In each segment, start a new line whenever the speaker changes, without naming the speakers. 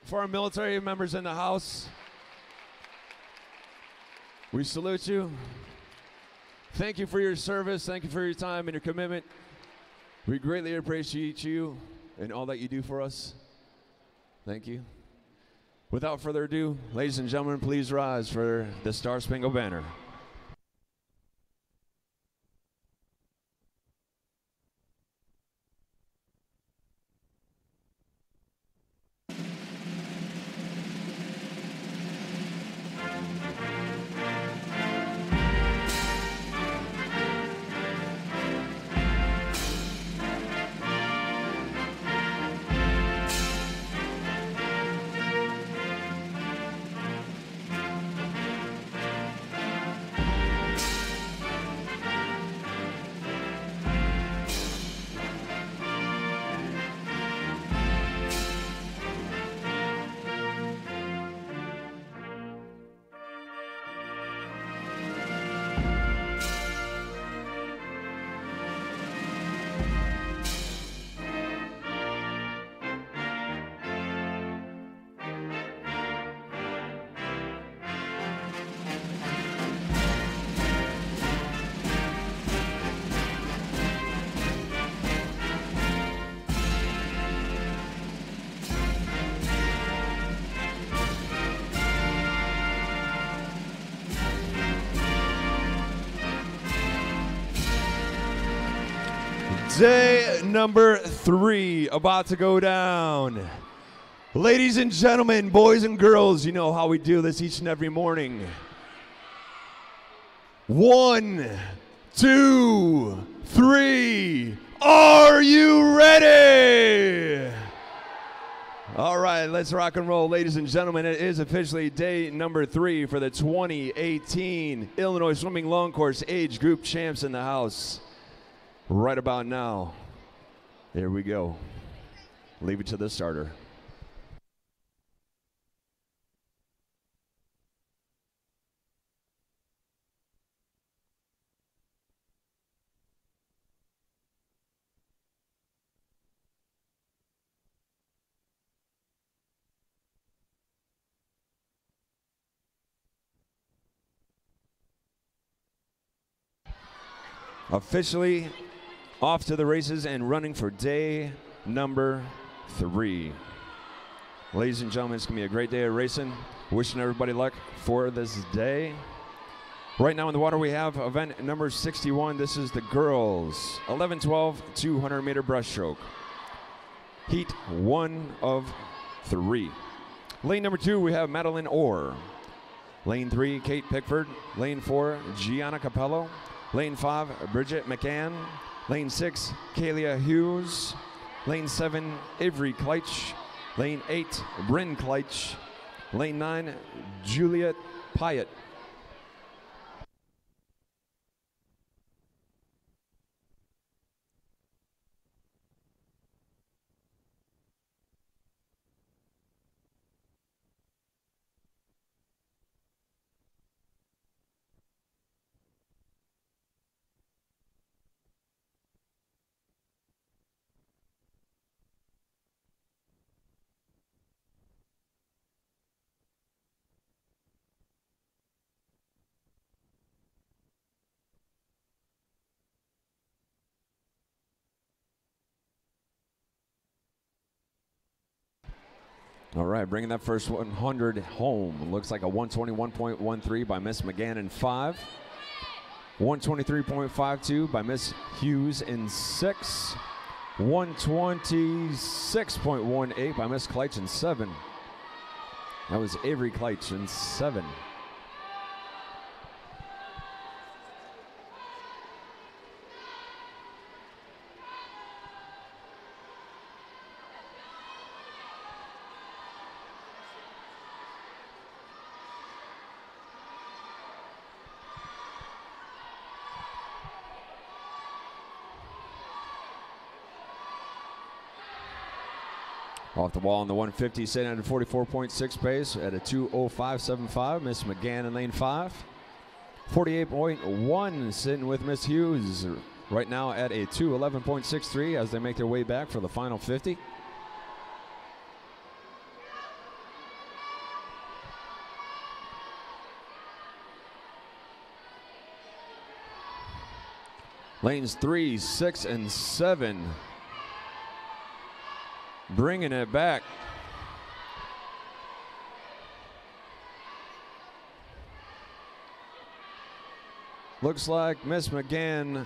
For our military members in the house, we salute you. Thank you for your service. Thank you for your time and your commitment. We greatly appreciate you and all that you do for us. Thank you. Without further ado, ladies and gentlemen, please rise for the Star Spangled Banner. Day number 3 about to go down. Ladies and gentlemen, boys and girls, you know how we do this each and every morning. 1, 2, 3. Are you ready? All right, let's rock and roll, ladies and gentlemen. It is officially day number 3 for the 2018 Illinois Swimming Long Course Age Group Champs in the house. Right about now, here we go. Leave it to the starter. Officially off to the races and running for day number 3. Ladies and gentlemen, it's going to be a great day of racing. Wishing everybody luck for this day. Right now in the water we have event number 61. This is the girls 11-12 200-meter breaststroke. Heat 1 of 3. Lane number 2 we have Madeline Orr. Lane 3 Kate Pickford. Lane 4 Gianna Capello. Lane 5 Bridget McCann. Lane 6, Kalia Hughes. Lane 7, Avery Kleitch. Lane 8, Bryn Kleitch. Lane 9, Juliet Pyatt. All right, bringing that first 100 home. Looks like a 121.13 by Miss McGann in 5. 123.52 by Miss Hughes in 6. 126.18 by Miss Kleitch in 7. That was Avery Kleitch in 7. Off the wall on the 150, sitting at a 44.6 pace at a 2:05.75. Miss McGann in lane 5. 48.1 sitting with Miss Hughes right now at a 2:11.63 as they make their way back for the final 50. Lanes 3, 6, and 7. Bringing it back. Looks like Miss McGann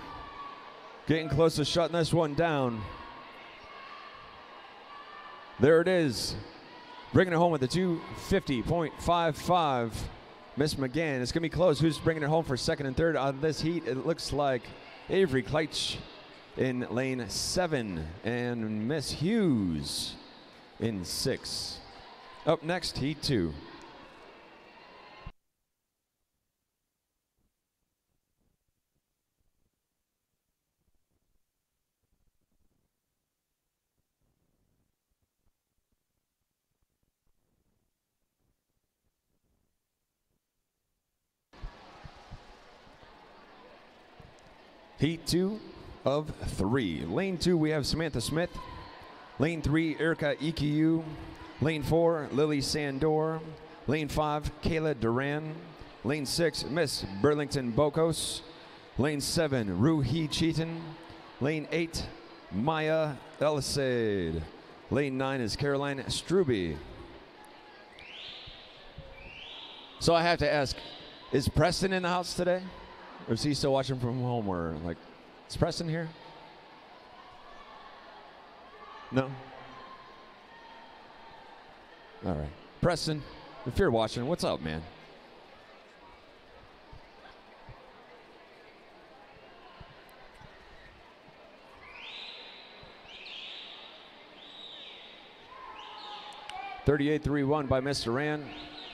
getting close to shutting this one down. There it is. Bringing it home with a 250.55. Miss McGann. It's going to be close. Who's bringing it home for second and third out of this heat? It looks like Avery Kleitsch in lane 7 and Miss Hughes in 6. Up next, heat 2. Heat 2 of 3. Lane 2, we have Samantha Smith. Lane 3, Erica EQ. Lane 4, Lily Sandor. Lane 5, Kayla Duran. Lane 6, Miss Burlington Bocos. Lane 7, Ruhi Cheaton. Lane 8, Maya Elisade. Lane 9 is Caroline Struby. So I have to ask, is Preston in the house today? Or is he still watching from home? Or like, is Preston here? No? All right. Preston, if you're watching, what's up, man? .38.31 by Miss Duran.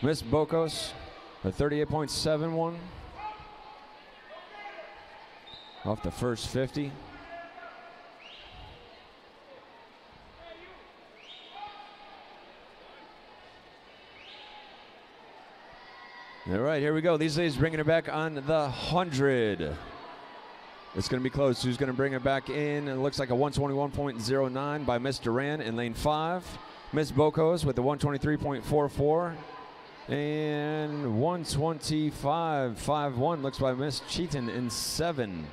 Miss Bocos, a 38.71. Off the first 50. All right, here we go. These ladies bringing it back on the 100. It's going to be close. Who's going to bring it back in? It looks like a 121.09 by Miss Duran in lane 5. Miss Bocos with the 123.44. And 125.51 looks by Miss Cheaton in 7.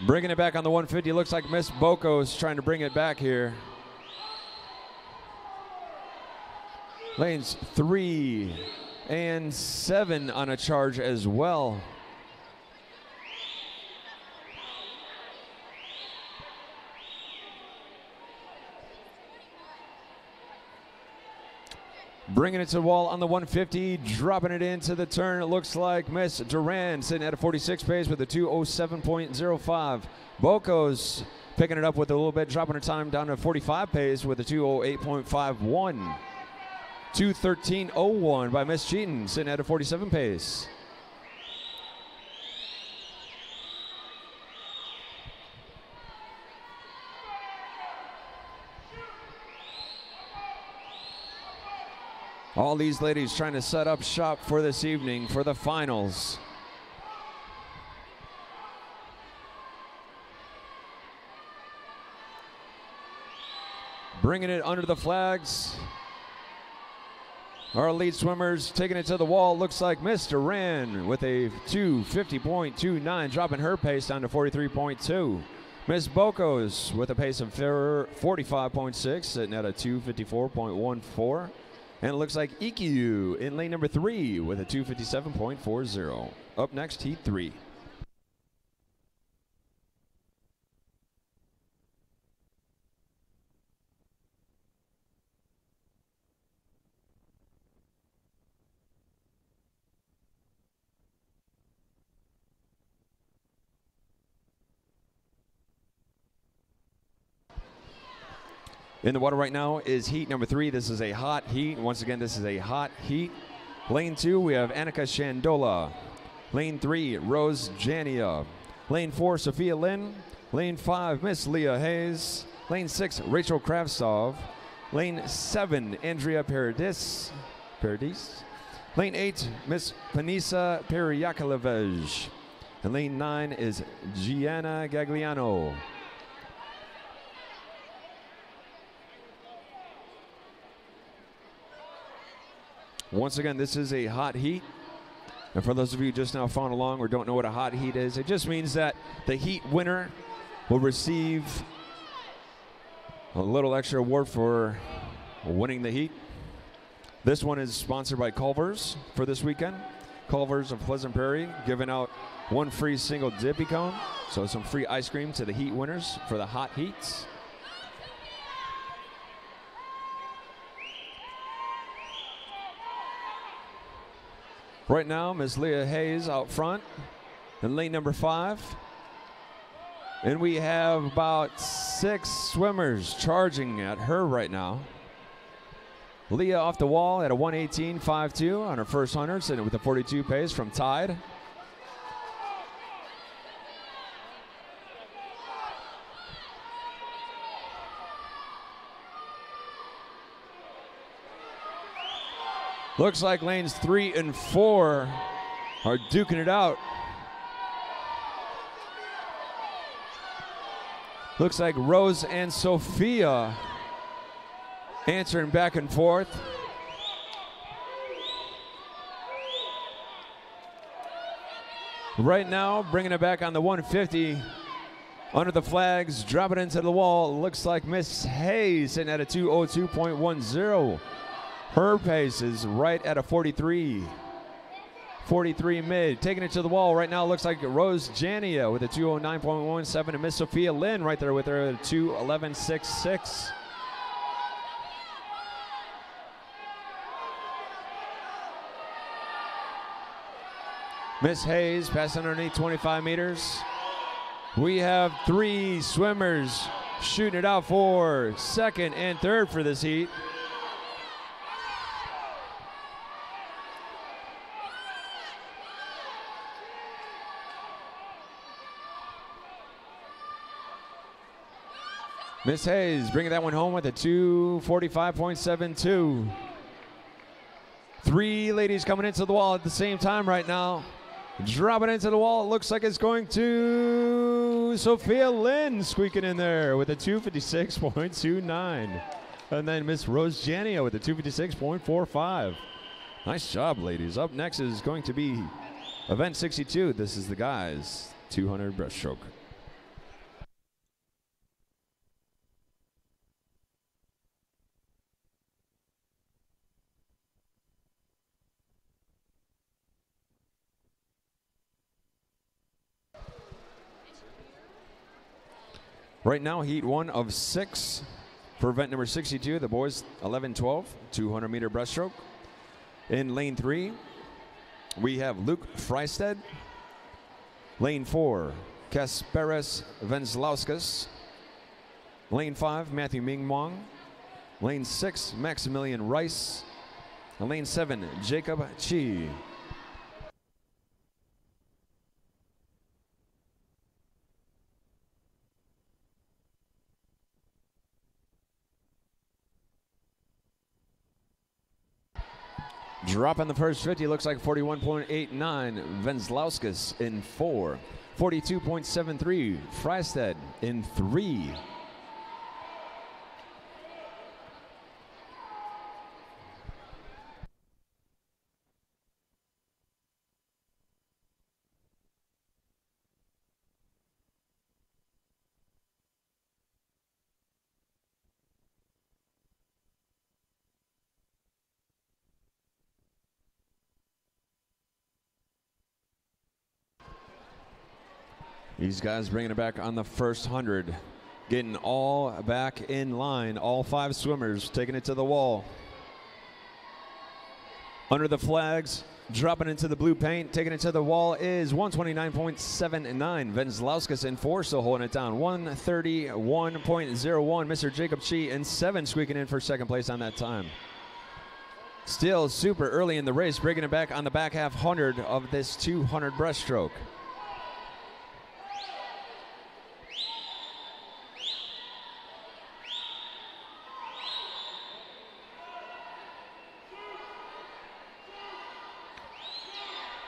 Bringing it back on the 150, looks like Miss Bocos trying to bring it back here. Lanes 3 and 7 on a charge as well. Bringing it to the wall on the 150, dropping it into the turn. It looks like Miss Duran sitting at a 46 pace with a 2:07.05. Bocos picking it up with a little bit, dropping her time down to 45 pace with a 2:08.51. 2:13.01 by Miss Cheaton sitting at a 47 pace. All these ladies trying to set up shop for this evening for the finals. Bringing it under the flags. Our lead swimmers taking it to the wall. Looks like Miss Duran with a 2:50.29, dropping her pace down to 43.2. Miss Bocos with a pace of 45.6, sitting at a 2:54.14. And it looks like EQ in lane number 3 with a 2:57.40. Up next, heat 3. In the water right now is heat number 3. This is a hot heat. Once again, this is a hot heat. Lane 2, we have Annika Shandola. Lane 3, Rose Jania. Lane 4, Sophia Lynn. Lane 5, Miss Leah Hayes. Lane 6, Rachel Kravtsov. Lane 7, Andrea Paradis. Lane 8, Miss Panisa Peryakovlevej. And lane 9 is Gianna Gagliano. Once again, this is a hot heat. And for those of you just now following along or don't know what a hot heat is, it just means that the heat winner will receive a little extra award for winning the heat. This one is sponsored by Culver's for this weekend. Culver's of Pleasant Prairie giving out one free single dippy cone. So some free ice cream to the heat winners for the hot heats. Right now, Miss Leah Hayes out front in lane number 5. And we have about 6 swimmers charging at her right now. Leah off the wall at a 1:18.52 on her first 100, sitting with a 42 pace from Tide. Looks like lanes 3 and 4 are duking it out. Looks like Rose and Sophia answering back and forth. Right now, bringing it back on the 150. Under the flags, drop it into the wall. Looks like Miss Hayes sitting at a 2:02.10. Her pace is right at a 43. 43 mid. Taking it to the wall right now. Looks like Rose Jania with a 2:09.17. And Miss Sophia Lynn right there with her at a 2:11.66. Miss Hayes passing underneath 25 meters. We have 3 swimmers shooting it out for second and third for this heat. Miss Hayes bringing that one home with a 2:45.72. 3 ladies coming into the wall at the same time right now. Dropping into the wall, it looks like it's going to Sophia Lynn squeaking in there with a 2:56.29. And then Miss Rose Jania with a 2:56.45. Nice job, ladies. Up next is going to be event 62. This is the guys' 200 breaststroke. Right now, heat 1 of 6 for event number 62. The boys 11-12, 200-meter breaststroke. In lane 3, we have Luke Freisted. Lane 4, Kasparas Venslauskas. Lane 5, Matthew Ming Wong. Lane 6, Maximilian Rice. And lane 7, Jacob Chi. Drop on the first 50, looks like 41.89. Venslauskas in 4. 42.73. Freisted in 3. These guys bringing it back on the first 100. Getting all back in line. All 5 swimmers taking it to the wall. Under the flags, dropping into the blue paint, taking it to the wall is 129.79. Venslauskas in 4, still holding it down. 131.01. Mr. Jacob Chi in 7, squeaking in for second place on that time. Still super early in the race, bringing it back on the back half 100 of this 200 breaststroke.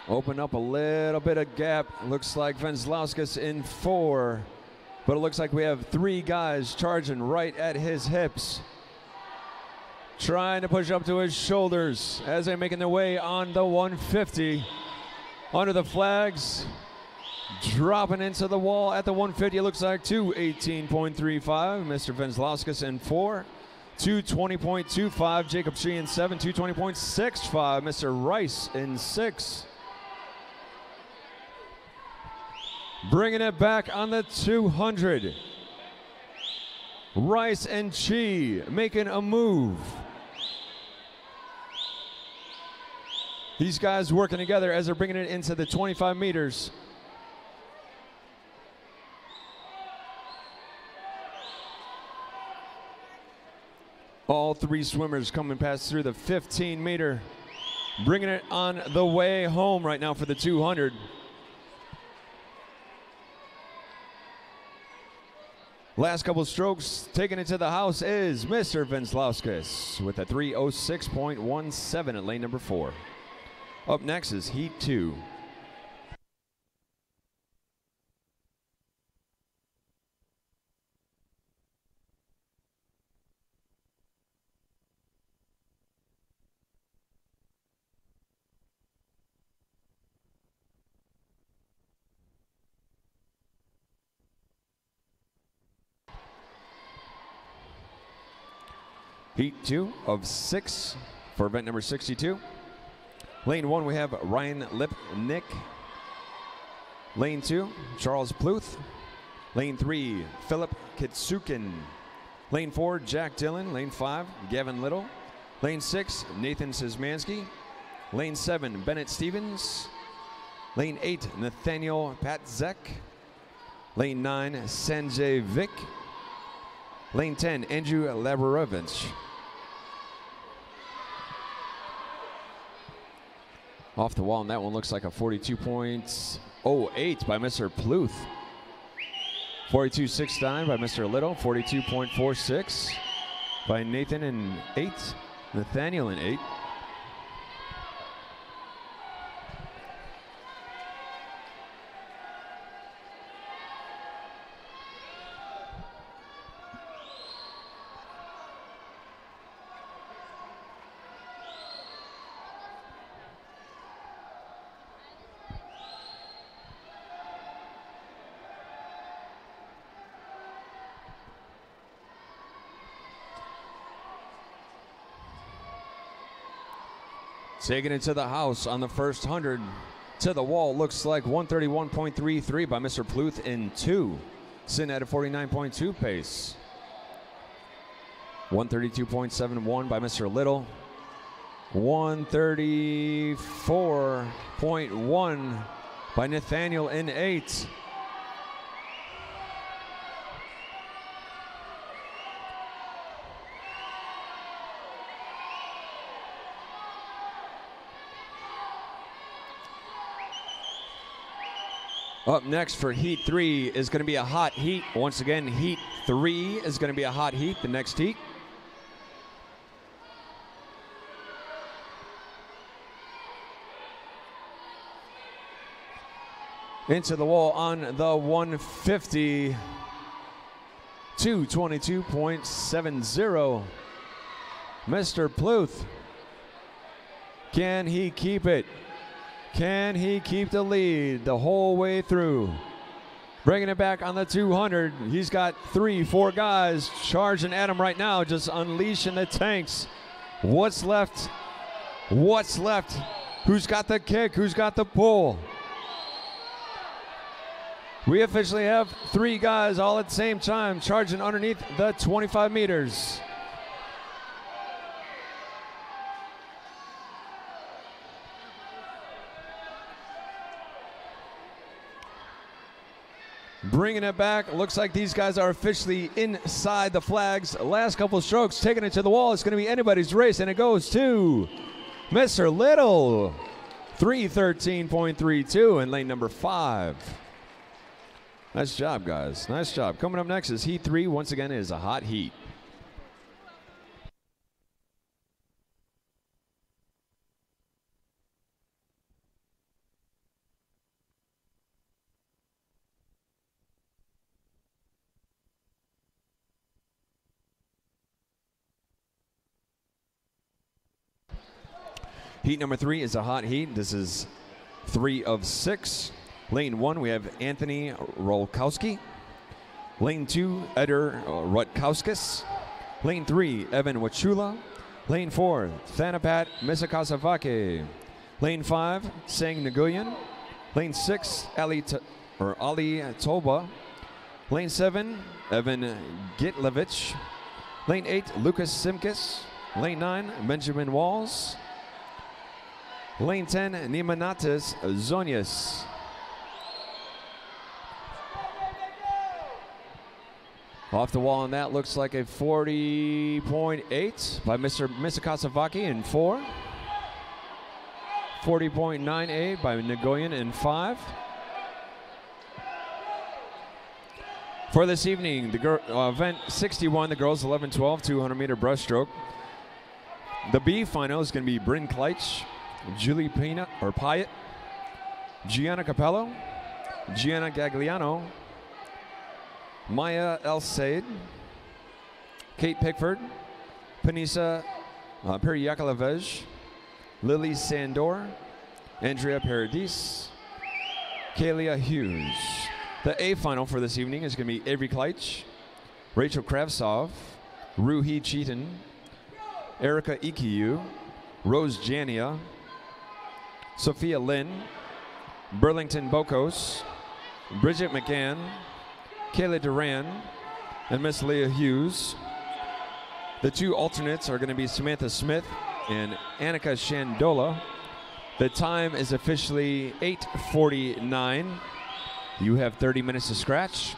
Open up a little bit of gap. Looks like Venslauskas in 4, but it looks like we have 3 guys charging right at his hips. trying to push up to his shoulders as they're making their way on the 150. Under the flags, dropping into the wall at the 150, it looks like 2:18.35, Mr. Venzlauskas in 4. 2:20.25, Jacob Shee in 7. 2:20.65, Mr. Rice in 6. Bringing it back on the 200. Rice and Shee making a move. These guys working together as they're bringing it into the 25 meters. All three swimmers coming past through the 15-meter. Bringing it on the way home right now for the 200. Last couple strokes, taking it to the house is Mr. Venzlauskas with a 3:06.17 at lane number 4. Up next is Heat 2. Heat 2 of 6 for event number 62. Lane 1, we have Ryan Lipnick. Lane 2, Charles Pluth. Lane 3, Philip Kitsukin. Lane 4, Jack Dillon. Lane 5, Gavin Little. Lane 6, Nathan Szymanski. Lane 7, Bennett Stevens. Lane 8, Nathaniel Patzek. Lane 9, Sanjay Vick. Lane 10, Andrew Labarovich. Off the wall, and that one looks like a 42.08 by Mr. Pluth. 42.69 by Mr. Little. 42.46 by Nathan in 8. Nathaniel in 8. Taking it to the house on the first 100. To the wall, looks like 131.33 by Mr. Pluth in 2. Sitting at a 49.2 pace. 132.71 by Mr. Little. 134.1 by Nathaniel in 8. Up next for Heat 3 is going to be a hot heat. Once again, Heat 3 is going to be a hot heat, the next heat. Into the wall on the 150. 222.70. Mr. Pluth. Can he keep it? Can he keep the lead the whole way through? Bringing it back on the 200. He's got 3-4 guys charging at him right now, just unleashing the tanks. What's left? What's left? Who's got the kick? Who's got the pull? We officially have 3 guys all at the same time charging underneath the 25 meters. Bringing it back. Looks like these guys are officially inside the flags. Last couple of strokes, taking it to the wall. It's going to be anybody's race, and it goes to Mr. Little. 313.32 in lane number 5. Nice job, guys. Nice job. Coming up next is Heat 3. Once again, it is a hot heat. Heat number 3 is a hot heat. This is 3 of 6. Lane 1, we have Anthony Rolkowski. Lane 2, Eder Rutkowskis. Lane 3, Evan Wachula. Lane 4, Thanapat Misakasavake. Lane 5, Sang Nguyen. Lane 6, Ali Toba. Lane 7, Evan Gitlevich. Lane 8, Lucas Simkis. Lane 9, Benjamin Walls. Lane 10, Nimanatis Zonias. Off the wall, and that looks like a 40.8 by Mr. Misakasavaki in 4. 40.98 by Nguyen in 5. For this evening, the event 61, the girls 11-12, 200-meter breaststroke. The B final is going to be Bryn Kleitsch, Julie Pyatt, Gianna Capello, Gianna Gagliano, Maya El Said, Kate Pickford, Panisa Peryakalevej, Lily Sandor, Andrea Paradis, Kalia Hughes. The A final for this evening is going to be Avery Kleitsch, Rachel Kravtsov, Ruhi Cheaton, Erica Ikiu, Rose Jania, Sophia Lynn, Burlington Bokos, Bridget McGann, Kayla Duran, and Miss Leah Hughes. The 2 alternates are going to be Samantha Smith and Annika Shandola. The time is officially 8:49. You have 30 minutes to scratch.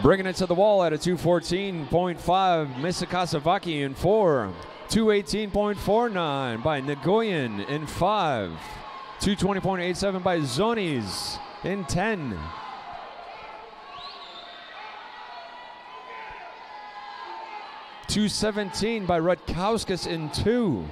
Bringing it to the wall at a 214.5, Misakasavaki in 4. 218.49 by Nguyen in 5. 220.87 by Zonis in 10. .217 by Rutkowskis in 2.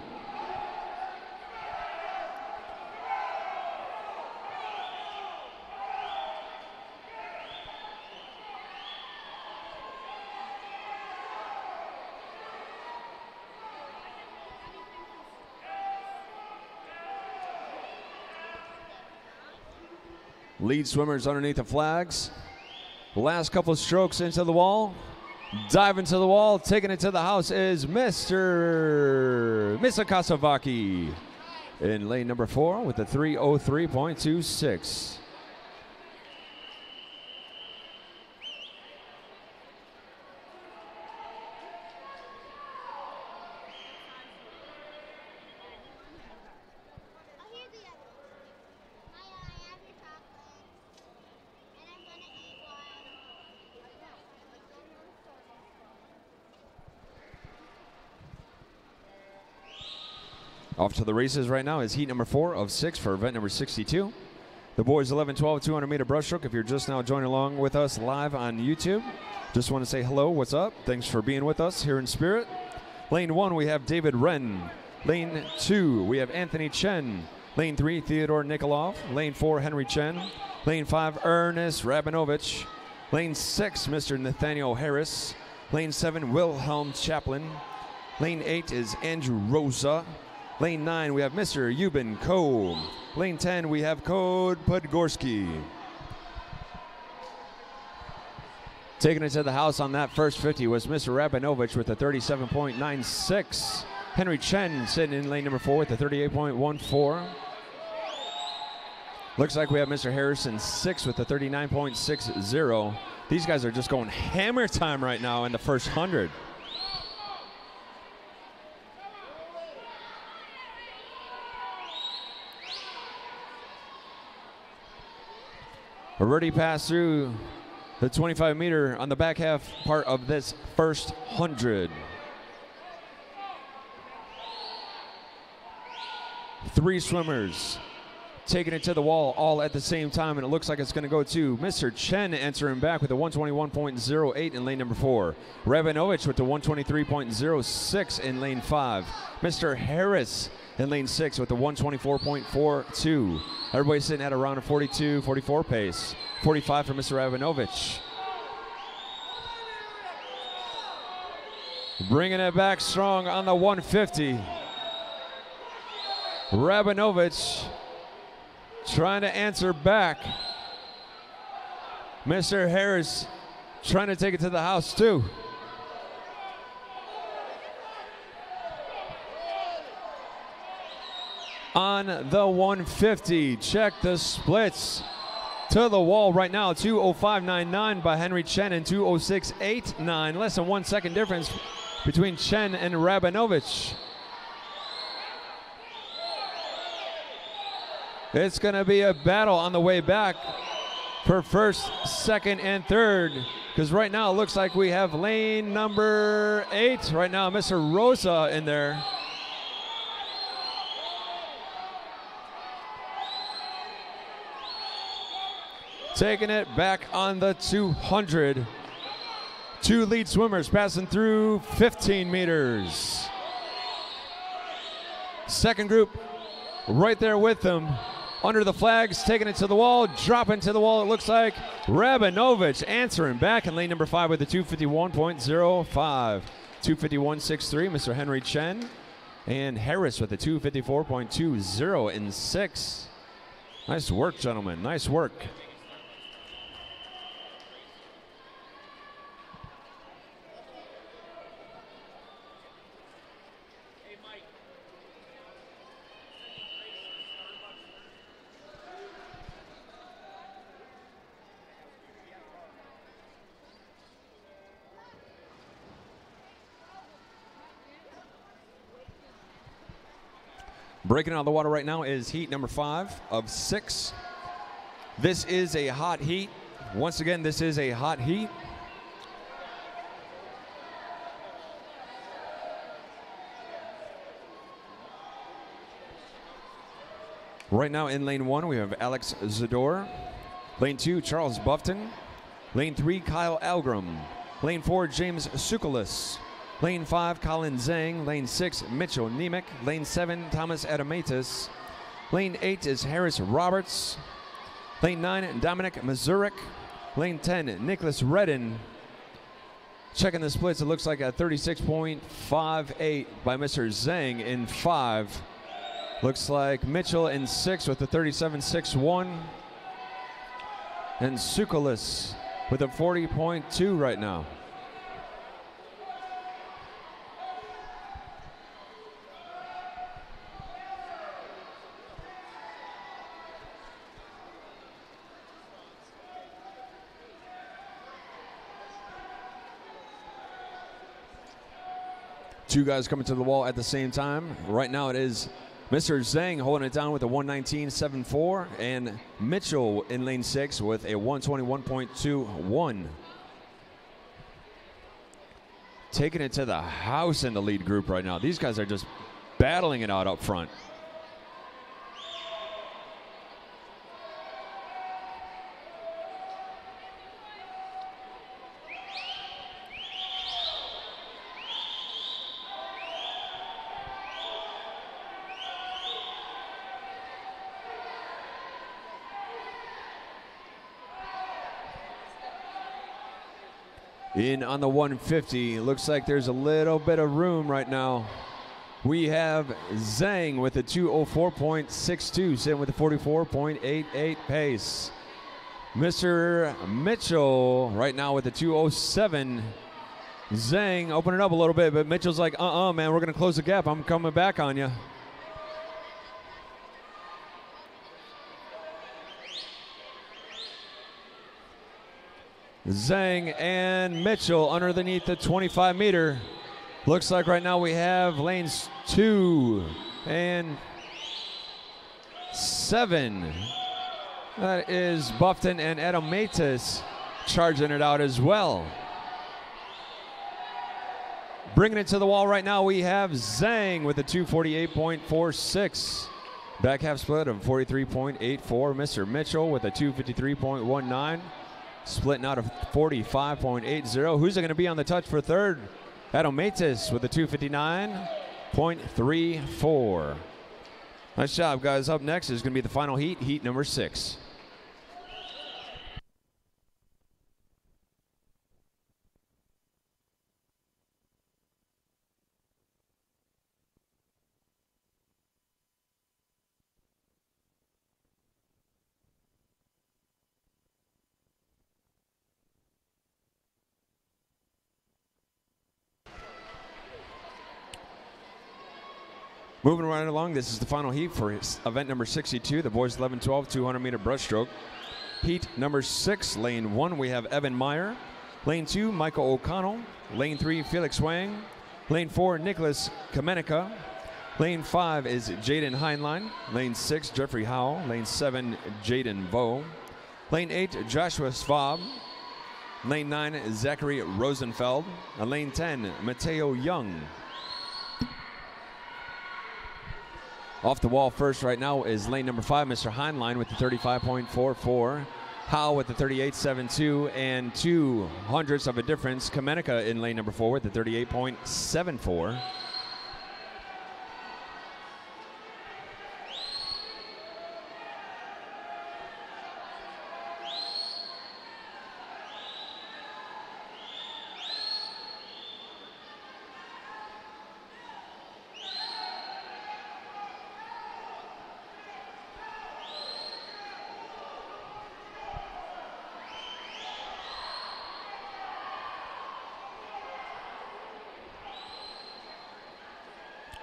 Lead swimmers underneath the flags. Last couple of strokes into the wall. Dive into the wall. Taking it to the house is Mr. Misakasavaki in lane number 4 with a 3:03.26. Off to the races right now is heat number 4 of 6 for event number 62. The boys 11-12 200-meter breaststroke. If you're just now joining along with us live on YouTube, just want to say hello, what's up? Thanks for being with us here in spirit. Lane 1, we have David Wren. Lane 2, we have Anthony Chen. Lane 3, Theodore Nikolov. Lane 4, Henry Chen. Lane 5, Ernest Rabinovich. Lane 6, Mr. Nathaniel Harris. Lane 7, Wilhelm Chaplin. Lane 8 is Andrew Rosa. Lane 9, we have Mr. Euban Ko. Lane 10, we have Code Podgorski. Taking it to the house on that first 50 was Mr. Rabinovich with a 37.96. Henry Chen sitting in lane number 4 with a 38.14. Looks like we have Mr. Harrison 6 with a 39.60. These guys are just going hammer time right now in the first 100. Already passed through the 25-meter on the back half part of this first 100. 3 swimmers taking it to the wall all at the same time, and it looks like it's going to go to Mr. Chen entering back with a 121.08 in lane number 4. Rabinovich with the 123.06 in lane 5. Mr. Harris in lane 6 with the 124.42. Everybody sitting at around a 42, 44 pace. 45 for Mr. Rabinovich. Bringing it back strong on the 150. Rabinovich trying to answer back. Mr. Harris trying to take it to the house too. On the 150, check the splits. To the wall right now, 2:05.99 by Henry Chen and 2:06.89. Less than 1 second difference between Chen and Rabinovich. It's going to be a battle on the way back for first, second, and third. Because right now it looks like we have lane number 8. Right now, Mr. Rosa in there. Taking it back on the 200. 2 lead swimmers passing through 15 meters. Second group right there with them. Under the flags, taking it to the wall, dropping to the wall. It looks like Rabinovich answering back in lane number 5 with a 251.05. 251.63, Mr. Henry Chen. And Harris with a 254.20 in 6. Nice work, gentlemen. Nice work. Breaking out of the water right now is heat number 5 of 6. This is a hot heat. Once again, this is a hot heat. Right now in lane 1, we have Alex Zador. Lane 2, Charles Buffton. Lane 3, Kyle Algram. Lane 4, James Sukalis. Lane 5, Colin Zhang. Lane 6, Mitchell Nemec. Lane 7, Thomas Adamatis. Lane 8 is Harris Roberts. Lane 9, Dominic Mazurik. Lane 10, Nicholas Redden. Checking the splits, it looks like a 36.58 by Mr. Zhang in 5. Looks like Mitchell in 6 with a 37.61. And Sukalis with a 40.2 right now. Two guys coming to the wall at the same time. Right now it is Mr. Zhang holding it down with a 119.74 and Mitchell in lane 6 with a 121.21. Taking it to the house in the lead group right now. These guys are just battling it out up front. In on the 150, looks like there's a little bit of room right now. We have Zhang with a 204.62, sitting with a 44.88 pace. Mr. Mitchell right now with a 207. Zhang opening up a little bit, but Mitchell's like, man, we're going to close the gap. I'm coming back on you. Zhang and Mitchell underneath the 25 meter. Looks like right now we have lanes 2 and 7. That is Buffton and Adamatis charging it out as well. Bringing it to the wall right now, we have Zhang with a 248.46. Back half split of 43.84. Mr. Mitchell with a 253.19. Splitting out of 45.80. Who's it going to be on the touch for third? Adomatis with a 259.34. Nice job, guys. Up next is going to be the final heat, heat number 6. Moving right along, this is the final heat for event number 62, the boys 11-12 200-meter breaststroke. Heat number 6, lane 1, we have Evan Meyer. Lane 2, Michael O'Connell. Lane 3, Felix Wang. Lane 4, Nicholas Kamenika. Lane 5 is Jaden Heinlein. Lane 6, Jeffrey Howell. Lane 7, Jaden Vo. Lane 8, Joshua Svab. Lane 9, Zachary Rosenfeld. And lane 10, Mateo Young. Off the wall first right now is lane number 5, Mr. Heinlein with the 35.44. Howell with the 38.72 and 0.02 of a difference. Kamenika in lane number 4 with the 38.74.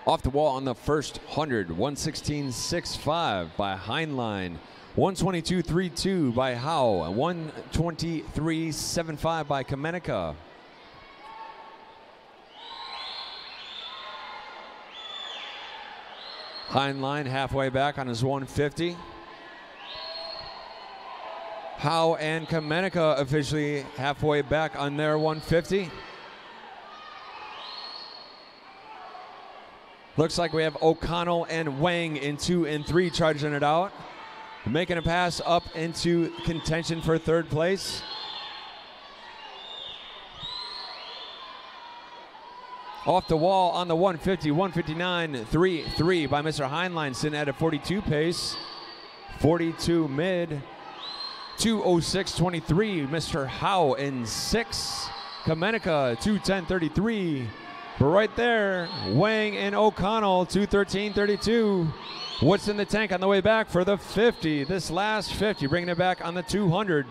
Off the wall on the first 100, 116.65 by Heinlein, 122.32 by Howe, and 123.75 by Kamenika. Heinlein halfway back on his 150. Howe and Kamenika officially halfway back on their 150. Looks like we have O'Connell and Wang in 2 and 3 charging it out. Making a pass up into contention for third place. Off the wall on the 150, 159.33 by Mr. Heinlein, sitting at a 42 pace. 42 mid. 206.23, Mr. Howe in 6. Kamenika, 210.33. But right there, Wang and O'Connell, 213.32. What's in the tank on the way back for the 50? This last 50, bringing it back on the 200.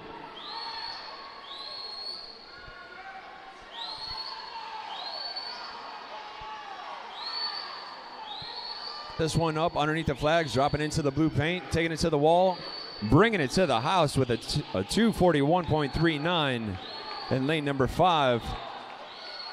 This one up underneath the flags, dropping into the blue paint, taking it to the wall, bringing it to the house with a 241.39 in lane number 5.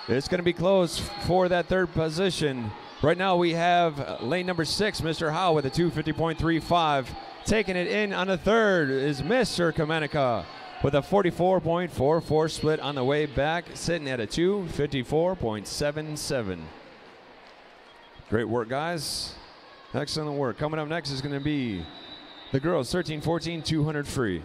It's going to be close for that third position. Right now we have lane number 6, Mr. Howe with a 250.35. Taking it in on the third is Mr. Kamenika with a 44.44 split on the way back, sitting at a 254.77. Great work, guys. Excellent work. Coming up next is going to be the girls 13-14 200 free.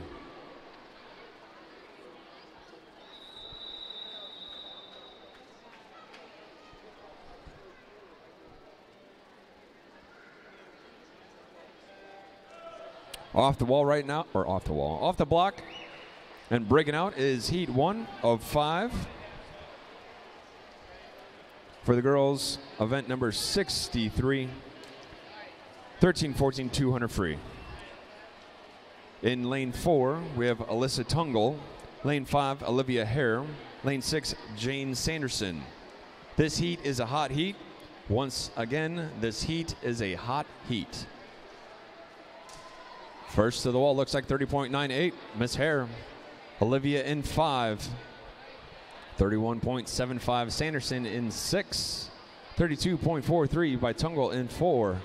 Off the wall right now, or off the wall, off the block, and breaking out is heat 1 of 5 for the girls, event number 63, 13-14 200 free. In lane 4, we have Alyssa Tungle. Lane 5, Olivia Hare. Lane 6, Jane Sanderson. This heat is a hot heat. Once again, this heat is a hot heat. First to the wall, looks like 30.98, Miss Hare. Olivia in 5. 31.75, Sanderson in 6. 32.43 by Tungle in 4.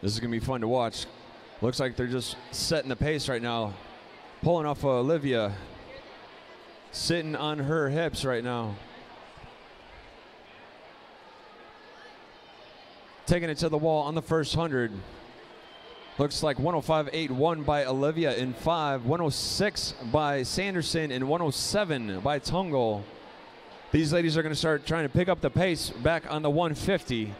This is going to be fun to watch. Looks like they're just setting the pace right now. Pulling off Olivia. Sitting on her hips right now. Taking it to the wall on the first 100. Looks like 105.81 by Olivia in 5, 106 by Sanderson, and 107 by Tungle. These ladies are going to start trying to pick up the pace back on the 150.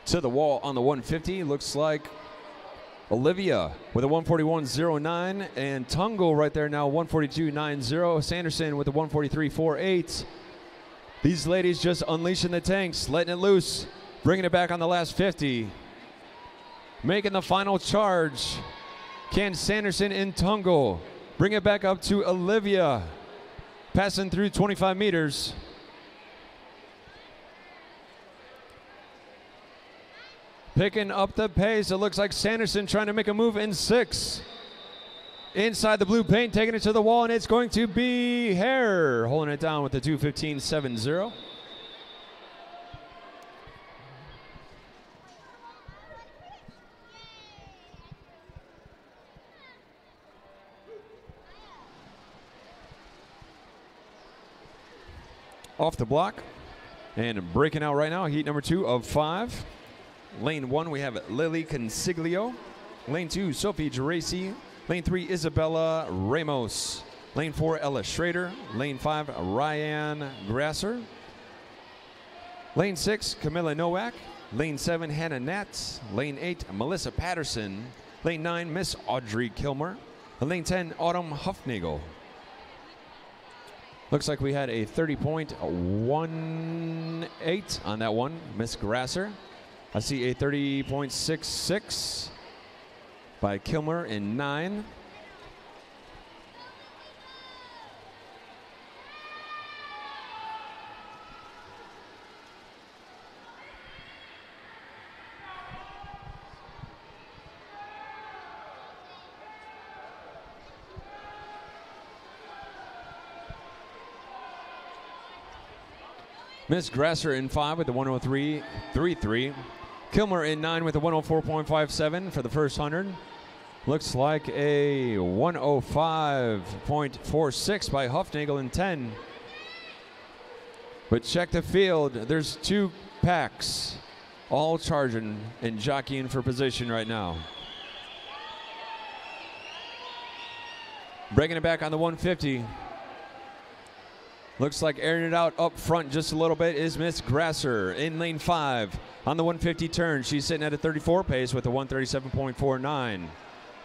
To the wall on the 150, looks like Olivia with a 141.09, and Tungle right there now 142.90. Sanderson with a 143.48. These ladies just unleashing the tanks, letting it loose, bringing it back on the last 50. Making the final charge. Can Sanderson and Tungle bring it back up to Olivia, passing through 25 meters. Picking up the pace. It looks like Sanderson trying to make a move in 6. Inside the blue paint, taking it to the wall, and it's going to be Hare holding it down with the 2:15.70. Off the block and breaking out right now, heat number 2 of 5. Lane 1, we have Lily Consiglio. Lane 2, Sophie Geraci. Lane 3, Isabella Ramos. Lane 4, Ella Schrader. Lane 5, Ryan Grasser. Lane 6, Camilla Nowak. Lane 7, Hannah Nats. Lane 8, Melissa Patterson. Lane 9, Miss Audrey Kilmer. And Lane 10, Autumn Huffnagel. Looks like we had a 30.18 on that one, Miss Grasser. I see a 30.66 by Kilmer in 9. Miss Grasser in 5 with the 103.33. Kilmer in 9 with a 104.57 for the first 100. Looks like a 105.46 by Huffnagel in 10. But check the field. There's 2 packs all charging and jockeying for position right now. Bringing it back on the 150. Looks like airing it out up front just a little bit is Miss Grasser in lane 5. On the 150 turn, she's sitting at a 34 pace with a 137.49.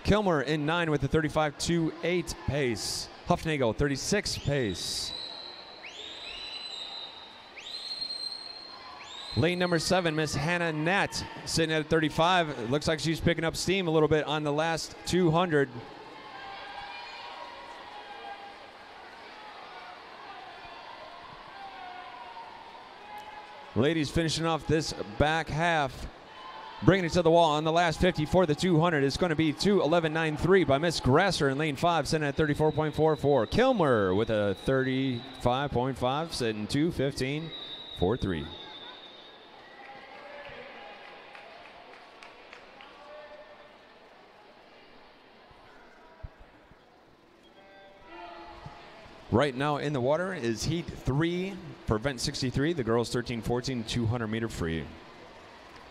Kilmer in 9 with a 35.28 pace. Huffnagel, 36 pace. Lane number 7, Miss Hannah Nat, sitting at a 35. It looks like she's picking up steam a little bit on the last 200. Ladies finishing off this back half. Bringing it to the wall on the last 50 for the 200. It's going to be 2:11.93 by Miss Grasser in lane 5, sitting at 34.44. Kilmer with a 35.5, sitting 2:15.43. Right now in the water is heat 3 for event 63. The girls 13-14, 200-meter free.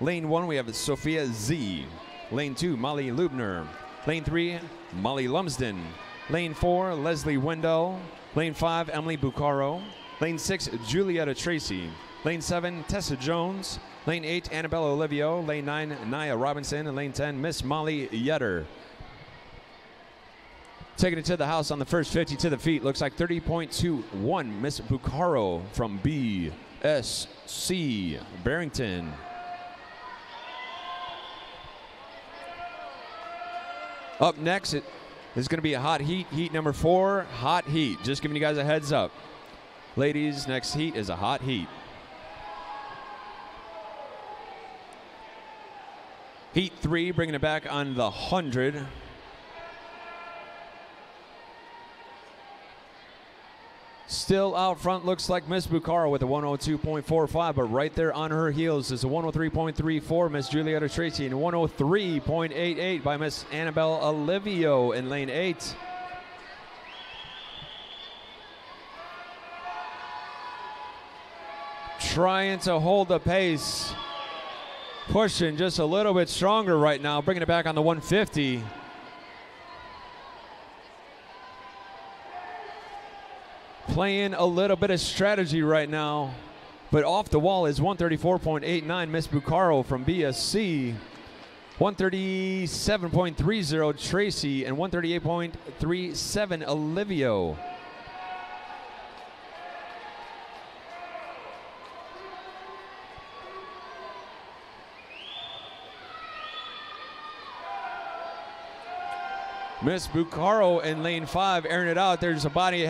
Lane 1, we have Sophia Z. Lane 2, Molly Lubner. Lane 3, Molly Lumsden. Lane 4, Leslie Wendell. Lane 5, Emily Bucaro. Lane 6, Julietta Tracy. Lane 7, Tessa Jones. Lane 8, Annabella Olivio. Lane 9, Naya Robinson. And lane 10, Miss Molly Yetter. Taking it to the house on the first 50 to the feet. Looks like 30.21, Miss Bucaro from BSC Barrington. Up next, it is going to be a hot heat. Heat number 4, hot heat. Just giving you guys a heads up. Ladies, next heat is a hot heat. Heat 3, bringing it back on the 100. Still out front looks like Miss Bucaro with a 102.45, but right there on her heels is a 103.34 Miss Julietta Tracy and 103.88 by Miss Annabelle Olivio in lane 8. Trying to hold the pace, pushing just a little bit stronger right now, bringing it back on the 150. Playing a little bit of strategy right now, but off the wall is 134.89 Miss Bucaro from BSC, 137.30 Tracy, and 138.37 Olivio. Miss Bucaro in lane 5 airing it out. There's a body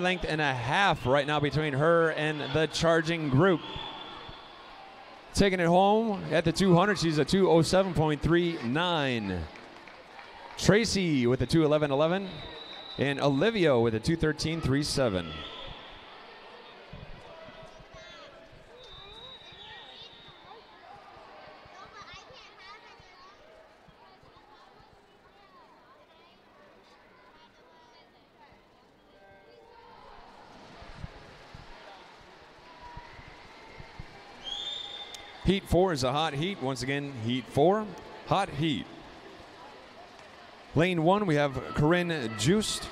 length and a half right now between her and the charging group. Taking it home at the 200, she's a 207.39. Tracy with a 211.11 and Olivio with a 213.37. Heat 4 is a hot heat. Once again, Heat 4, hot heat. Lane 1, we have Corinne Just.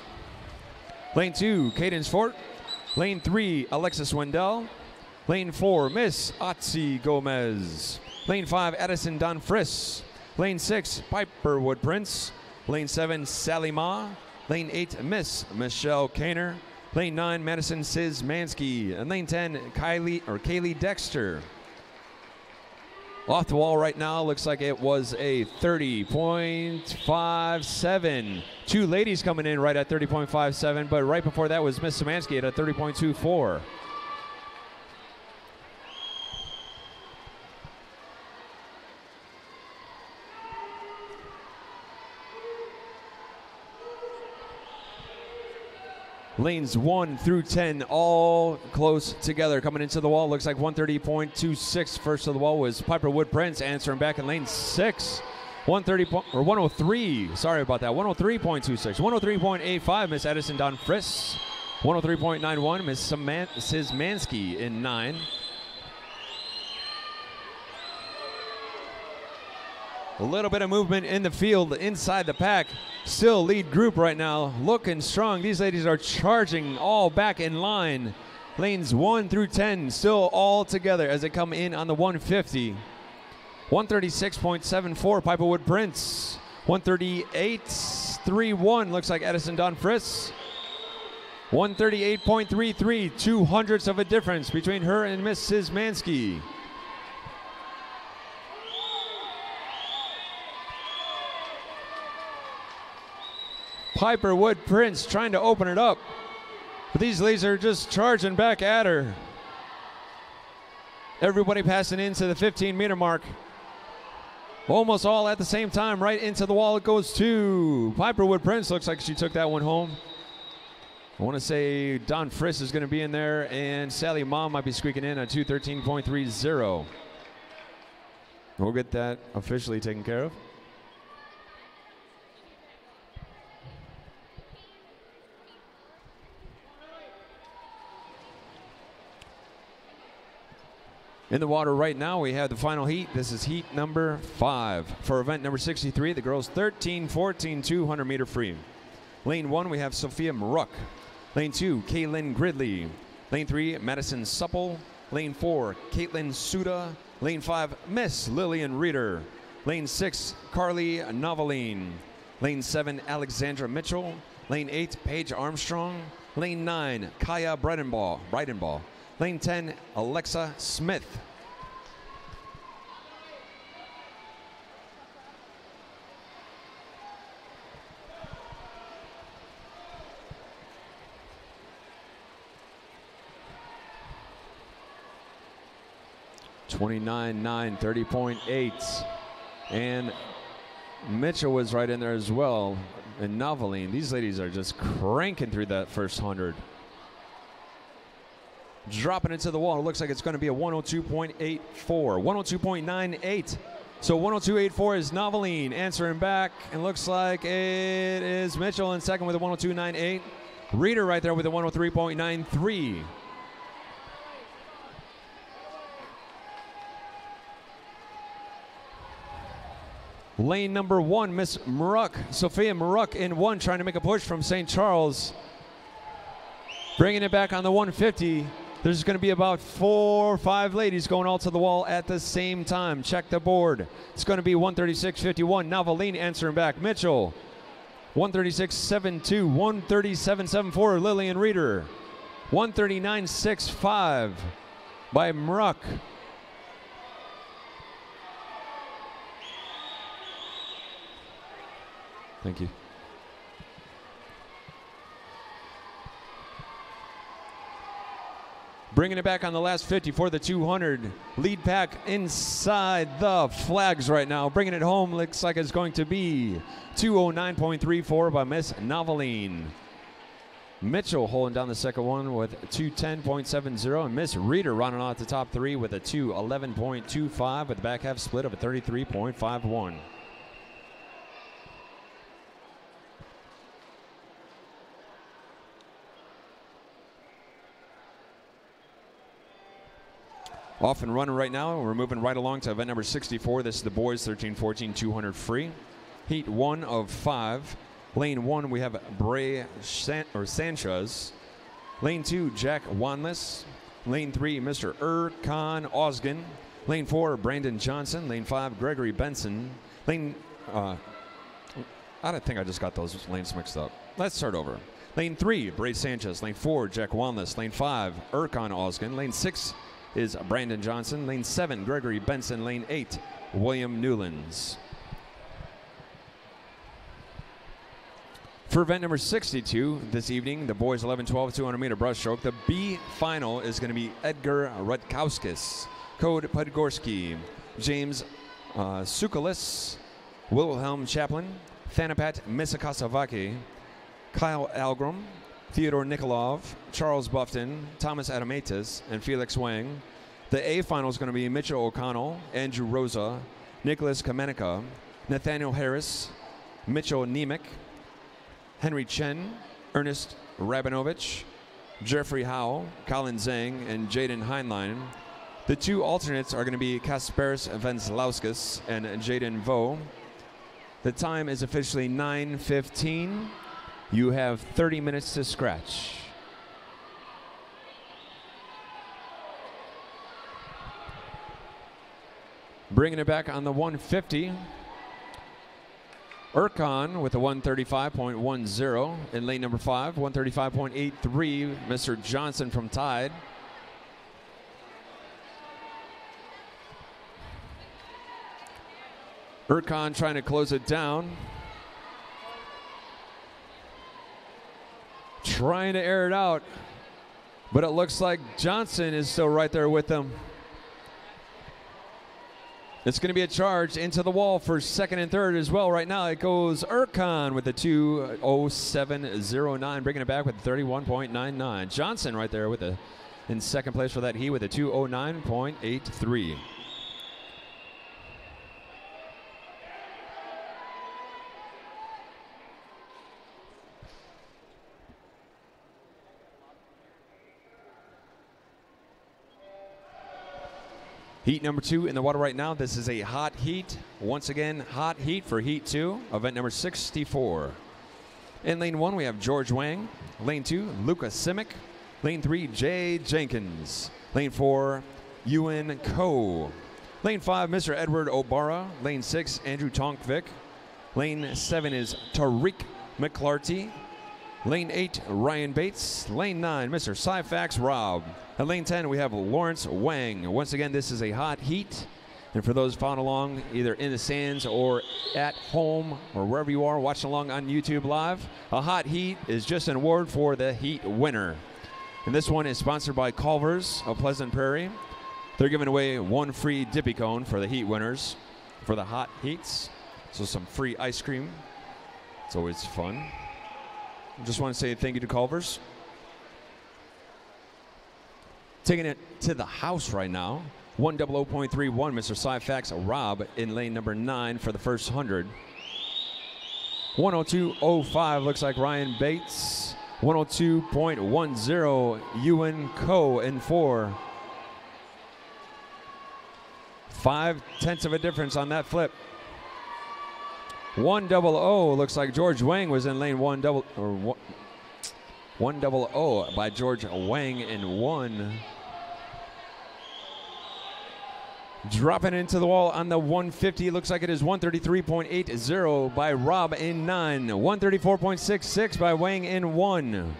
Lane 2, Cadence Fort. Lane 3, Alexis Wendell. Lane 4, Miss Otzi Gomez. Lane 5, Addison Don Friss. Lane 6, Piper Wood Prince. Lane 7, Sally Ma. Lane 8, Miss Michelle Kaner. Lane 9, Madison Szymanski. And lane 10, Kaylee Dexter. Off the wall right now, looks like it was a 30.57. Two ladies coming in right at 30.57, but right before that was Miss Szymanski at a 30.24. Lanes 1 through 10 all close together. Coming into the wall, looks like 130.26. First to the wall was Piper Wood Prince, answering back in lane 6. 103, sorry about that, 103.26. 103.85, Miss Edison Don Friss. 103.91, Miss Szymanski in 9. A little bit of movement in the field inside the pack. Still lead group right now, looking strong. These ladies are charging all back in line. Lanes 1 through 10 still all together as they come in on the 150. 136.74 Piper Wood Prince. 138.31 looks like Edison Don Friss. 138.33, 200ths of a difference between her and Miss Szymanski. Piper Wood Prince trying to open it up, but these ladies are just charging back at her. Everybody passing into the 15-meter mark. Almost all at the same time, right into the wall it goes to Piper Wood Prince. Looks like she took that one home. I want to say Don Friss is going to be in there, and Sally Ma might be squeaking in at 213.30. We'll get that officially taken care of. In the water right now, we have the final heat. This is heat number 5 for event number 63, the girls 13-14 200-meter free. Lane 1, we have Sophia Maruck. Lane 2, Kaylin Gridley. Lane 3, Madison Supple. Lane 4, Caitlin Suda. Lane 5, Miss Lillian Reeder. Lane 6, Carly Noveline. Lane 7, Alexandra Mitchell. Lane 8, Paige Armstrong. Lane 9, Kaya Bridenball. Lane 10, Alexa Smith. (29.9), 30.8, and Mitchell was right in there as well, and Noveline. These ladies are just cranking through that first 100. dropping it to the wall. It looks like it's going to be a 102.84, 102.98. So 102.84 is Noveline answering back, and looks like it is Mitchell in second with a 102.98. Reader right there with a 103.93. Lane number 1, Miss Maruk, Sophia Maruk in 1, trying to make a push from St. Charles. Bringing it back on the 150. There's going to be about 4 or 5 ladies going all to the wall at the same time. Check the board. It's going to be 136.51. Noveline answering back. Mitchell, 136.72. 137.74. Lillian Reeder. 139.65 by Maruk. Thank you. Bringing it back on the last 50 for the 200. Lead pack inside the flags right now. Bringing it home looks like it's going to be 209.34 by Miss Noveline. Mitchell holding down the second one with 210.70. And Miss Reeder running out the top 3 with a 211.25 with the back half split of a 33.51. Off and running right now. We're moving right along to event number 64. This is the boys 13-14 200 free. Heat 1 of 5. Lane 1, we have Sanchez. Lane 2, Jack Wanless. Lane 3, Mr. Erkan Ozgen. Lane 4, Brandon Johnson. Lane 5, Gregory Benson. Lane, I don't think I just got those lanes mixed up. Let's start over. Lane 3, Bray Sanchez. Lane 4, Jack Wanless. Lane 5, Erkan Ozgen. Lane 6 is Brandon Johnson. Lane 7, Gregory Benson. Lane 8, William Newlands. For event number 62 this evening, the boys 11-12 200-meter breaststroke. The B final is going to be Edgar Rutkowskis, Code Podgorski, James Sukalis, Wilhelm Chaplin, Thanapat Misakasavaki, Kyle Algram, Theodore Nikolov, Charles Buffton, Thomas Adamatis, and Felix Wang. The A final is going to be Mitchell O'Connell, Andrew Rosa, Nicholas Kamenika, Nathaniel Harris, Mitchell Nemec, Henry Chen, Ernest Rabinovich, Jeffrey Howe, Colin Zhang, and Jaden Heinlein. The 2 alternates are going to be Kasparis Venslauskas and Jaden Vo. The time is officially 9:15. You have 30 minutes to scratch. Bringing it back on the 150. Erkan with a 135.10 in lane number 5. 135.83, Mr. Johnson from Tide. Erkan trying to close it down. Trying to air it out, but it looks like Johnson is still right there with them. It's going to be a charge into the wall for second and third as well. Right now it goes Erkan with the 2:07.09, bringing it back with 31.99. Johnson right there with in second place for that heat with a 2:09.83. Heat number 2 in the water right now. This is a hot heat. Once again, hot heat for heat 2, event number 64. In lane 1, we have George Wang. Lane 2, Luca Simic. Lane 3, Jay Jenkins. Lane 4, Ewan Ko. Lane 5, Mr. Edward Obara. Lane 6, Andrew Tonkvik. Lane 7 is Tariq McClarty. Lane 8, Ryan Bates. Lane 9, Mr. Syfax Rob. At lane 10, we have Lawrence Wang. Once again, this is a hot heat. And for those following along, either in the stands or at home or wherever you are watching along on YouTube Live, a hot heat is just an award for the heat winner. And this one is sponsored by Culver's of Pleasant Prairie. They're giving away 1 free dippy cone for the heat winners for the hot heats. So some free ice cream. It's always fun. Just want to say thank you to Culver's. Taking it to the house right now. 100.31, Mr. Syfax Rob in lane number 9 for the first 100. 102.05 looks like Ryan Bates. 102.10 Ewan Coe in 4. 0.5 of a difference on that flip. 100 looks like George Wang was in lane 100 by George Wang in 1. Dropping into the wall on the 150. Looks like it is 133.80 by Rob in 9. 134.66 by Wang in 1.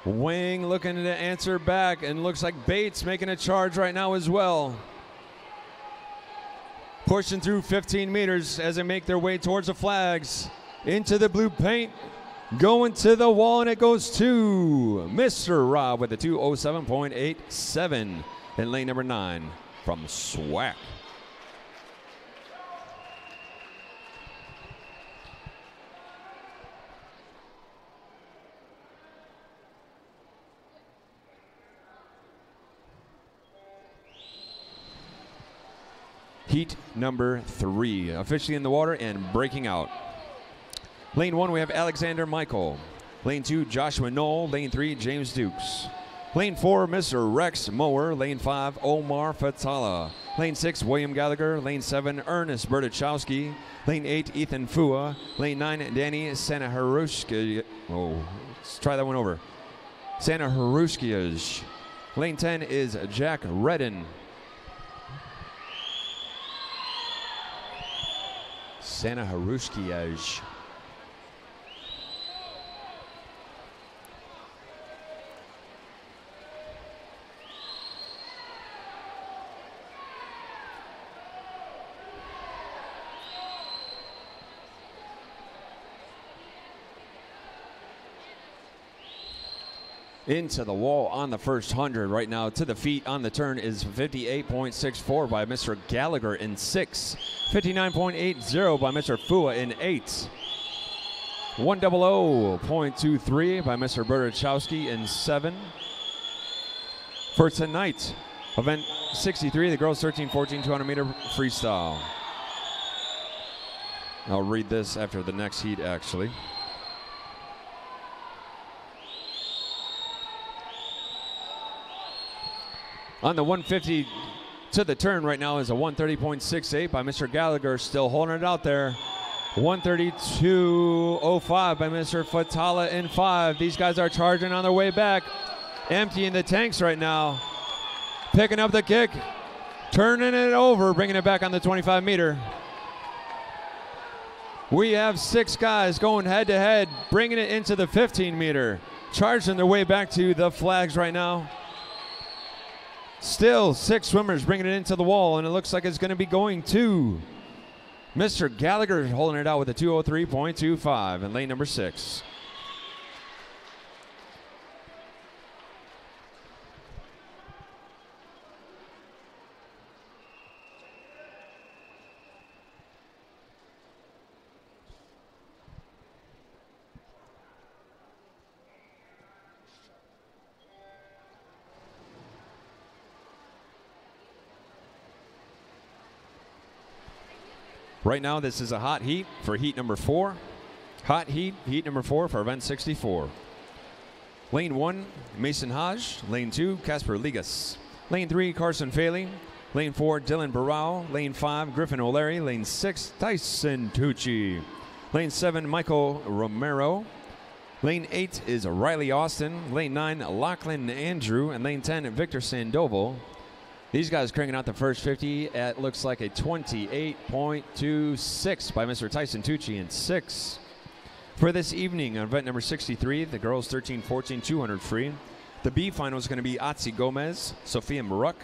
Wang looking to answer back, and looks like Bates making a charge right now as well. Pushing through 15 meters as they make their way towards the flags. Into the blue paint. Going to the wall, and it goes to Mr. Rob with a 207.87 in lane number 9 from SWAC. Heat number 3, officially in the water and breaking out. Lane 1, we have Alexander Michael. Lane 2, Joshua Knoll. Lane 3, James Dukes. Lane 4, Mr. Rex Mower. Lane 5, Omar Fatala. Lane 6, William Gallagher. Lane 7, Ernest Berdichowski. Lane 8, Ethan Fua. Lane 9, Danny Sanaharushki. Oh, let's try that one over. Sanaharushkiaj. Lane 10 is Jack Redden. Sanaharushkiaj. Into the wall on the first 100 right now. To the feet on the turn is 58.64 by Mr. Gallagher in 6. 59.80 by Mr. Fua in 8. 100.23 by Mr. Berdichowski in 7. For tonight, event 63, the girls 13-14 200-meter freestyle. I'll read this after the next heat, actually. On the 150 to the turn right now is a 130.68 by Mr. Gallagher, still holding it out there. 132.05 by Mr. Fatala in 5. These guys are charging on their way back, emptying the tanks right now. Picking up the kick, turning it over, bringing it back on the 25-meter. We have 6 guys going head-to-head, bringing it into the 15-meter, charging their way back to the flags right now. Still 6 swimmers bringing it into the wall, and it looks like it's going to be going to Mr. Gallagher, holding it out with a 203.25 in lane number 6. Right now, this is a hot heat for heat number 4. Hot heat, heat number 4 for event 64. Lane 1, Mason Hodge. Lane 2, Casper Ligas. Lane 3, Carson Faley. Lane 4, Dylan Barao. Lane 5, Griffin O'Leary. Lane 6, Tyson Tucci. Lane 7, Michael Romero. Lane 8 is Riley Austin. Lane 9, Lachlan Andrew. And lane 10, Victor Sandoval. These guys cranking out the first 50 at looks like a 28.26 by Mr. Tyson Tucci in 6. For this evening on event number 63, the girls 13-14 200 free. The B final is going to be Otzi Gomez, Sophia Maruk,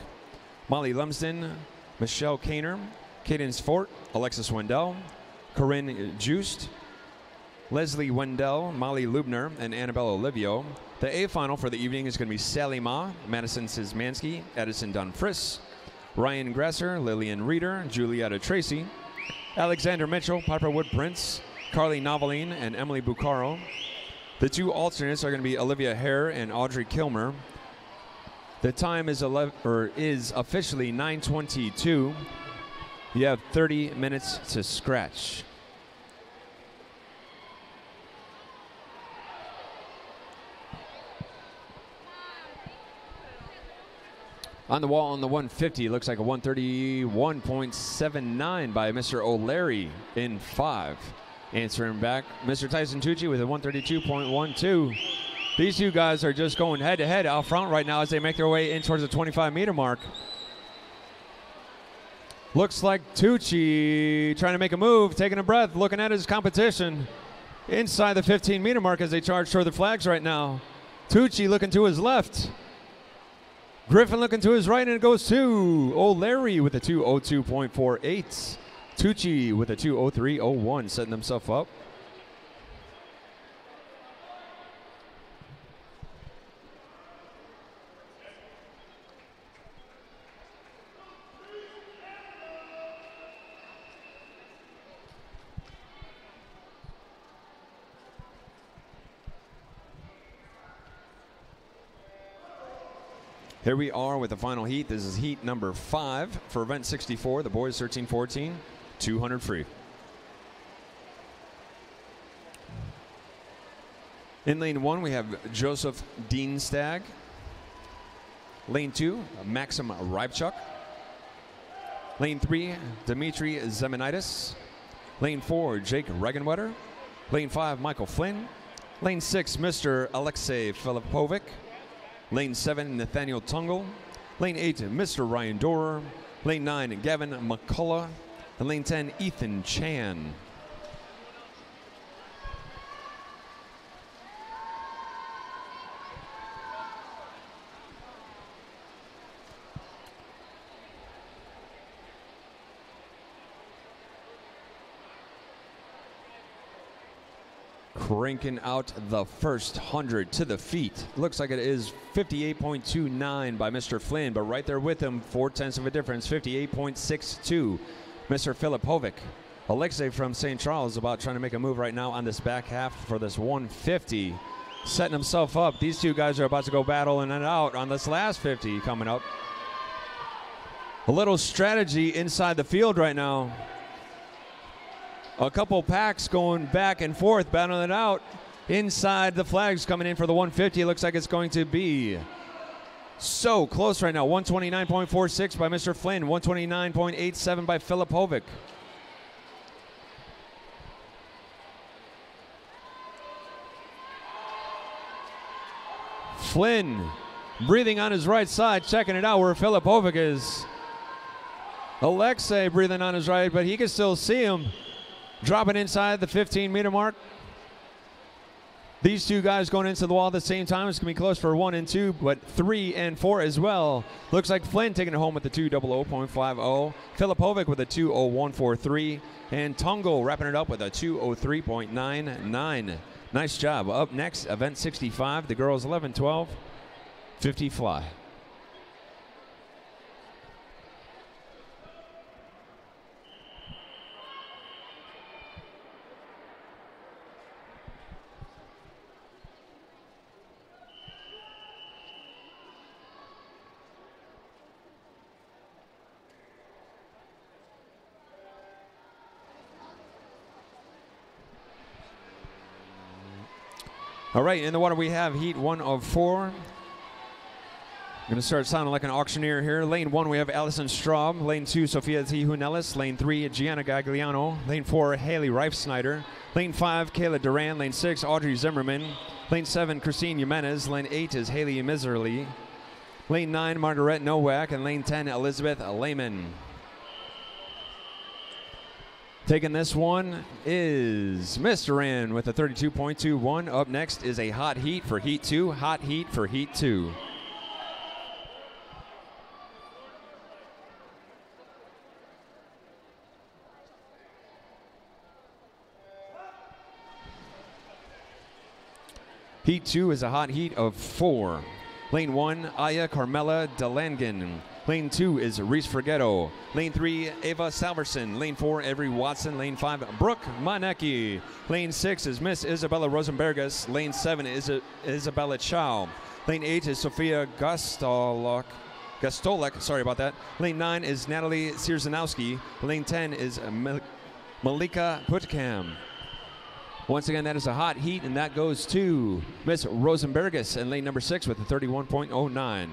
Molly Lumsden, Michelle Kaner, Cadence Fort, Alexis Wendell, Corinne Just, Leslie Wendell, Molly Lubner, and Annabelle Olivio. The A final for the evening is going to be Sally Ma, Madison Szymanski, Edison Dunfris, Ryan Gresser, Lillian Reeder, Julietta Tracy, Alexander Mitchell, Piper Wood Prince, Carly Noveline, and Emily Bucaro. The two alternates are going to be Olivia Hare and Audrey Kilmer. The time is officially 9:22. You have 30 minutes to scratch. On the wall on the 150, looks like a 131.79 by Mr. O'Leary in 5. Answering back, Mr. Tyson Tucci with a 132.12. These two guys are just going head-to-head out front right now as they make their way in towards the 25-meter mark. Looks like Tucci trying to make a move, taking a breath, looking at his competition inside the 15-meter mark as they charge toward the flags right now. Tucci looking to his left. Griffin looking to his right, and it goes to O'Leary with a 2:02.48. Tucci with a 2:03.01, setting himself up. Here we are with the final heat. This is heat number 5 for event 64. The boys 13-14, 200 free. In lane 1, we have Joseph Dienstag. Lane 2, Maxim Rybchuk. Lane 3, Dimitri Zemenitis. Lane 4, Jake Regenwetter. Lane 5, Michael Flynn. Lane 6, Mr. Alexei Filipovic. Lane 7, Nathaniel Tungle. Lane 8, Mr. Ryan Dorer. Lane 9, Gavin McCullough. And lane 10, Ethan Chan. Cranking out the first 100 to the feet. Looks like it is 58.29 by Mr. Flynn, but right there with him, 0.4 of a difference, 58.62, Mr. Filipovic. Alexei from St. Charles about trying to make a move right now on this back half for this 150. Setting himself up. These two guys are about to go battling it out on this last 50 coming up. A little strategy inside the field right now. A couple packs going back and forth, battling it out. Inside the flags coming in for the 150. It looks like it's going to be so close right now. 129.46 by Mr. Flynn. 129.87 by Filipovic. Flynn breathing on his right side, checking it out where Filipovic is. Alexei breathing on his right, but he can still see him. Dropping inside the 15-meter mark. These two guys going into the wall at the same time. It's going to be close for 1 and 2, but 3 and 4 as well. Looks like Flynn taking it home with the 2:00.50. Filipovic with a 2:01.43. And Tungle wrapping it up with a 2:03.99. Nice job. Up next, event 65, the girls 11-12, 50 fly. All right, in the water we have heat 1 of 4. Going to start sounding like an auctioneer here. Lane 1, we have Allison Straub. Lane 2, Sophia T. Hunellis. Lane 3, Gianna Gagliano. Lane 4, Haley Reifsnyder. Lane 5, Kayla Duran. Lane 6, Audrey Zimmerman. Lane 7, Christine Jimenez. Lane 8 is Haley Miserly. Lane 9, Margaret Nowak. And lane 10, Elizabeth Lehman. Taking this one is Mr. N with a 32.21. Up next is a hot heat for heat 2. Hot heat for heat 2. Heat 2 is a hot heat of 4. Lane 1, Aya Carmela Delangan. Lane 2 is Reese Forgetto. Lane 3, Ava Salverson. Lane 4, Avery Watson. Lane 5, Brooke Manecki. Lane 6 is Miss Isabella Rosenbergus. Lane 7 is Isabella Chow. Lane 8 is Sophia Gostolek, sorry about that. Lane 9 is Natalie Sierzanowski. Lane 10 is Malika Putkam. Once again, that is a hot heat, and that goes to Miss Rosenbergus in lane number 6 with a 31.09.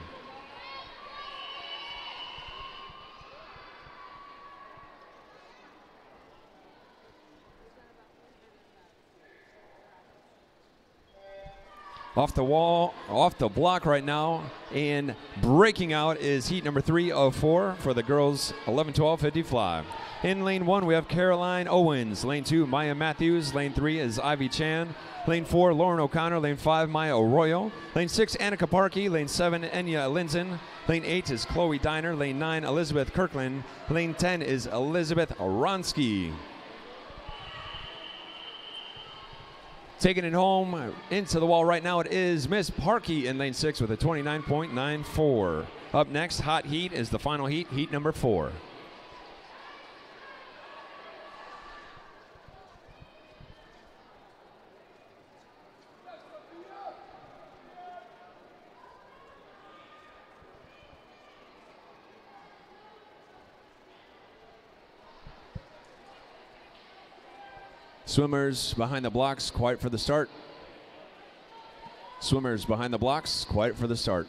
Off the wall, off the block right now, and breaking out is heat number 3 of 4 for the girls 11-12 50 fly. In lane 1, we have Caroline Owens. Lane 2, Maya Matthews. Lane 3 is Ivy Chan. Lane 4, Lauren O'Connor. Lane 5, Maya Arroyo. Lane 6, Annika Parkey. Lane 7, Enya Linzen. Lane 8 is Chloe Diner. Lane 9, Elizabeth Kirkland. Lane 10 is Elizabeth Aronsky. Taking it home into the wall right now, it is Miss Parkey in lane 6 with a 29.94. Up next, hot heat is the final heat, heat number 4. Swimmers behind the blocks, quiet for the start. Swimmers behind the blocks, quiet for the start.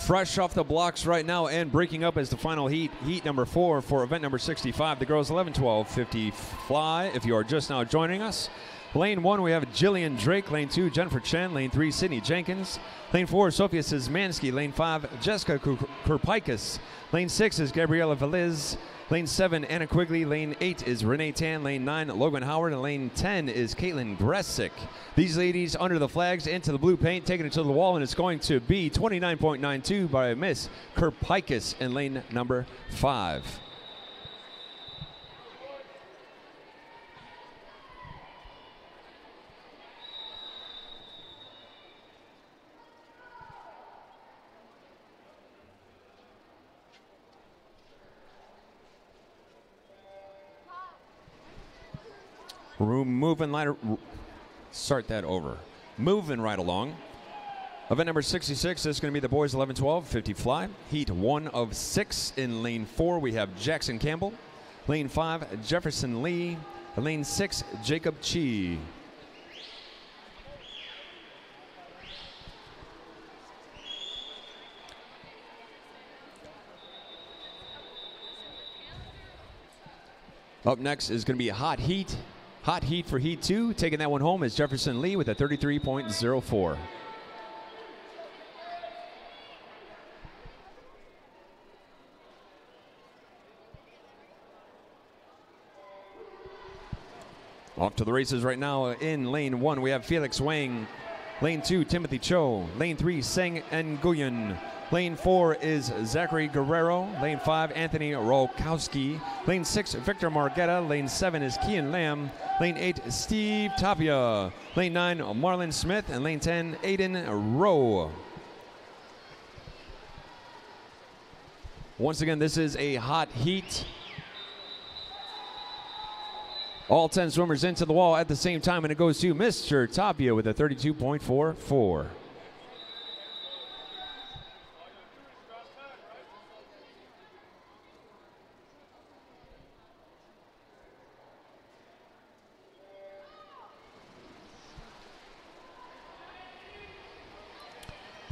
Fresh off the blocks right now and breaking up as the final heat, heat number 4 for event number 65, the girls 11-12 50 fly. If you are just now joining us, lane 1 we have Jillian Drake, lane 2 Jennifer Chen, lane 3 Sydney Jenkins, lane 4 Sophia Szymanski, lane 5 Jessica Kurpaikas, lane 6 is Gabriela Veliz, lane 7 Anna Quigley, lane 8 is Renee Tan, lane 9 Logan Howard, and lane 10 is Caitlin Gressick. These ladies under the flags into the blue paint, taking it to the wall, and it's going to be 29.92 by Miss Kurpaikas in lane number 5. Moving right along. Event number 66 is going to be the boys 11-12 50 fly. Heat 1 of 6 in lane 4. We have Jackson Campbell. Lane 5, Jefferson Lee. Lane 6, Jacob Chi. Up next is going to be a hot heat. Hot heat for heat 2. Taking that one home is Jefferson Lee with a 33.04. Off to the races right now. In lane 1, we have Felix Wang. Lane 2, Timothy Cho. Lane 3, Seng Nguyen. Lane 4 is Zachary Guerrero. Lane 5, Anthony Rolkowski. Lane 6, Victor Margetta. Lane 7 is Kian Lam. Lane 8, Steve Tapia. Lane 9, Marlon Smith. And lane 10, Aiden Rowe. Once again, this is a hot heat. All 10 swimmers into the wall at the same time, and it goes to Mr. Tapia with a 32.44.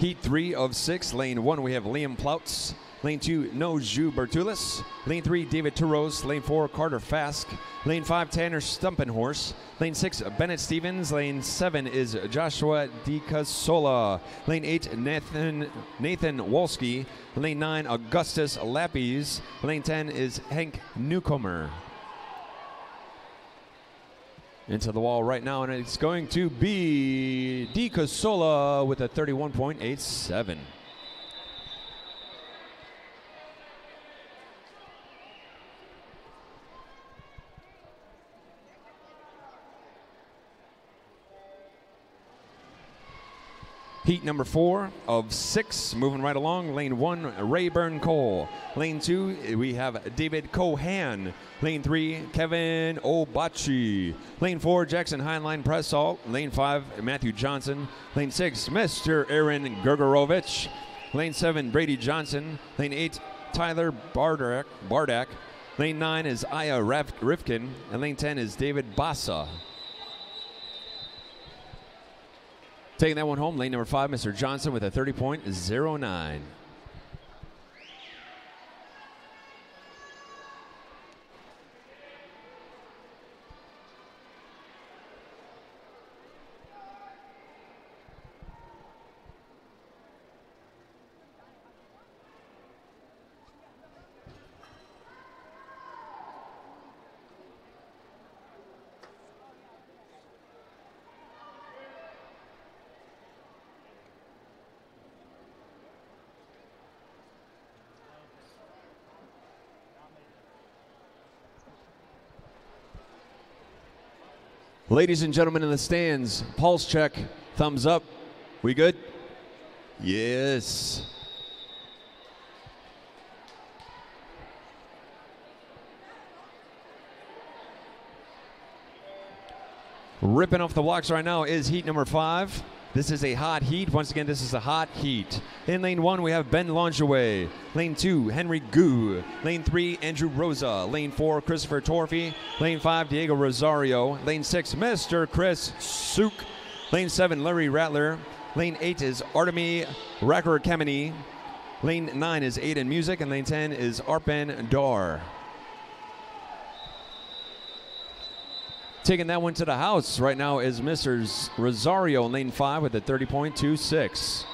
Heat 3 of 6. Lane 1, we have Liam Ploutz. Lane 2, Noju Bertulis. Lane 3, David Turos. Lane 4, Carter Fask. Lane 5, Tanner Stumpenhorse. Lane 6, Bennett Stevens. Lane 7 is Joshua DiCasola. Lane 8, Nathan Wolski. Lane 9, Augustus Lappies. Lane 10 is Hank Newcomer. Into the wall right now, and it's going to be DiCasola with a 31.87. Heat number 4 of 6, moving right along. Lane 1, Rayburn Cole. Lane 2, we have David Cohan. Lane 3, Kevin Obachi. Lane 4, Jackson Heinlein Pressalt. Lane 5, Matthew Johnson. Lane 6, Mr. Aaron Gergerovich. Lane 7, Brady Johnson. Lane 8, Tyler Bardak. Lane 9 is Aya Rifkin. And lane 10 is David Bassa. Taking that one home, lane number 5, Mr. Johnson with a 30.09. Ladies and gentlemen in the stands, pulse check, thumbs up. We good? Yes. Ripping off the blocks right now is heat number 5. This is a hot heat. Once again, this is a hot heat. In lane 1, we have Ben Longeway. Lane 2, Henry Gu. Lane 3, Andrew Rosa. Lane 4, Christopher Torfey. Lane 5, Diego Rosario. Lane 6, Mr. Chris Suk. Lane 7, Larry Rattler. Lane 8 is Artemi Racker-Kameny. Lane 9 is Aiden Music. And lane 10 is Arpen Dar. Taking that one to the house right now is Mr. Rosario in lane 5 with a 30.26.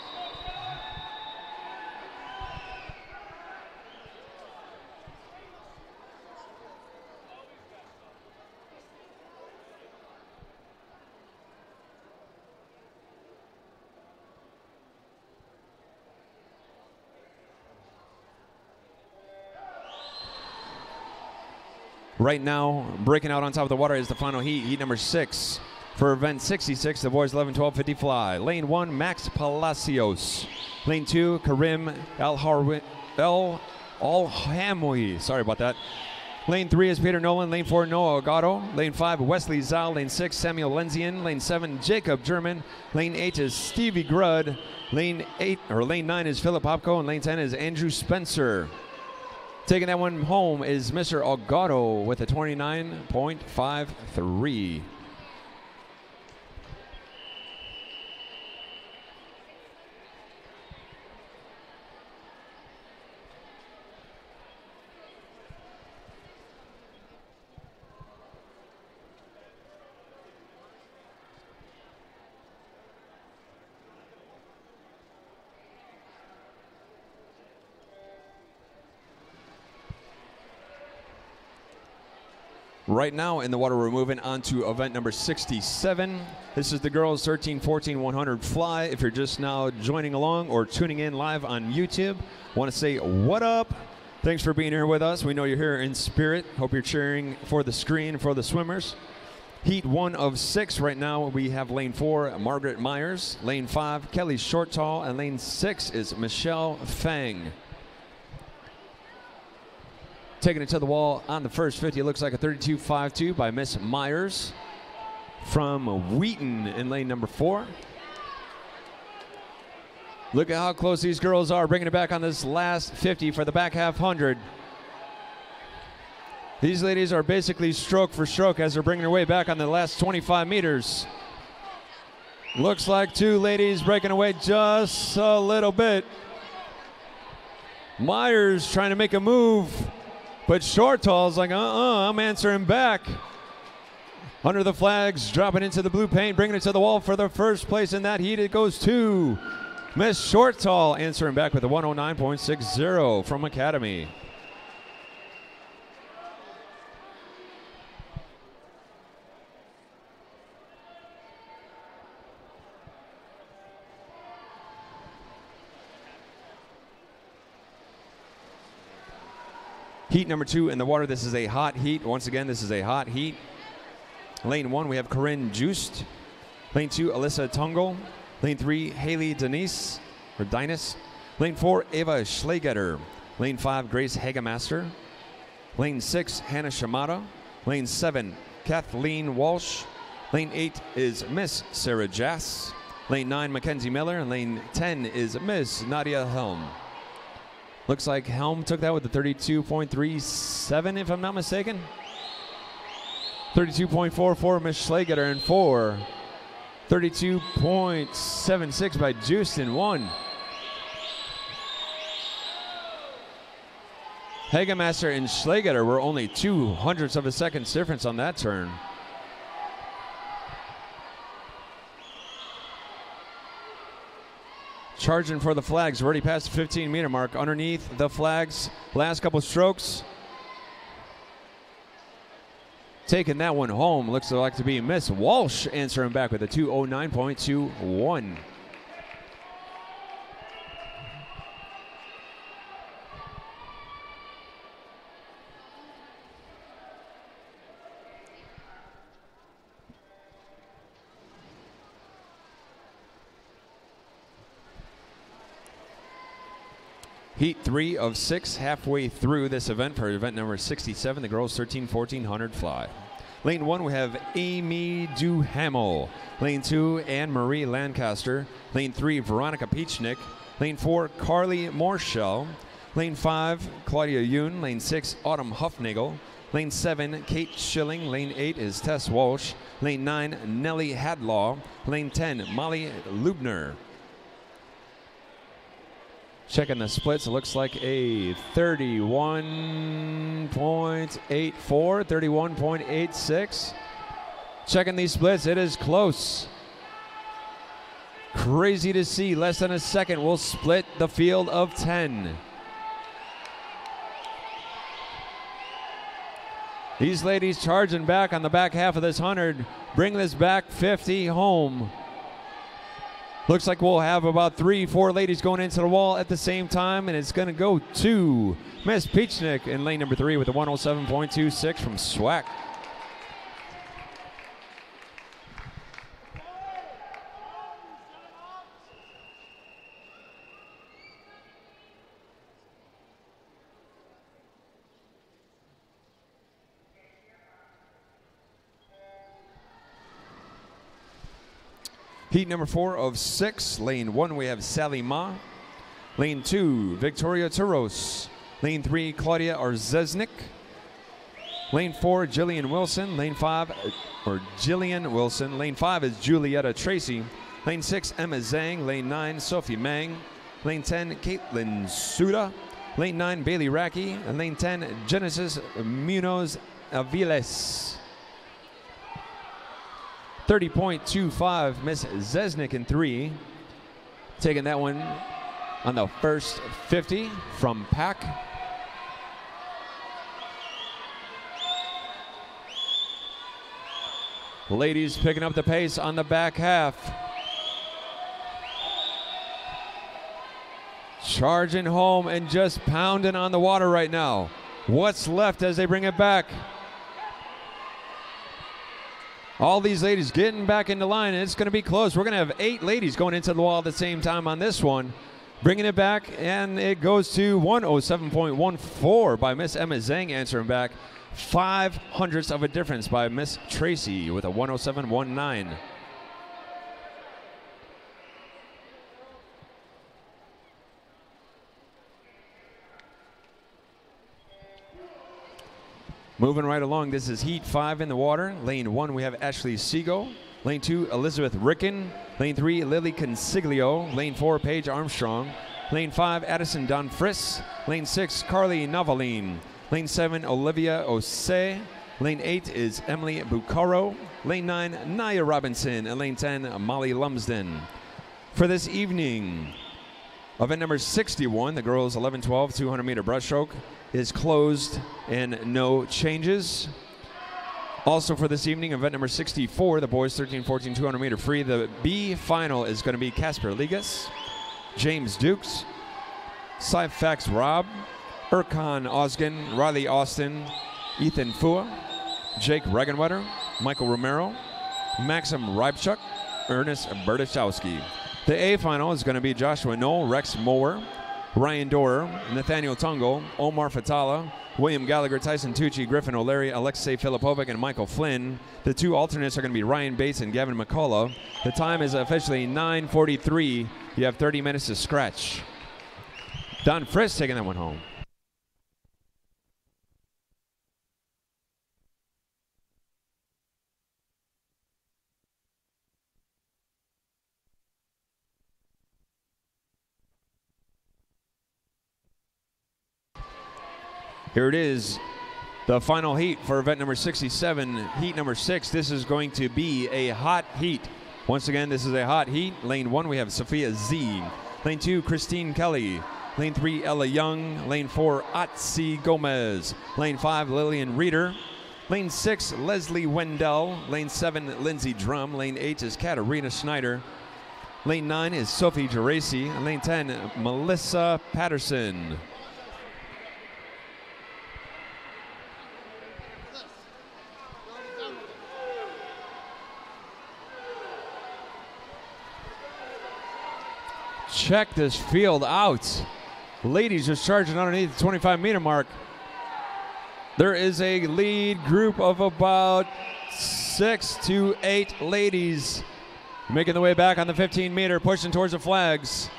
Right now, breaking out on top of the water is the final heat, heat number 6. For event 66, the boys 11-12-50 fly. Lane 1, Max Palacios. Lane 2, Karim Alhamoui. Sorry about that. Lane 3 is Peter Nolan. Lane 4, Noah Ogado. Lane 5, Wesley Zal. Lane 6, Samuel Lenzian. Lane 7, Jacob German. Lane 8 is Stevie Grud. Lane 9 is Philip Hopko. And lane 10 is Andrew Spencer. Taking that one home is Mr. Ogado with a 29.53. Right now in the water, we're moving on to event number 67. This is the girls 13-14-100 fly. If you're just now joining along or tuning in live on YouTube, want to say what up? Thanks for being here with us. We know you're here in spirit. Hope you're cheering for the screen for the swimmers. Heat 1 of 6 right now. We have lane 4, Margaret Myers. Lane 5, Kelly Shortall. And lane 6 is Michelle Fang. Taking it to the wall on the first 50, it looks like a 32.52 by Miss Myers from Wheaton in lane number 4. Look at how close these girls are, bringing it back on this last 50 for the back half 100. These ladies are basically stroke for stroke as they're bringing their way back on the last 25 meters. Looks like two ladies breaking away just a little bit. Myers trying to make a move, but Shortall's like, I'm answering back. Under the flags, dropping into the blue paint, bringing it to the wall for the first place in that heat. It goes to Miss Shortall, answering back with a 109.60 from Academy. Heat number 2 in the water. This is a hot heat. Once again, this is a hot heat. Lane 1, we have Corinne Joost. Lane 2, Alyssa Tungle. Lane 3, Haley Denise. Lane 4, Ava Schlegetter. Lane 5, Grace Hagemaster. Lane 6, Hannah Shimada. Lane 7, Kathleen Walsh. Lane 8 is Miss Sarah Jass. Lane 9, Mackenzie Miller. And lane 10 is Miss Nadia Helm. Looks like Helm took that with the 32.37, if I'm not mistaken. 32.44, Miss Schlegetter in 4. 32.76 by Juice in 1. Hagemaster and Schlegetter were only 0.02 of a second difference on that turn. Charging for the flags, already past the 15-meter mark. Underneath the flags, last couple strokes. Taking that one home, looks like to be Miss Walsh, answering back with a 209.21. Heat 3 of 6, halfway through this event for event number 67, the girls 1400 fly. Lane 1, we have Amy Duhamel. Lane 2, Anne-Marie Lancaster. Lane 3, Veronica Peachnick. Lane 4, Carly Morshell. Lane 5, Claudia Yoon. Lane 6, Autumn Huffnagel. Lane 7, Kate Schilling. Lane 8 is Tess Walsh. Lane 9, Nellie Hadlaw. Lane 10, Molly Lubner. Checking the splits, it looks like a 31.84, 31.86. Checking these splits, it is close. Crazy to see, less than a second will split the field of 10. These ladies charging back on the back half of this 100, bring this back 50 home. Looks like we'll have about 3-4 ladies going into the wall at the same time, and it's going to go to Miss Peachnick in lane number 3 with a 107.26 from SWAC. Heat number 4 of 6. Lane 1, we have Sally Ma. Lane 2, Victoria Turos. Lane 3, Claudia Arzesnik. Lane 4, Jillian Wilson. Lane 5, Jillian Wilson. Lane 5 is Julietta Tracy. Lane 6, Emma Zhang. Lane 9, Sophie Mang. Lane 10, Caitlin Suda. Lane 9, Bailey Racky. And lane 10, Genesis Munoz Aviles. 30.25, Miss Zesnik in 3. Taking that one on the first 50 from Pack. Ladies picking up the pace on the back half. Charging home and just pounding on the water right now. What's left as they bring it back? All these ladies getting back into line, and it's going to be close. We're going to have 8 ladies going into the wall at the same time on this one. Bringing it back, and it goes to 107.14 by Miss Emma Zhang, answering back. 0.05 of a difference by Miss Tracy with a 107.19. Moving right along, this is Heat 5 in the water. Lane 1, we have Ashley Segal. Lane 2, Elizabeth Ricken. Lane 3, Lily Consiglio. Lane 4, Paige Armstrong. Lane 5, Addison Dunfris. Lane 6, Carly Novaline. Lane 7, Olivia Osei. Lane 8 is Emily Bucaro. Lane 9, Naya Robinson. And lane 10, Molly Lumsden. For this evening, event number 61, the girls 11-12 200-meter breaststroke, is closed and no changes. Also for this evening, event number 64, the boys 13-14 200-meter free. The B final is going to be Casper Ligas, James Dukes, Syfax Rob, Erkan Osgen, Riley Austin, Ethan Fua, Jake Regenwetter, Michael Romero, Maxim Rybchuk, Ernest Bertachowski. The A final is going to be Joshua Knoll, Rex Moore, Ryan Dorer, Nathaniel Tungo, Omar Fatala, William Gallagher, Tyson Tucci, Griffin O'Leary, Alexei Filipovic, and Michael Flynn. The two alternates are going to be Ryan Bates and Gavin McCullough. The time is officially 9:43. You have 30 minutes to scratch. Don Frisk taking that one home. Here it is, the final heat for event number 67, heat number 6. This is going to be a hot heat. Once again, this is a hot heat. Lane 1, we have Sophia Z. Lane 2, Christine Kelly. Lane 3, Ella Young. Lane 4, Otzi Gomez. Lane 5, Lillian Reeder. Lane 6, Leslie Wendell. Lane 7, Lindsay Drum. Lane 8 is Katarina Schneider. Lane 9 is Sophie Geraci. And lane 10, Melissa Patterson. Check this field out. Ladies just charging underneath the 25-meter mark. There is a lead group of about 6 to 8 ladies making the way back on the 15-meter, pushing towards the flags.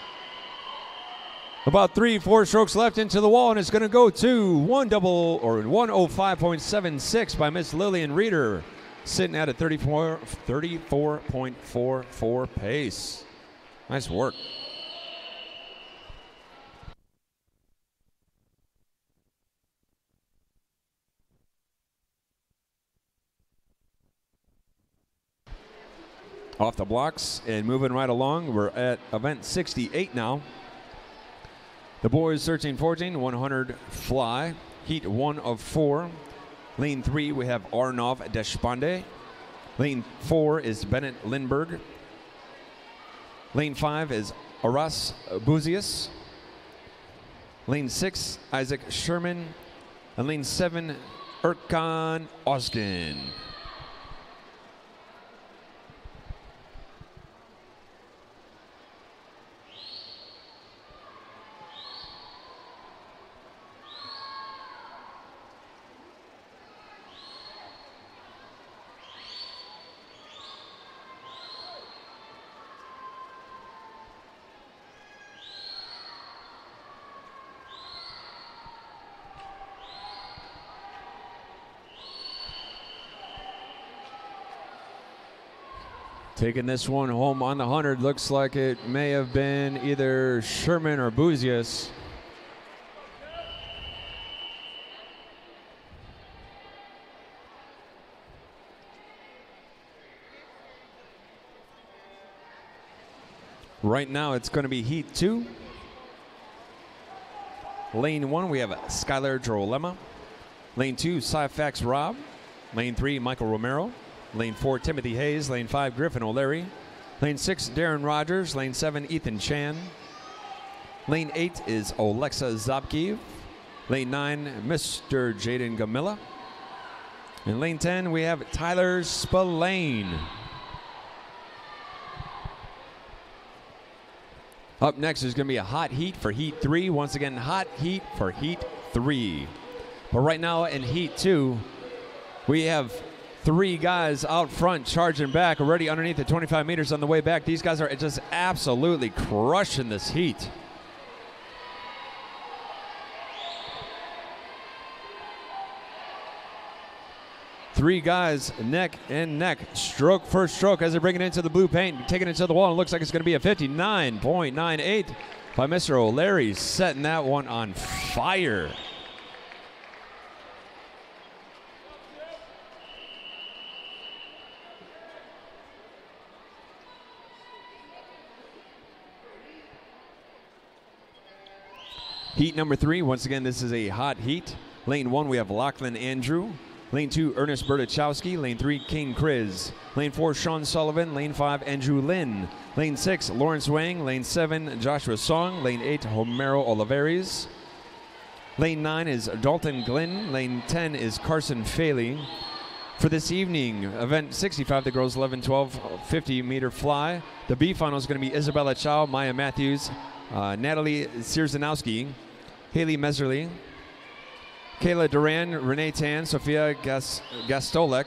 About 3-4 strokes left into the wall, and it's going to go to 105.76 by Miss Lillian Reeder, sitting at a 34.44 pace. Nice work. Off the blocks and moving right along. We're at event 68 now. The boys 13-14, 100 fly. Heat 1 of 4. Lane 3, we have Arnav Deshpande. Lane 4 is Bennett Lindberg. Lane 5 is Aras Buzius. Lane 6, Isaac Sherman. And lane 7, Erkan Osgen. Taking this one home on the 100, looks like it may have been either Sherman or Buzius. Right now it's going to be heat 2. Lane 1, we have Skylar Jorolema. Lane 2, Syfax Rob. Lane 3, Michael Romero. Lane 4, Timothy Hayes. Lane 5, Griffin O'Leary. Lane 6, Darren Rogers. Lane 7, Ethan Chan. Lane 8 is Olexa Zabkiv. Lane 9, Mr. Jaden Gamilla. In lane 10, we have Tyler Spillane. Up next is going to be a hot heat for heat 3. Once again, hot heat for heat 3. But right now in heat 2, we have 3 guys out front charging back, already underneath the 25 meters on the way back. These guys are just absolutely crushing this heat. Three guys neck and neck, stroke for stroke as they bring it into the blue paint, taking it to the wall, and it looks like it's going to be a 59.98 by Mr. O'Leary, setting that one on fire. Heat number 3, once again, this is a hot heat. Lane 1, we have Lachlan Andrew. Lane 2, Ernest Bertachowski. Lane 3, Kane Kriz. Lane 4, Sean Sullivan. Lane 5, Andrew Lynn. Lane 6, Lawrence Wang. Lane 7, Joshua Song. Lane 8, Homero Olivares. Lane 9 is Dalton Glenn. Lane 10 is Carson Faley. For this evening, event 65, the girls 11-12 50-meter fly. The B final is going to be Isabella Chow, Maya Matthews, Natalie Sierzanowski, Haley Meserly, Kayla Duran, Renee Tan, Sophia Gastolek,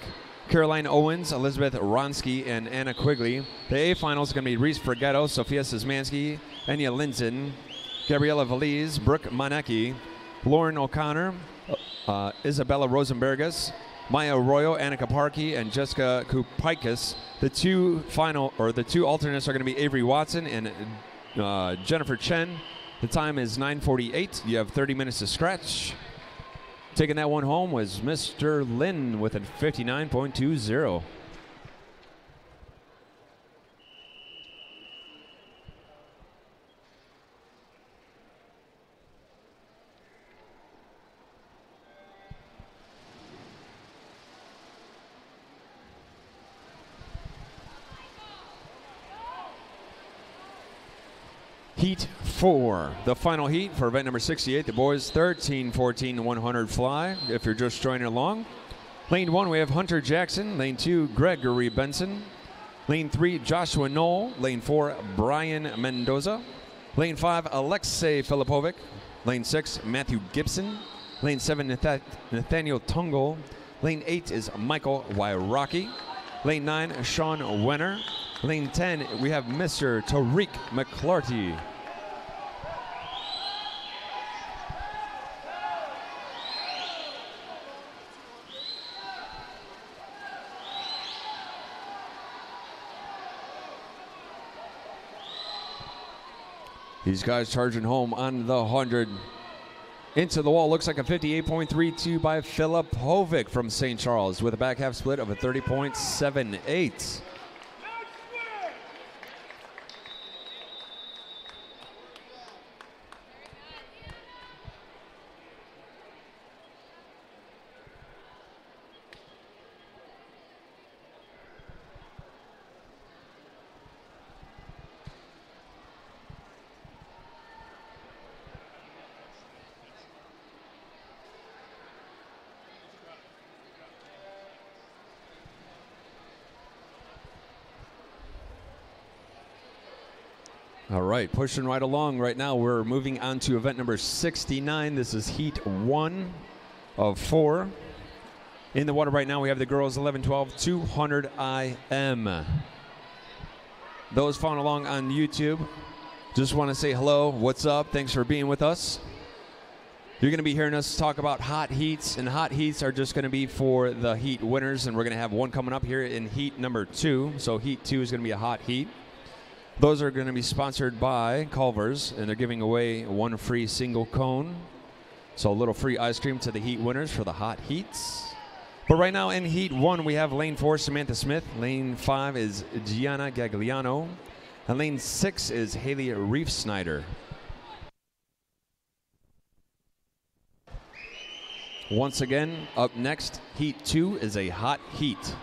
Caroline Owens, Elizabeth Ronsky, and Anna Quigley. The A final is going to be Reese Forgetto, Sophia Szymanski, Enya Linson, Gabriella Valiz, Brooke Manecki, Lauren O'Connor, Isabella Rosenbergus, Maya Arroyo, Annika Parkey, and Jessica Kupaitis. The two alternates are going to be Avery Watson and Jennifer Chen. The time is 9:48. You have 30 minutes to scratch. Taking that one home was Mr. Lynn with a 59.20. Heat 4, the final heat for event number 68. The boys 13, 14, 100 fly. If you're just joining along. Lane 1, we have Hunter Jackson. Lane 2, Gregory Benson. Lane 3, Joshua Knoll. Lane 4, Brian Mendoza. Lane 5, Alexei Filipovic. Lane 6, Matthew Gibson. Lane 7, Nathaniel Tungle. Lane 8 is Michael Wyrocki. Lane 9, Sean Wenner. Lane 10, we have Mr. Tariq McClarty. These guys charging home on the 100. Into the wall, looks like a 58.32 by Filipovic from St. Charles with a back half split of a 30.78. All right, pushing right along right now. We're moving on to event number 69. This is heat 1 of 4. In the water right now, we have the girls 11-12, 200 IM. Those following along on YouTube, just want to say hello, what's up? Thanks for being with us. You're going to be hearing us talk about hot heats, and hot heats are just going to be for the heat winners, and we're going to have one coming up here in heat number 2. So heat 2 is going to be a hot heat. Those are going to be sponsored by Culver's, and they're giving away one free single cone. So a little free ice cream to the heat winners for the hot heats. But right now in heat 1, we have lane 4, Samantha Smith. Lane 5 is Gianna Gagliano. And lane 6 is Haley Reef Snyder. Once again, up next, heat 2 is a hot heat.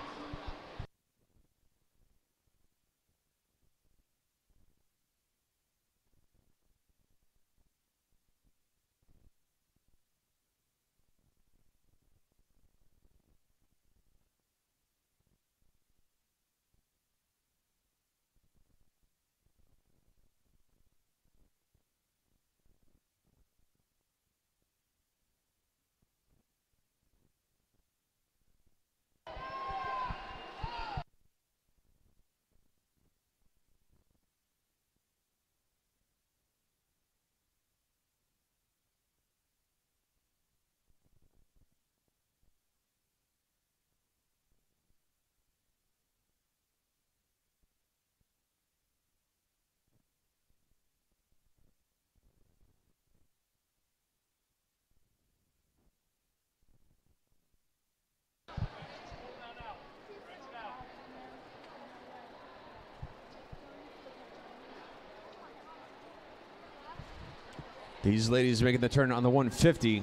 These ladies making the turn on the 150.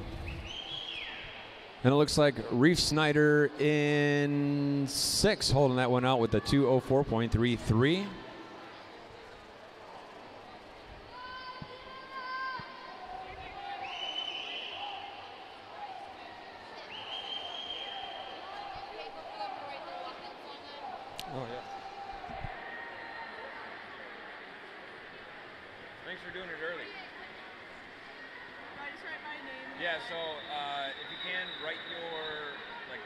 And it looks like Reef Snyder in 6, holding that one out with the 2:04.33.
Oh, yeah. Thanks for doing it early.
I just write my name.
Yeah, so if you can, write your,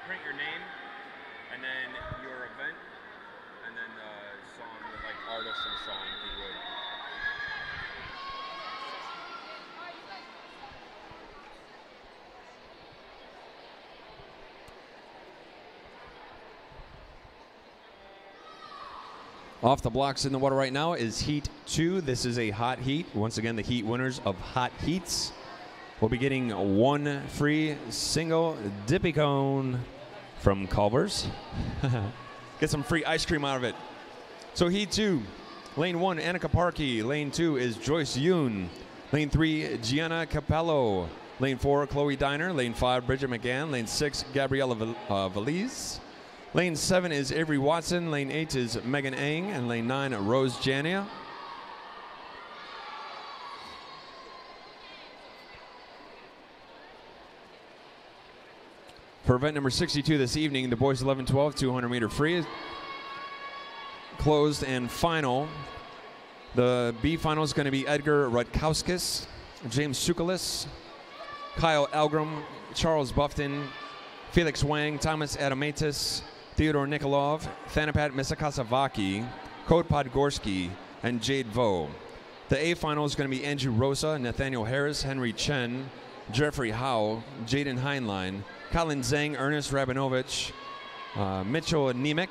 print your name, and then your event, and then the song, artist and song, if you would.
Off the blocks in the water right now is Heat 2. This is a hot heat. Once again, the heat winners of hot heats will be getting one free single dippy cone from Culver's. Get some free ice cream out of it. So Heat 2, lane 1, Annika Parkey. Lane 2 is Joyce Yoon. Lane 3, Gianna Capello. Lane 4, Chloe Diner. Lane 5, Bridget McGann. Lane 6, Gabriella Valise. Lane 7 is Avery Watson. Lane 8 is Megan Ang. And lane 9, Rose Jania. For event number 62 this evening, the boys 11-12 200-meter free, closed and final. The B final is going to be Edgar Rutkowskis, James Sukalis, Kyle Algram, Charles Buffton, Felix Wang, Thomas Adamatis, Theodore Nikolov, Thanapat Misakasavaki, Code Podgorski, and Jade Vo. The A final is going to be Andrew Rosa, Nathaniel Harris, Henry Chen, Jeffrey Howe, Jaden Heinlein, Colin Zhang, Ernest Rabinovich, Mitchell Nemec,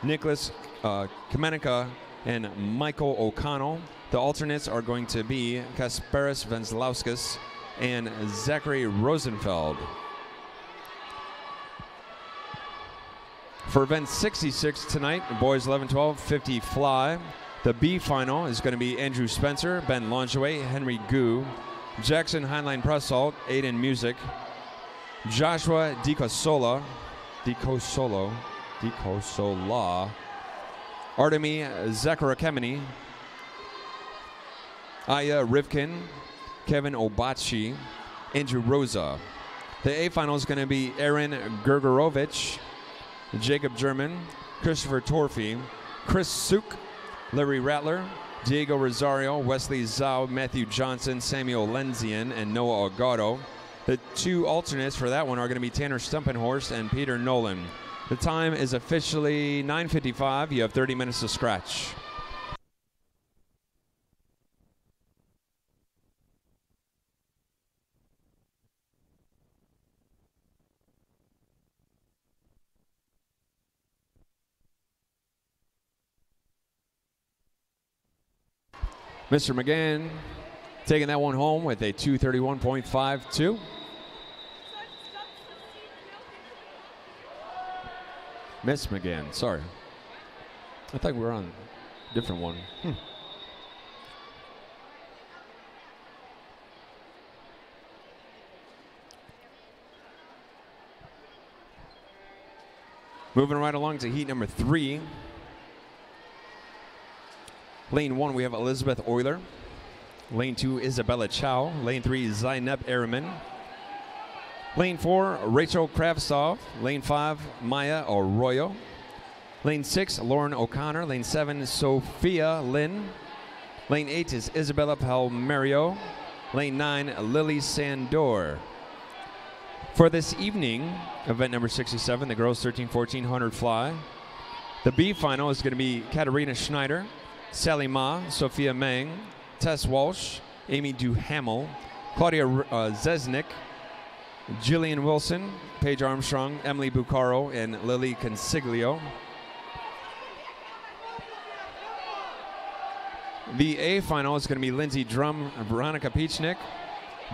Nicholas Kamenika, and Michael O'Connell. The alternates are going to be Kasparis Venzlauskas and Zachary Rosenfeld. For event 66 tonight, boys 11-12, 50 fly. The B final is going to be Andrew Spencer, Ben Longeway, Henry Gu, Jackson Heinlein Pressalt, Aiden Music, Joshua DiCosola, Artemi Zakharakemeni, Aya Rivkin, Kevin Obachi, Andrew Rosa. The A final is going to be Aaron Gergerovich, Jacob German, Christopher Torfey, Chris Suk, Larry Rattler, Diego Rosario, Wesley Zhao, Matthew Johnson, Samuel Lenzian, and Noah Agado. The two alternates for that one are going to be Tanner Stumpenhorst and Peter Nolan. The time is officially 9:55. You have 30 minutes to scratch. Mr. McGann taking that one home with a 2:31.52. Miss McGann, sorry. I thought we were on a different one. Moving right along to heat number 3. Lane 1, we have Elizabeth Euler. Lane 2, Isabella Chow. Lane 3, Zainab Eriman. Lane 4, Rachel Kravtsov. Lane 5, Maya Arroyo. Lane 6, Lauren O'Connor. Lane 7, Sophia Lynn. Lane 8 is Isabella Palmerio. Lane 9, Lily Sandor. For this evening, event number 67, the girls 13-1400 fly. The B final is going to be Katarina Schneider, Sally Ma, Sophia Meng, Tess Walsh, Amy Duhamel, Claudia Zesnik, Jillian Wilson, Paige Armstrong, Emily Bucaro, and Lily Consiglio. The A final is going to be Lindsay Drum, Veronica Peachnik,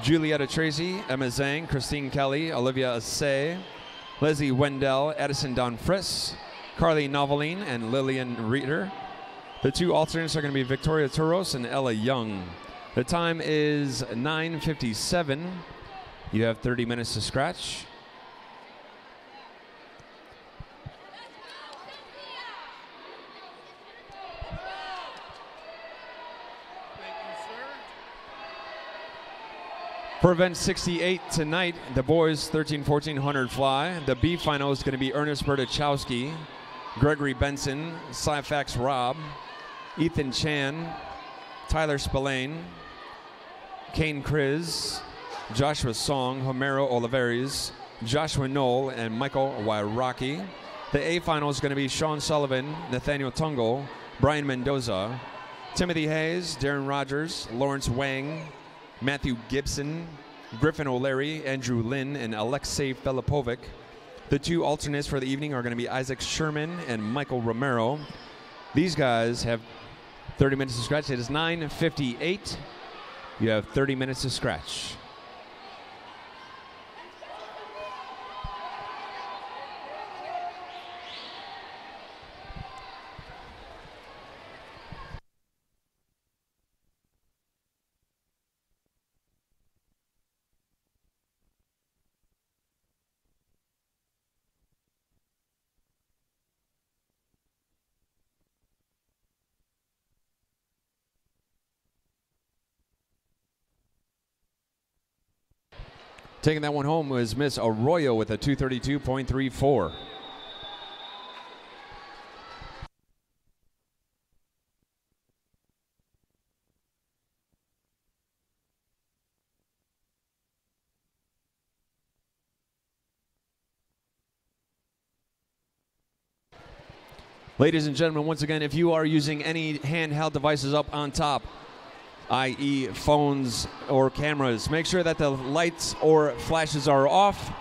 Julietta Tracy, Emma Zhang, Christine Kelly, Olivia Assay, Leslie Wendell, Addison Don Friss, Carly Noveline, and Lillian Reeder. The two alternates are going to be Victoria Turos and Ella Young. The time is 9:57. You have 30 minutes to scratch. For event 68 tonight, the boys 13-1400 fly. The B final is going to be Ernest Bertachowski, Gregory Benson, Syfax Rob, Ethan Chan, Tyler Spillane, Kane Kriz, Joshua Song, Homero Oliveres, Joshua Knoll, and Michael Wyrocki. The A final is going to be Sean Sullivan, Nathaniel Tungle, Brian Mendoza, Timothy Hayes, Darren Rogers, Lawrence Wang, Matthew Gibson, Griffin O'Leary, Andrew Lynn, and Alexei Filipovic. The two alternates for the evening are going to be Isaac Sherman and Michael Romero. These guys have 30 minutes to scratch. It is 9:58. You have 30 minutes to scratch. Taking that one home was Miss Arroyo with a 232.34. Ladies and gentlemen, once again, if you are using any handheld devices up on top, i.e. phones or cameras, make sure that the lights or flashes are off,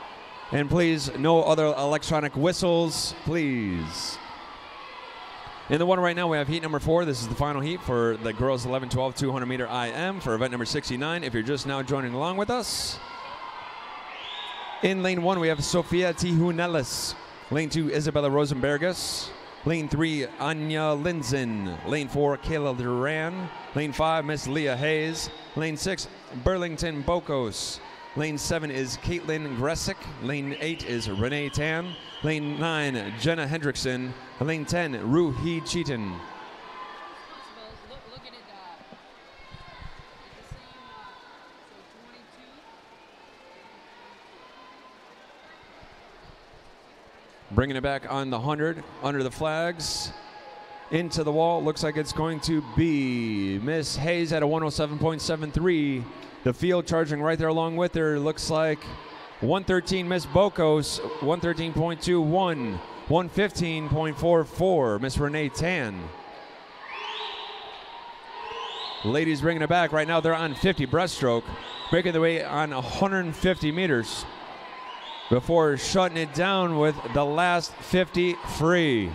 and please, no other electronic whistles, please. In the one right now, we have heat number 4. This is the final heat for the girls 11-12 200 meter IM for event number 69. If you're just now joining along with us, in lane 1, we have Sofia Tijunelis. Lane 2, Isabella Rosenbergus. Lane 3, Anya Linzen. Lane 4, Kayla Duran. Lane 5, Miss Leah Hayes. Lane 6, Burlington Bocos. Lane 7 is Caitlin Gressick. Lane 8 is Renee Tan. Lane 9, Jenna Hendrickson. Lane 10, Ruhi Cheaton. Bringing it back on the 100, under the flags, into the wall. Looks like it's going to be Miss Hayes at a 107.73. The field charging right there along with her. Looks like 113 Miss Bocos, 113.21, 115.44 Miss Renee Tan. Ladies bringing it back right now. They're on 50 breaststroke, breaking their way on 150 meters. Before shutting it down with the last 50 free.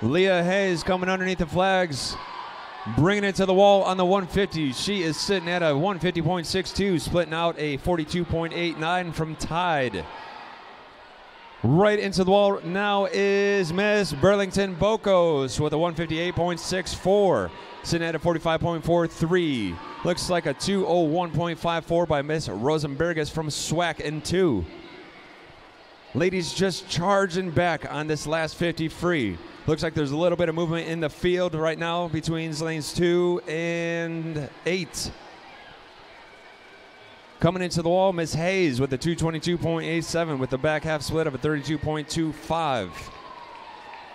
Leah Hayes coming underneath the flags, bringing it to the wall on the 150. She is sitting at a 150.62, splitting out a 42.89 from Tide. Right into the wall now is Miss Burlington Bocos with a 158.64, sitting at a 45.43. Looks like a 201.54 by Miss Rosenbergus from SWAC in 2. Ladies just charging back on this last 50 free. Looks like there's a little bit of movement in the field right now between lanes 2 and 8. Coming into the wall, Miss Hayes with a 222.87 with the back half split of a 32.25.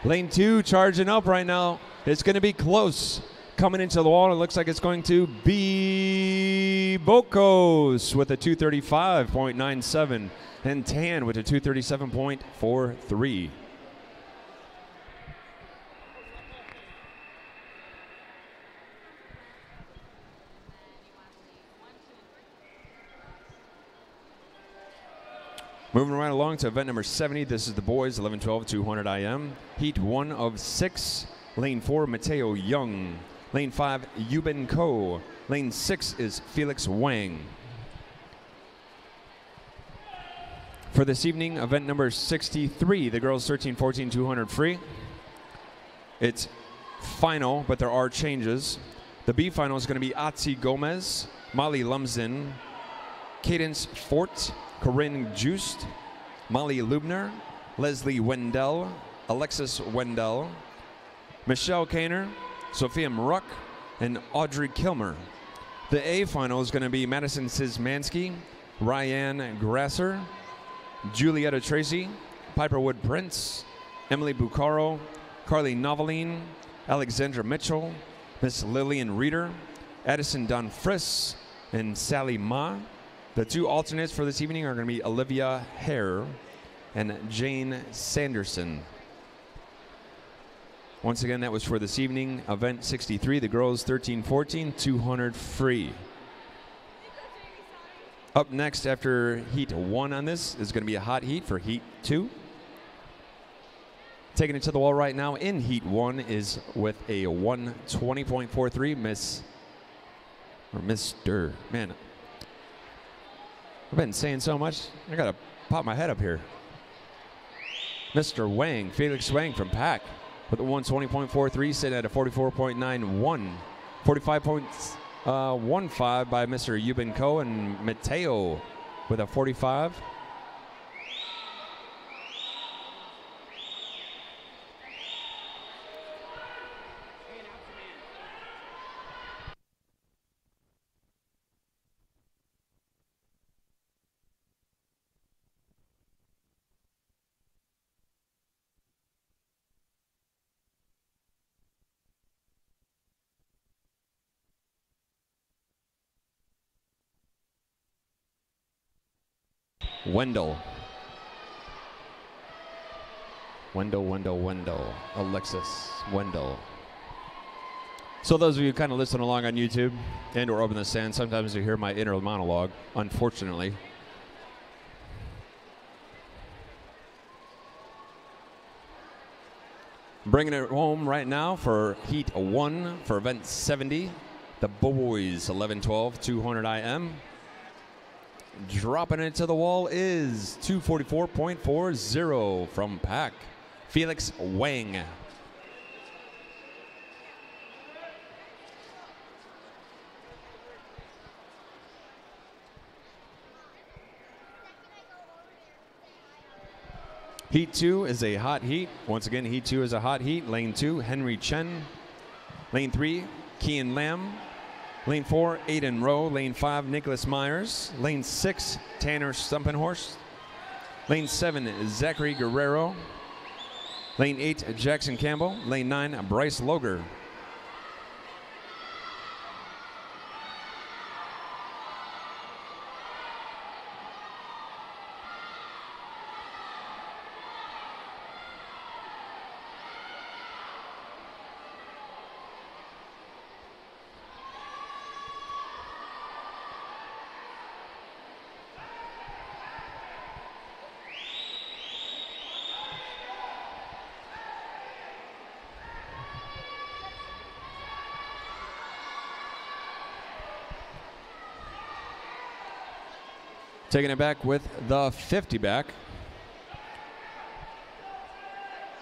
Lane 2 charging up right now. It's going to be close. Coming into the wall, it looks like it's going to be Bocos with a 235.97 and Tan with a 237.43. Moving right along to event number 70. This is the boys 11-12 200 IM. Heat 1 of 6. Lane 4, Mateo Young. Lane 5, Yuben Ko. Lane 6 is Felix Wang. For this evening, event number 63, the girls 13-14 200 free. It's final, but there are changes. The B final is going to be Atsi Gomez, Molly Lumsden, Cadence Fort, Corinne Joost, Molly Lubner, Leslie Wendell, Alexis Wendell, Michelle Kaner, Sophia Maruck, and Audrey Kilmer. The A final is going to be Madison Szymanski, Ryan Grasser, Julietta Tracy, Piper Wood Prince, Emily Bucaro, Carly Noveline, Alexandra Mitchell, Miss Lillian Reeder, Addison Dunn Friss, and Sally Ma. The two alternates for this evening are going to be Olivia Hare and Jane Sanderson. Once again, that was for this evening, event 63, the girls 13-14 200 free. Up next after heat 1 on this is going to be a hot heat for heat 2. Taking it to the wall right now in heat 1 is with a 120.43 Mr. Man, I've been saying so much, I gotta pop my head up here. Mr. Wang, Felix Wang from PAC with a 120.43, sitting at a 44.91. 45.15 by Mr. Euban Ko, and Mateo with a 45. Wendell, Alexis Wendell. So those of you kind of listen along on YouTube and or Open the Stand, sometimes you hear my inner monologue, unfortunately. Bringing it home right now for Heat 1 for event 70, the boys 11-12 200 IM. Dropping it to the wall is 244.40 from PAC, Felix Wang. Heat 2 is a hot heat. Once again, Heat 2 is a hot heat. Lane 2, Henry Chen. Lane 3, Kian Lam. Lane 4, Aiden Rowe. Lane 5, Nicholas Myers. Lane 6, Tanner Stumpenhorst. Lane 7, Zachary Guerrero. Lane 8, Jackson Campbell. Lane 9, Bryce Loger. Taking it back with the 50 back.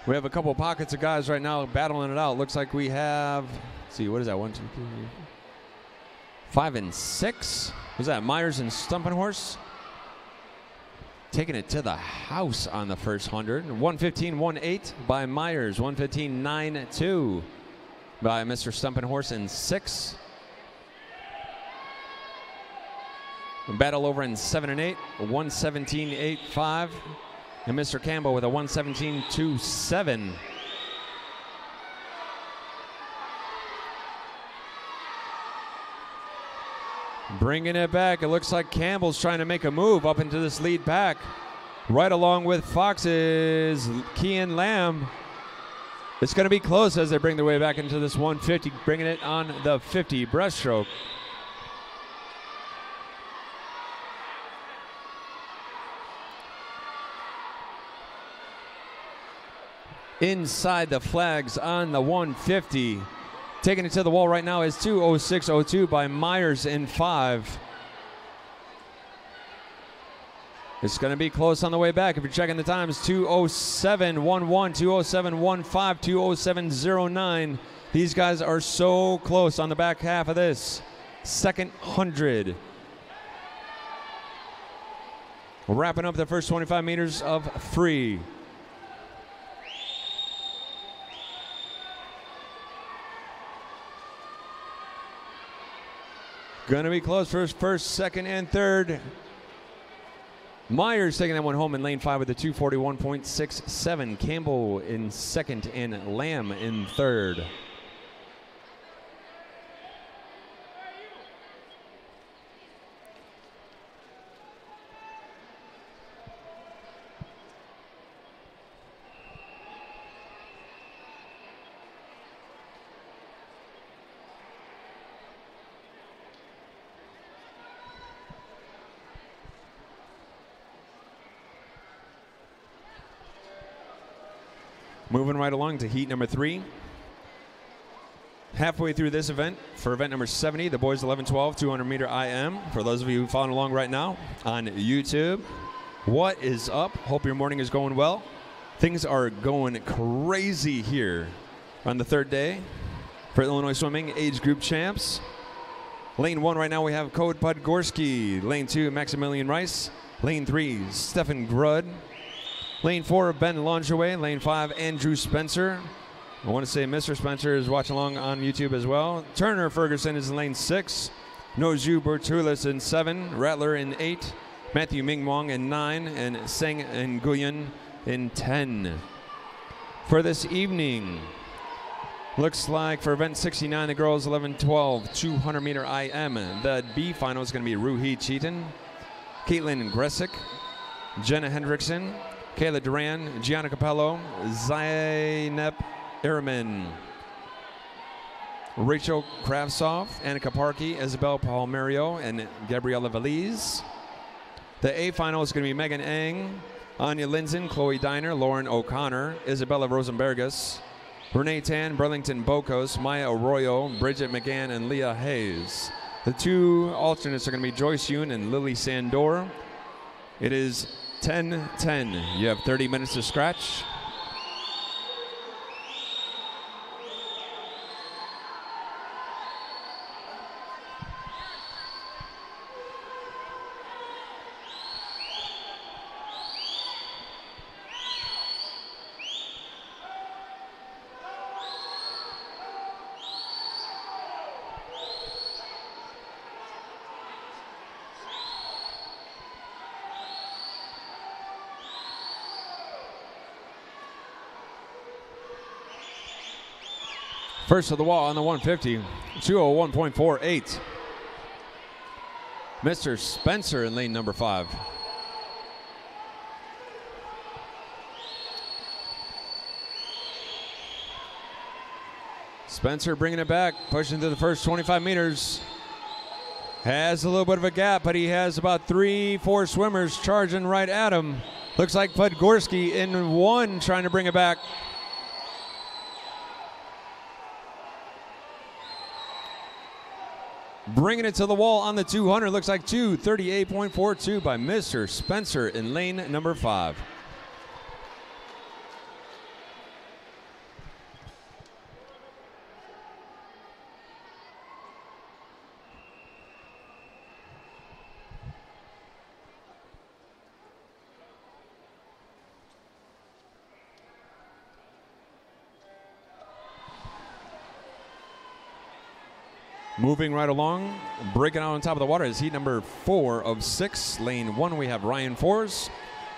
We have a couple pockets of guys right now battling it out. Looks like we have, let's see, what is that? 1, 2, 3, 5 and 6. Was that Myers and Stumpenhorst? Taking it to the house on the first 100. 115.18 by Myers. 115.92 by Mr. Stumpenhorst and 6. Battle over in 7 and 8, 117.85, and Mr. Campbell with a 117.27. Bringing it back, it looks like Campbell's trying to make a move up into this lead pack, right along with Fox's Kian Lamb. It's going to be close as they bring their way back into this 150, bringing it on the 50 breaststroke. Inside the flags on the 150. Taking it to the wall right now is 206.02 by Myers in 5. It's going to be close on the way back. If you're checking the times, 2:07.11, 2:07.15, 2:07.09. These guys are so close on the back half of this second 100. We're wrapping up the first 25 meters of free. Going to be close for first, second, and third. Myers taking that one home in lane 5 with a 2:41.67. Campbell in second and Lamb in third. Moving right along to heat number 3. Halfway through this event, for event number 70, the boys 11-12, 200-meter IM. For those of you following along right now on YouTube, what is up? Hope your morning is going well. Things are going crazy here on the third day for Illinois Swimming Age Group Champs. Lane 1 right now we have Code Podgorski. Lane 2, Maximilian Rice. Lane 3, Stefan Grud. Lane 4, Ben Longeaway. Lane 5, Andrew Spencer. I want to say Mr. Spencer is watching along on YouTube as well. Turner Ferguson is in lane 6. Noju Bertulis in 7. Rattler in 8. Matthew Mingwong in 9. And Seng Nguyen in 10. For this evening, looks like for event 69, the girls 11-12, 200-meter IM. The B final is going to be Ruhi Cheaton, Caitlin Gressick, Jenna Hendrickson, Kayla Duran, Gianna Capello, Zainep Ehrman, Rachel Kravtsov, Annika Parkey, Isabel Palmerio, and Gabriela Veliz. The A final is going to be Megan Eng, Anya Linson, Chloe Diner, Lauren O'Connor, Isabella Rosenbergus, Renee Tan, Burlington Bocos, Maya Arroyo, Bridget McGann, and Leah Hayes. The two alternates are going to be Joyce Yoon and Lily Sandor. It is 10-10. You have 30 minutes to scratch. First of the wall on the 150, 2:01.48. Mr. Spencer in lane number 5. Spencer bringing it back, pushing to the first 25 meters. Has a little bit of a gap, but he has about 3-4 swimmers charging right at him. Looks like Podgorski in 1 trying to bring it back. Bringing it to the wall on the 200. Looks like 2:38.42 by Mr. Spencer in lane number 5. Moving right along, breaking out on top of the water is heat number 4 of 6. Lane 1, we have Ryan Force.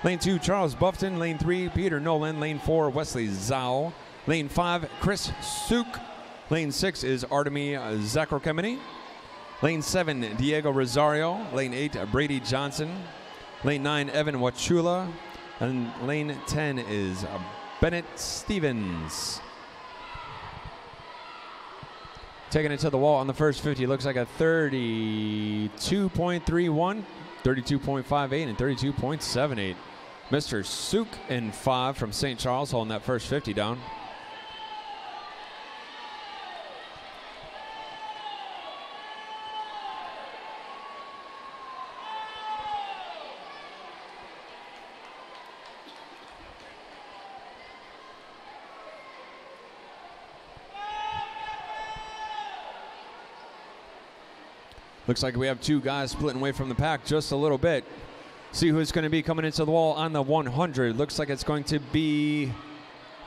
Lane 2, Charles Buffton. Lane 3, Peter Nolan. Lane 4, Wesley Zhao. Lane 5, Chris Suk. Lane 6 is Artemi Zakrokemeny. Lane 7, Diego Rosario. Lane 8, Brady Johnson. Lane 9, Evan Wachula. And lane 10 is Bennett Stevens. Taking it to the wall on the first 50. Looks like a 32.31, 32.58, and 32.78. Mr. Suk in 5 from St. Charles holding that first 50 down. Looks like we have two guys splitting away from the pack just a little bit. See who's going to be coming into the wall on the 100. Looks like it's going to be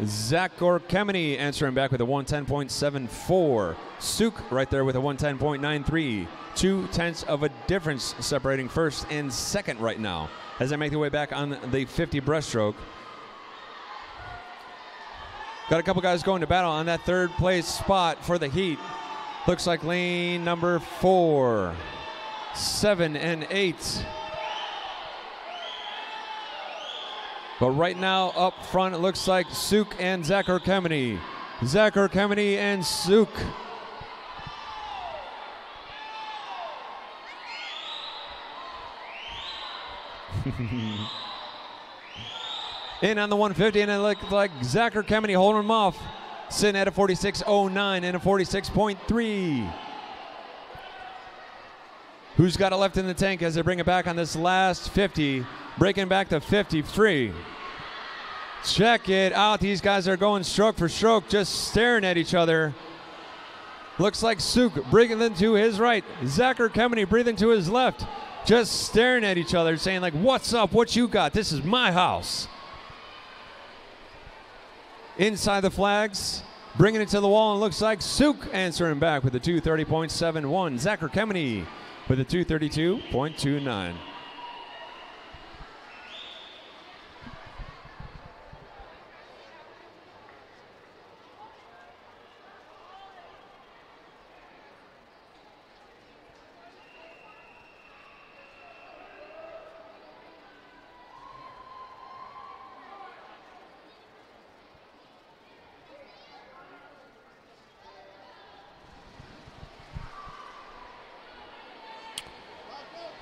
Zach Gorkemeny answering back with a 110.74. Suk right there with a 110.93. 0.2 of a difference separating first and second right now as they make their way back on the 50 breaststroke. Got a couple guys going to battle on that third place spot for the heat. Looks like lane number 4, 7, and 8. But right now up front it looks like Suk and Zach Gorkemeny. Zach Gorkemeny and Suk. In on the 150, and it looked like Zach Gorkemeny holding him off, sitting at a 46.09 and a 46.3. Who's got it left in the tank as they bring it back on this last 50, breaking back to 50 free. Check it out. These guys are going stroke for stroke, just staring at each other. Looks like Suk breathing to his right, Zach Gorkemeny breathing to his left, just staring at each other, saying like, what's up, what you got? This is my house. Inside the flags, bringing it to the wall, and looks like Suk answering back with a 230.71. Zach Gorkemeny with a 232.29.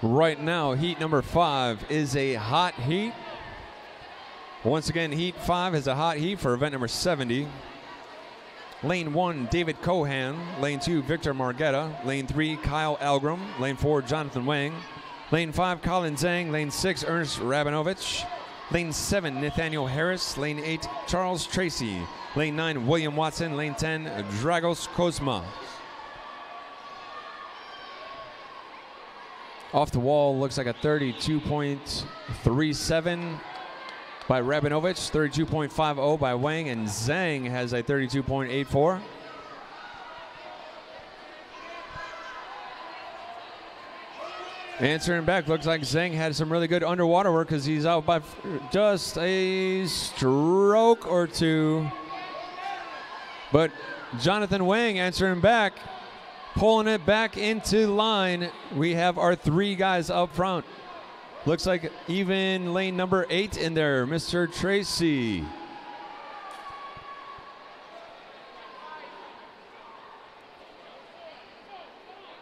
Right now, heat number 5 is a hot heat. Once again, heat 5 is a hot heat for event number 70. Lane 1, David Cohan. Lane 2, Victor Margetta. Lane 3, Kyle Algram. Lane 4, Jonathan Wang. Lane 5, Colin Zhang. Lane 6, Ernest Rabinovich. Lane 7, Nathaniel Harris. Lane 8, Charles Tracy. Lane 9, William Watson. Lane 10, Dragos Kozma. Off the wall, looks like a 32.37 by Rabinovich, 32.50 by Wang, and Zhang has a 32.84. Answering back, looks like Zhang had some really good underwater work because he's out by just a stroke or two. But Jonathan Wang answering back, pulling it back into line. We have our 3 guys up front. Looks like even lane number 8 in there, Mr. Tracy.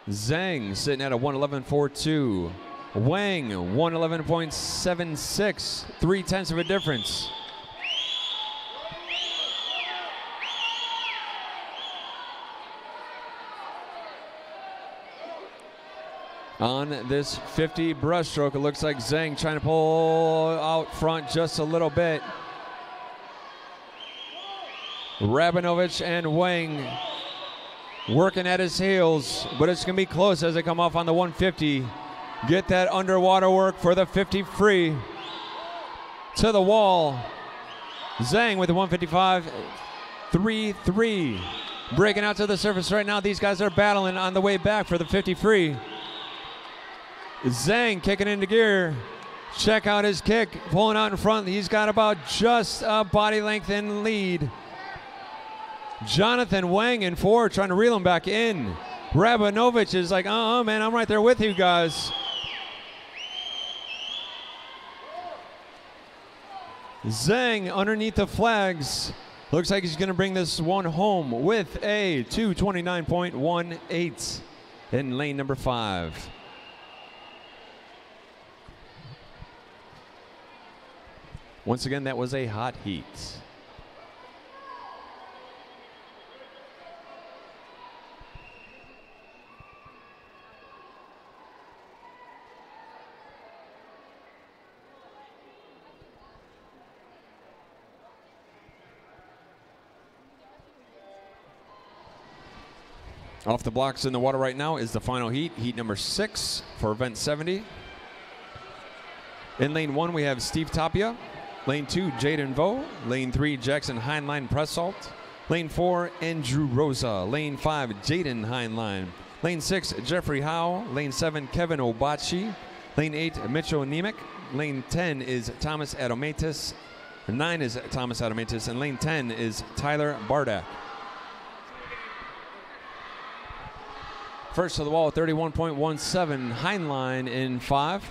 Zhang sitting at a 111.42. Wang, 111.76, 0.3 of a difference. On this 50 breaststroke, it looks like Zhang trying to pull out front just a little bit. Rabinovich and Wang working at his heels, but it's going to be close as they come off on the 150. Get that underwater work for the 50 free. To the wall. Zhang with the 155.33. Breaking out to the surface right now. These guys are battling on the way back for the 50 free. Zhang kicking into gear. Check out his kick, pulling out in front. He's got about just a body length in lead. Jonathan Wang in 4, trying to reel him back in. Rabinovich is like, man, I'm right there with you guys. Zhang underneath the flags. Looks like he's going to bring this one home with a 229.18 in lane number 5. Once again, that was a hot heat. Off the blocks in the water right now is the final heat, heat number 6 for event 70. In lane 1, we have Steve Tapia. Lane 2, Jaden Vo. Lane 3, Jackson Heinlein Pressalt. Lane 4, Andrew Rosa. Lane 5, Jaden Heinlein. Lane 6, Jeffrey Howe. Lane 7, Kevin Obachi. Lane 8, Mitchell Nemec. Lane 10 is Thomas Adomatis. 9 is Thomas Adomatis. And lane 10 is Tyler Bardak. First to the wall, 31.17, Heinlein in 5.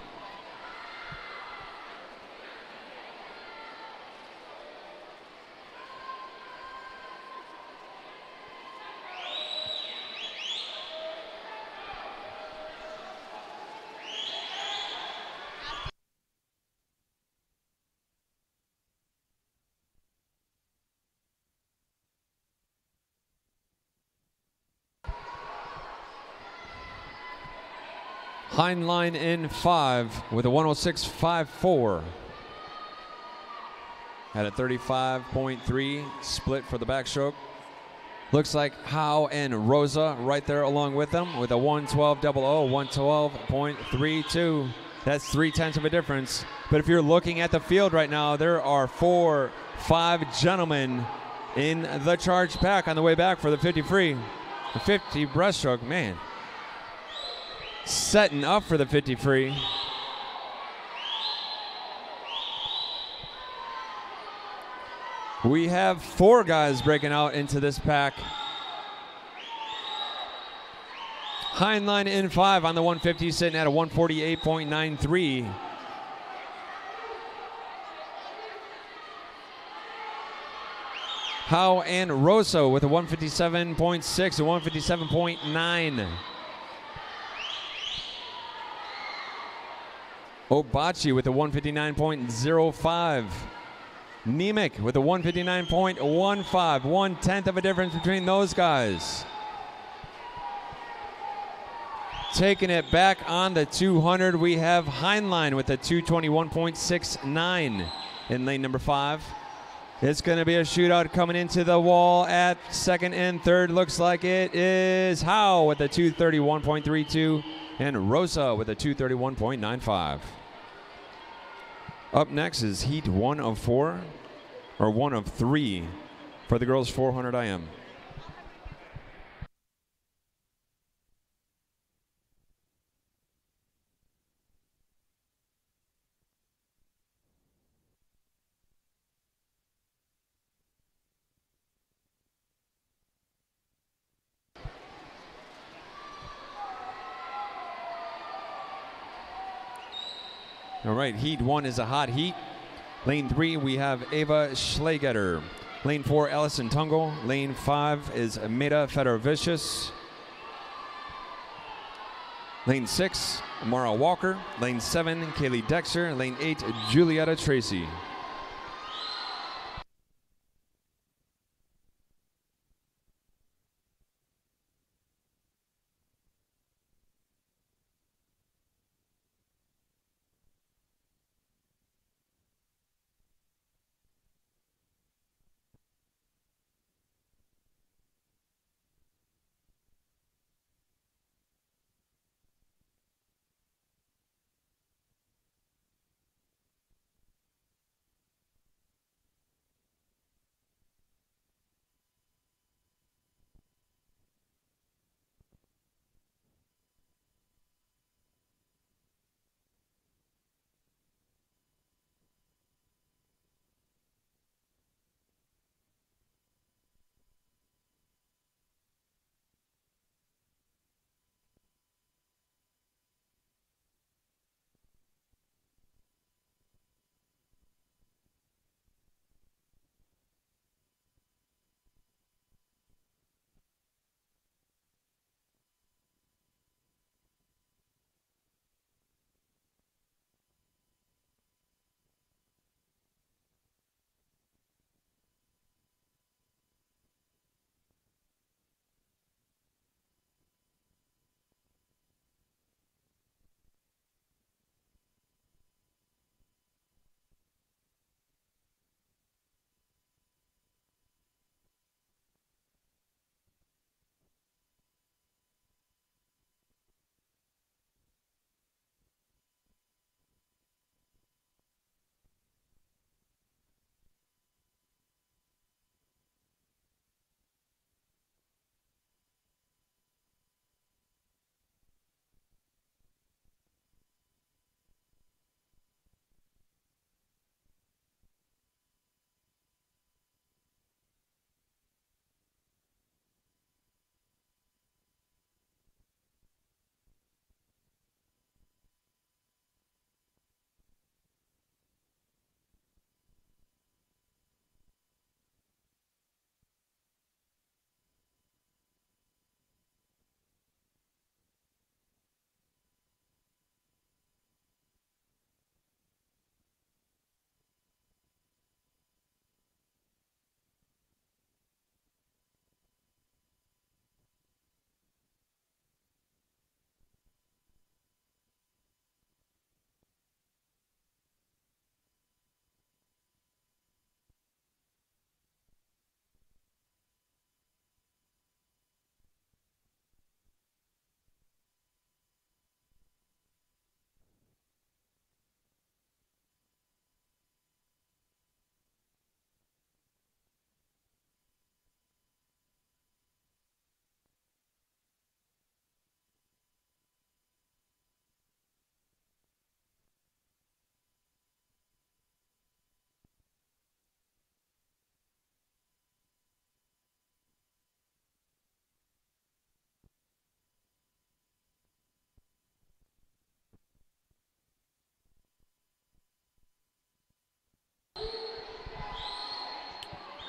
Heinlein in 5 with a 106.54. Had a 35.3 split for the backstroke. Looks like Howe and Rosa right there along with them with a 112.00, 112.32. That's 0.3 of a difference. But if you're looking at the field right now, there are 4, 5 gentlemen in the charge pack on the way back for the 50 free. The 50 breaststroke, man. Setting up for the 50 free. We have 4 guys breaking out into this pack. Heinlein in 5 on the 150, sitting at a 148.93. Howe and Rosso with a 157.6 and 157.9. Obachi with a 159.05. Nemec with a 159.15. 1/10 of a difference between those guys. Taking it back on the 200, we have Heinlein with a 221.69 in lane number 5. It's going to be a shootout coming into the wall at second and third. Looks like it is Howe with a 231.32 and Rosa with a 231.95. Up next is heat 1 of 4, or 1 of 3 for the girls 400 IM. All right, heat 1 is a hot heat. Lane 3, we have Ava Schlegetter. Lane 4, Allison Tungle. Lane 5 is Meta Federovicius. Lane 6, Mara Walker. Lane 7, Kaylee Dexter. Lane 8, Julietta Tracy.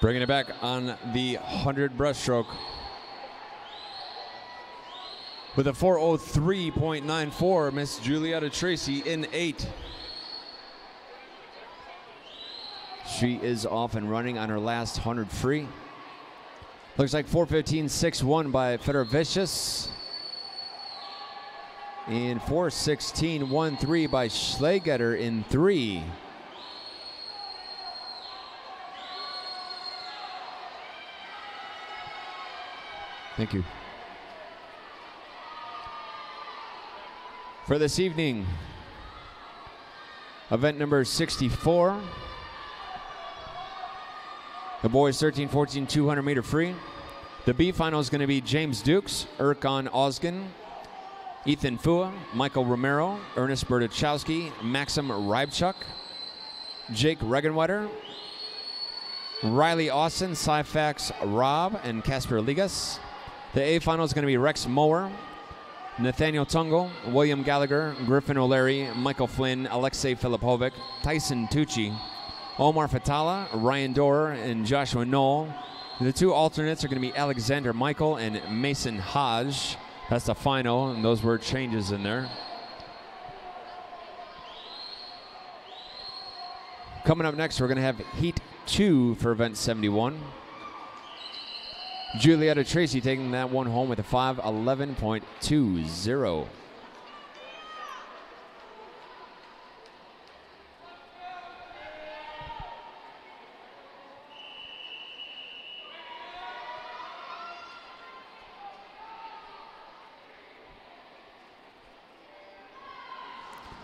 Bringing it back on the 100 breaststroke with a 4:03.94, Miss Julietta Tracy in 8. She is off and running on her last 100 free. Looks like 4:15.61 by Federvicius. And 4:16.13 by Schlegetter in 3. Thank you. For this evening, event number 64. The boys 13-14 200 meter free. The B final is going to be James Dukes, Erkan Ozgen, Ethan Fua, Michael Romero, Ernest Berdichowski, Maxim Rybchuk, Jake Regenwetter, Riley Austin, Syfax Rob, and Casper Ligas. The A final is going to be Rex Mower, Nathaniel Tungle, William Gallagher, Griffin O'Leary, Michael Flynn, Alexei Filipovic, Tyson Tucci, Omar Fatala, Ryan Dorr, and Joshua Knoll. The two alternates are going to be Alexander Michael and Mason Hodge. That's the final, and those were changes in there. Coming up next, we're going to have Heat 2 for event 71. Julietta Tracy taking that one home with a 5:11.20.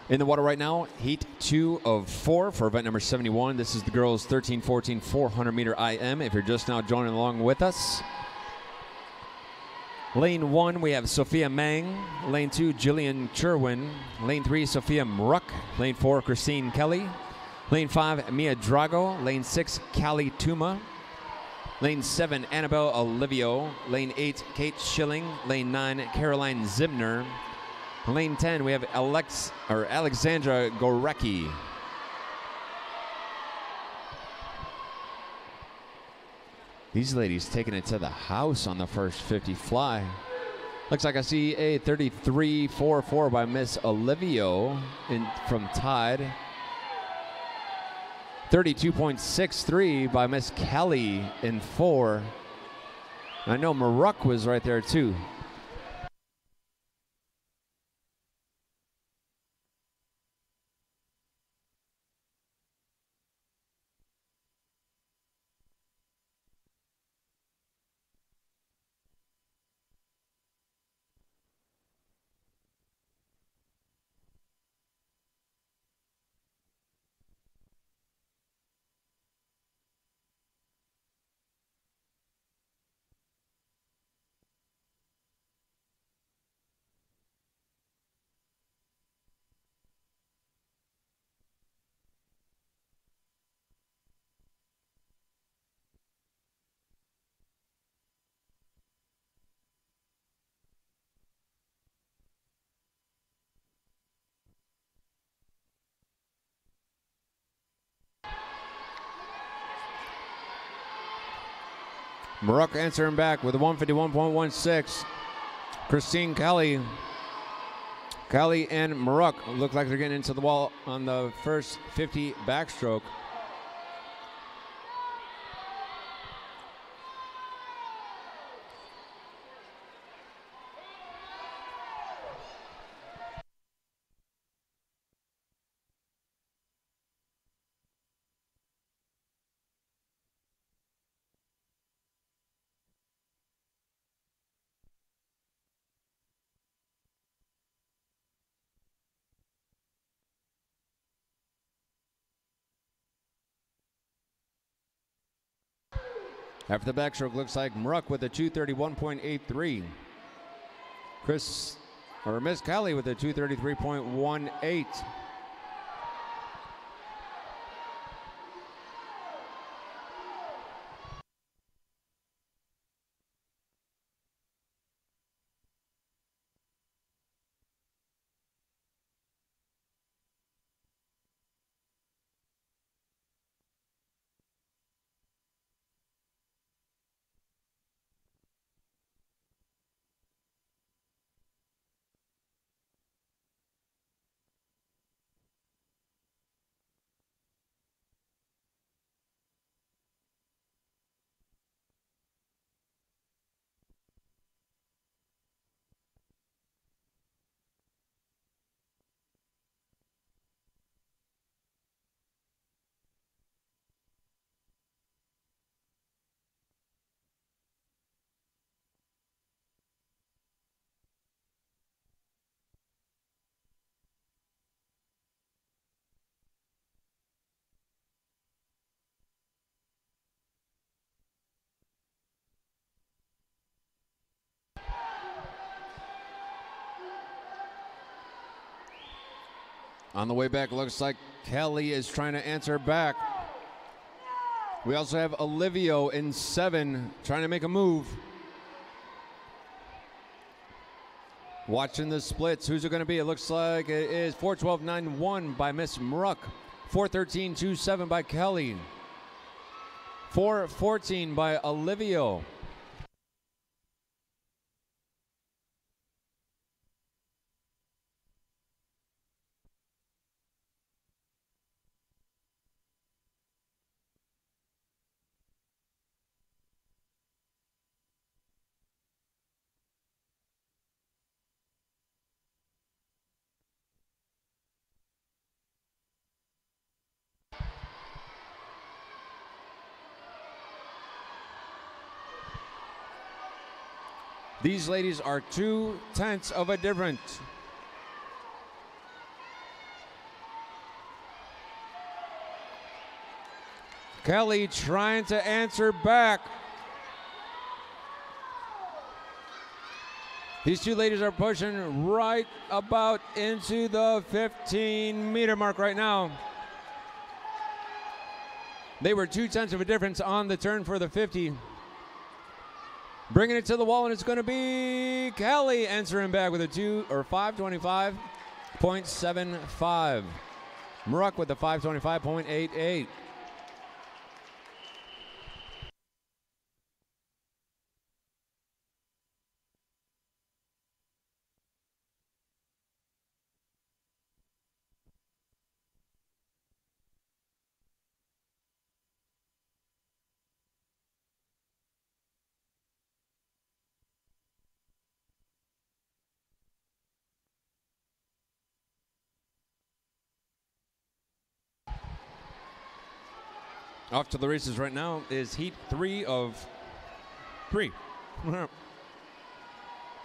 In the water right now, Heat 2 of 4 for event number 71. This is the girls 13-14 400 meter IM. If you're just now joining along with us. Lane 1, we have Sophia Mang. Lane 2, Jillian Cherwin. Lane 3, Sophia Mruck. Lane 4, Christine Kelly. Lane 5, Mia Drago. Lane 6, Callie Tuma. Lane 7, Annabelle Olivio. Lane 8, Kate Schilling. Lane 9, Caroline Zimner. Lane 10, we have Alexandra Gorecki. These ladies taking it to the house on the first 50 fly. Looks like I see a 33.44 by Miss Olivio from Tide. 32.63 by Miss Kelly in 4. I know Maruck was right there too. Maruck answering back with a 151.16. Christine Kelly. Kelly and Maruck look like they're getting into the wall on the first 50 backstroke. After the backstroke, looks like Maruck with a 231.83. Miss Kelly with a 233.18. On the way back, looks like Kelly is trying to answer back. We also have Olivio in 7 trying to make a move. Watching the splits. Who's it going to be? It looks like it is 4:12.91 by Miss Mruck. 4:13.27 by Kelly. 4:14 by Olivio. These ladies are 2/10 of a difference. Kelly trying to answer back. These two ladies are pushing right about into the 15-meter mark right now. They were 2/10 of a difference on the turn for the 50. Bringing it to the wall, and it's going to be Kelly answering back with a 5:25.75. Mruck with the 5:25.88. Off to the races right now is heat 3 of 3.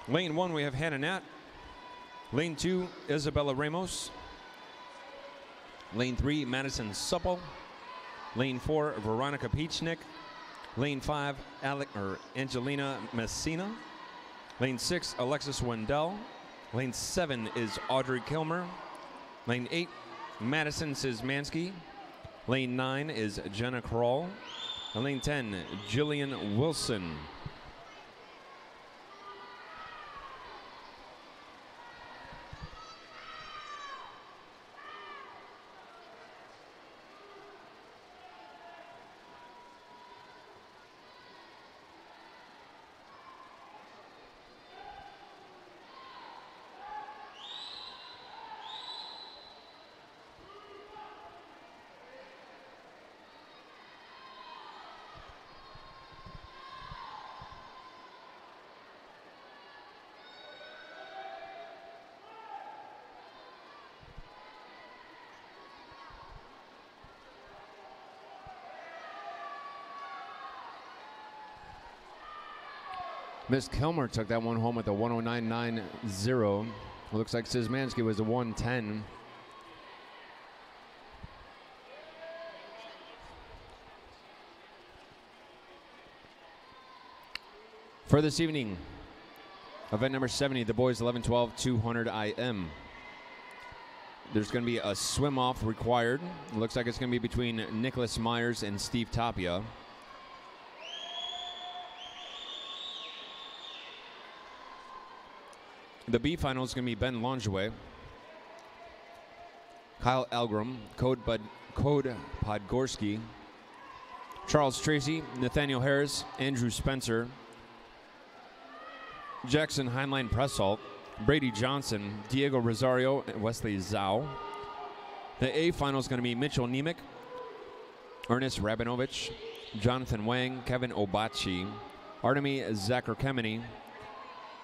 Lane 1, we have Hannah Nat. Lane 2, Isabella Ramos. Lane 3, Madison Supple. Lane 4, Veronica Peachnick. Lane 5, Angelina Messina. Lane 6, Alexis Wendell. Lane 7 is Audrey Kilmer. Lane 8, Madison Szymanski. Lane 9 is Jenna Kroll. And lane 10, Jillian Wilson. Miss Kilmer took that one home with a 109.90. Looks like Szymanski was a 110. For this evening, event number 70, the boys 11-12 200 IM. There's going to be a swim off required. It looks like it's going to be between Nicholas Myers and Steve Tapia. The B final is going to be Ben Longeway, Kyle Algram, Code Podgorski, Charles Tracy, Nathaniel Harris, Andrew Spencer, Jackson Heinlein Pressalt, Brady Johnson, Diego Rosario, and Wesley Zhao. The A final is going to be Mitchell Nemec, Ernest Rabinovich, Jonathan Wang, Kevin Obachi, Artemi Zakarkemeny,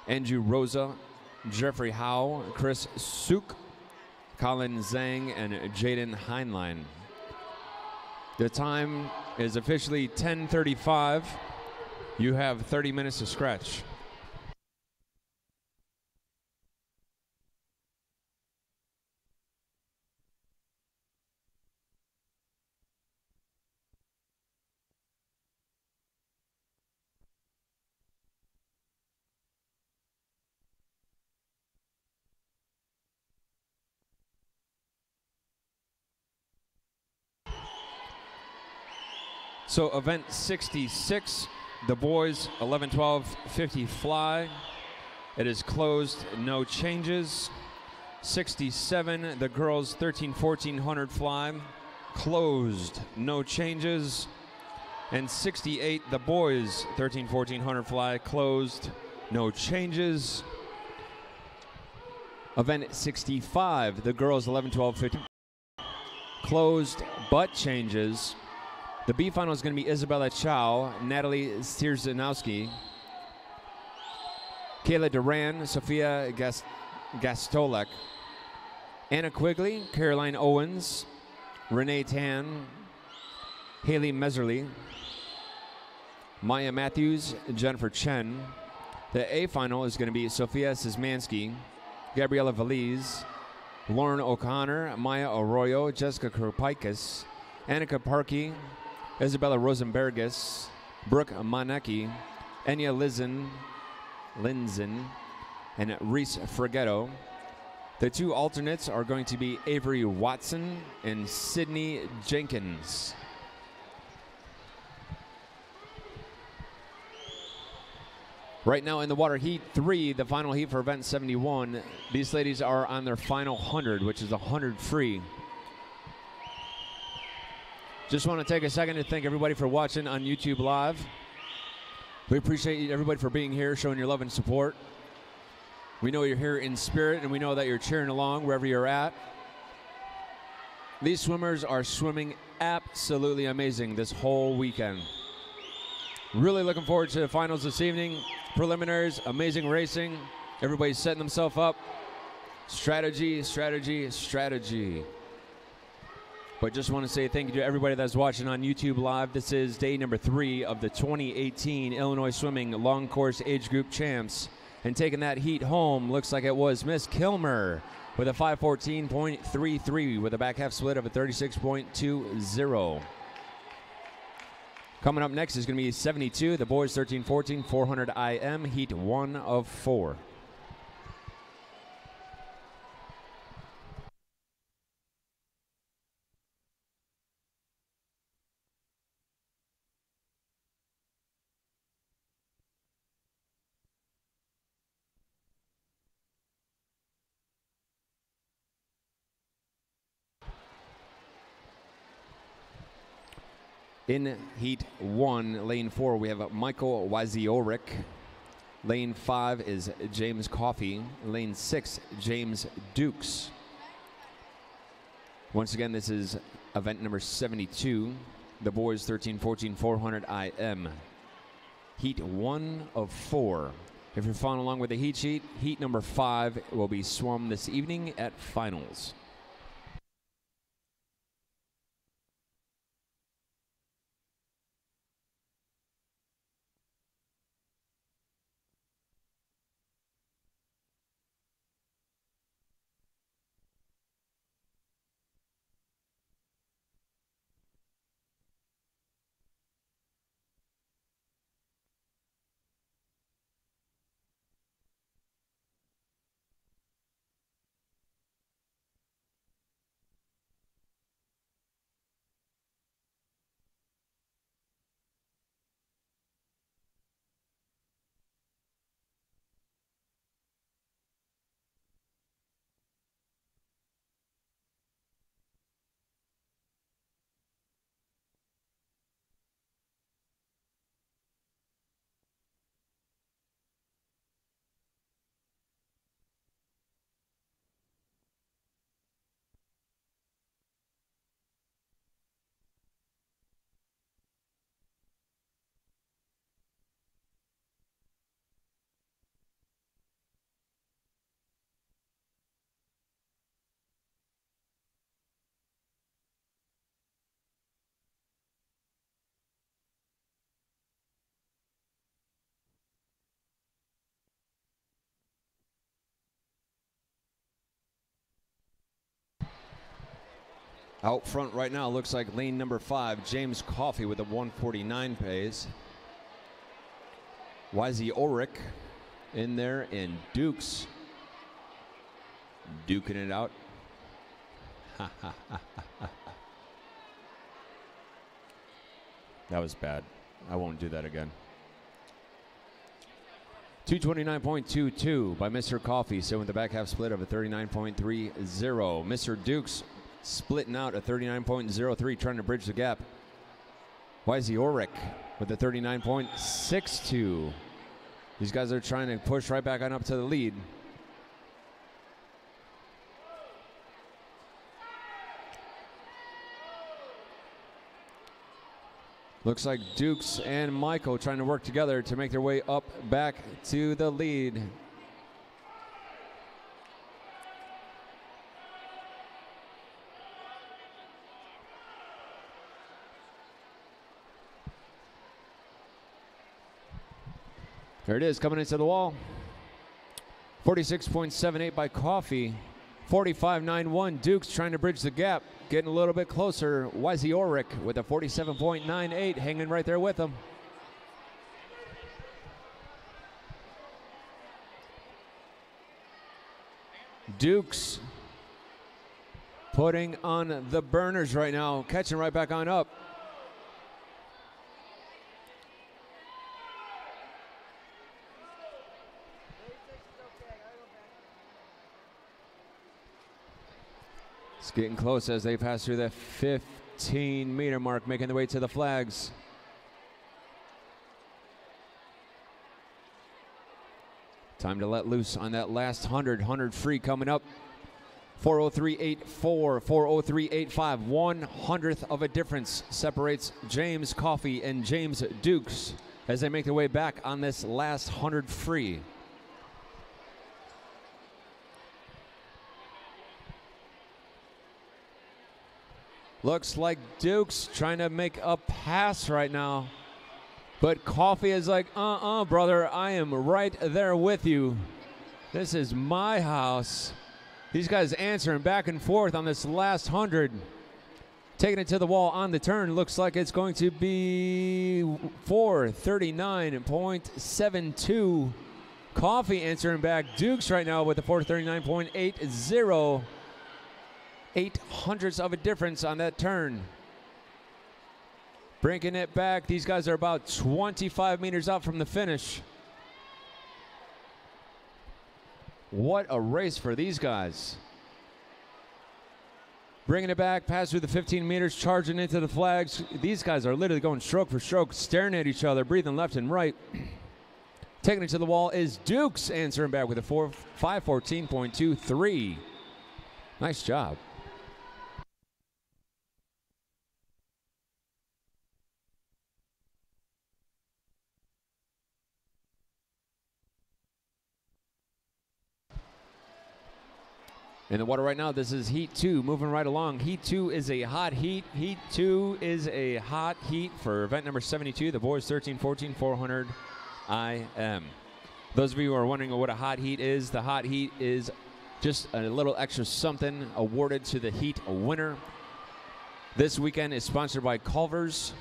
Andrew Rosa, Jeffrey Howe, Chris Suk, Colin Zhang, and Jaden Heinlein. The time is officially 10:35. You have 30 minutes to scratch. So event 66, the boys 11-12 50 fly. It is closed, no changes. 67, the girls 13-14 100 fly. Closed, no changes. And 68, the boys 13-14 100 fly. Closed, no changes. Event 65, the girls 11-12 50. Closed, but changes. The B final is going to be Isabella Chow, Natalie Stierzanowski, Kayla Duran, Sophia Gastolek, Anna Quigley, Caroline Owens, Renee Tan, Haley Meserly, Maya Matthews, Jennifer Chen. The A final is going to be Sophia Szymanski, Gabriela Valiz, Lauren O'Connor, Maya Arroyo, Jessica Kropikis, Annika Parkey, Isabella Rosenbergis, Brooke Manecki, Enya Linzen, and Reese Frighetto. The two alternates are going to be Avery Watson and Sydney Jenkins. Right now in the water heat 3, the final heat for event 71, these ladies are on their final 100, which is 100 free. Just want to take a second to thank everybody for watching on YouTube Live. We appreciate everybody for being here, showing your love and support. We know you're here in spirit, and we know that you're cheering along wherever you're at. These swimmers are swimming absolutely amazing this whole weekend. Really looking forward to the finals this evening. Preliminaries, amazing racing. Everybody's setting themselves up. Strategy, strategy, strategy. But just want to say thank you to everybody that's watching on YouTube Live. This is day number 3 of the 2018 Illinois Swimming Long Course Age Group Champs. And taking that heat home, looks like it was Miss Kilmer with a 5:14.33 with a back half split of a 36.20. Coming up next is going to be 72, the boys 13-14 400 IM, heat 1 of 4. In heat 1, lane 4, we have Michael Waziorik. Lane 5 is James Coffey. Lane 6, James Dukes. Once again, this is event number 72, the boys 13-14 400 IM. Heat 1 of 4. If you're following along with the heat sheet, heat number 5 will be swum this evening at finals. Out front right now, looks like lane number 5, James Coffey with a 149 pace. Wisey Ulrich in there, and Dukes duking it out. That was bad. I won't do that again. 229.22 by Mr. Coffee, so with the back half split of a 39.30. Mr. Dukes splitting out a 39.03, trying to bridge the gap. Wisey Oric with a 39.62. These guys are trying to push right back on up to the lead. Looks like Dukes and Michael trying to work together to make their way up back to the lead. There it is, coming into the wall. 46.78 by Coffee. 45.91. Dukes trying to bridge the gap. Getting a little bit closer. Wisey Oric with a 47.98, hanging right there with him. Dukes putting on the burners right now, catching right back on up. It's getting close as they pass through the 15-meter mark, making their way to the flags. Time to let loose on that last 100 free coming up. 4:03.84, 4:03.85, 1/100th of a difference separates James Coffee and James Dukes as they make their way back on this last 100 free. Looks like Dukes trying to make a pass right now. But Coffee is like, brother, I am right there with you. This is my house. These guys answering back and forth on this last 100. Taking it to the wall on the turn. Looks like it's going to be 439.72. Coffee answering back. Dukes right now with a 439.80. 0.08 of a difference on that turn. Bringing it back. These guys are about 25 meters out from the finish. What a race for these guys. Bringing it back, pass through the 15 meters, charging into the flags. These guys are literally going stroke for stroke, staring at each other, breathing left and right. Taking it to the wall is Dukes, answering back with a 514.23. Nice job. In the water right now, this is Heat 2, moving right along. Heat 2 is a hot heat. Heat 2 is a hot heat for event number 72, the boys 13-14 400 IM. Those of you who are wondering what a hot heat is, the hot heat is just a little extra something awarded to the heat winner. This weekend is sponsored by Culver's.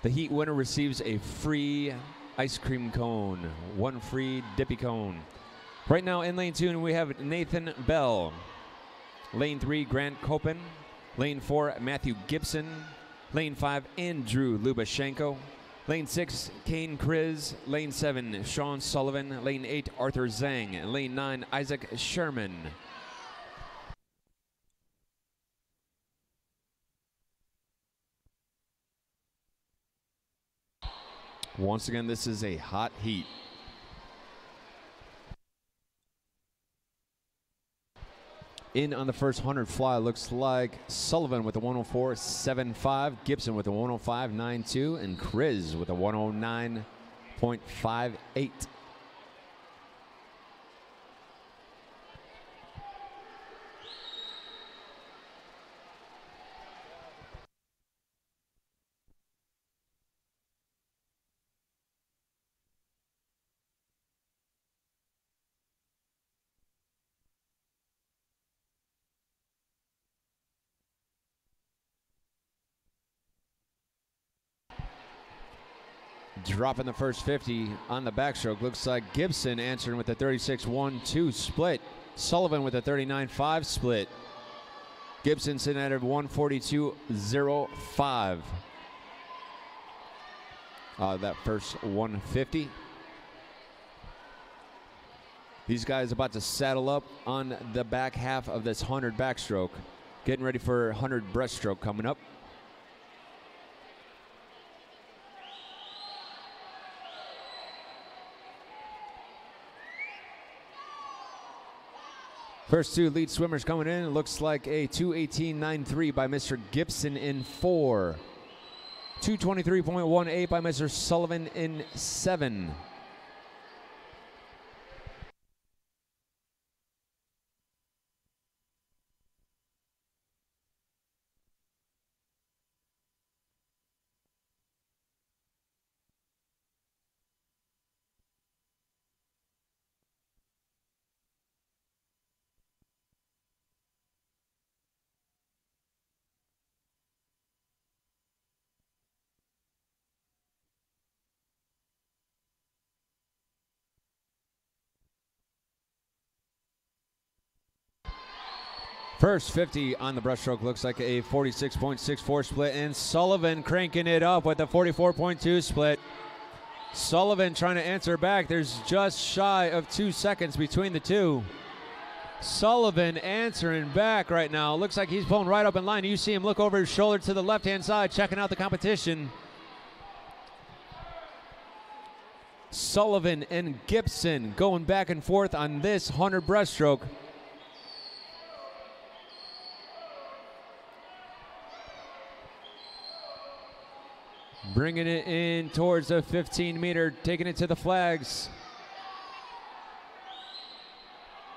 The heat winner receives a free ice cream cone, one free dippy cone. Right now in lane 2, we have Nathan Bell. Lane 3, Grant Copen. Lane 4, Matthew Gibson. Lane 5, Andrew Lubashenko. Lane 6, Kane Kriz. Lane 7, Sean Sullivan. Lane 8, Arthur Zhang. Lane 9, Isaac Sherman. Once again, this is a hot heat. In on the first 100 fly, looks like Sullivan with a 104.75, Gibson with a 105.92, and Kriz with a 109.58. Dropping the first 50 on the backstroke. Looks like Gibson answering with a 36.12 split. Sullivan with a 39.5 split. Gibson sitting at a 142.05. that first 150. These guys about to saddle up on the back half of this 100 backstroke. Getting ready for 100 breaststroke coming up. First two lead swimmers coming in. It looks like a 2:18.93 by Mr. Gibson in 4. 2:23.18 by Mr. Sullivan in 7. First 50 on the breaststroke looks like a 46.64 split, and Sullivan cranking it up with a 44.2 split. Sullivan trying to answer back. There's just shy of 2 seconds between the two. Sullivan answering back right now. Looks like he's pulling right up in line. You see him look over his shoulder to the left-hand side, checking out the competition. Sullivan and Gibson going back and forth on this 100 breaststroke. Bringing it in towards the 15-meter, taking it to the flags.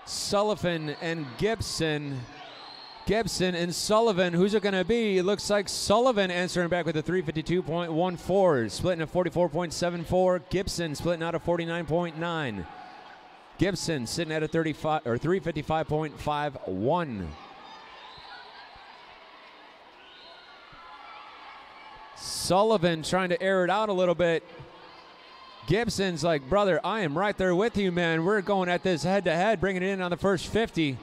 Sullivan and Gibson. Gibson and Sullivan, who's it going to be? It looks like Sullivan answering back with a 352.14, splitting a 44.74. Gibson splitting out a 49.9. Gibson sitting at a 355.51. Sullivan trying to air it out a little bit. Gibson's like, brother, I am right there with you, man. We're going at this head-to-head, bringing it in on the first 50.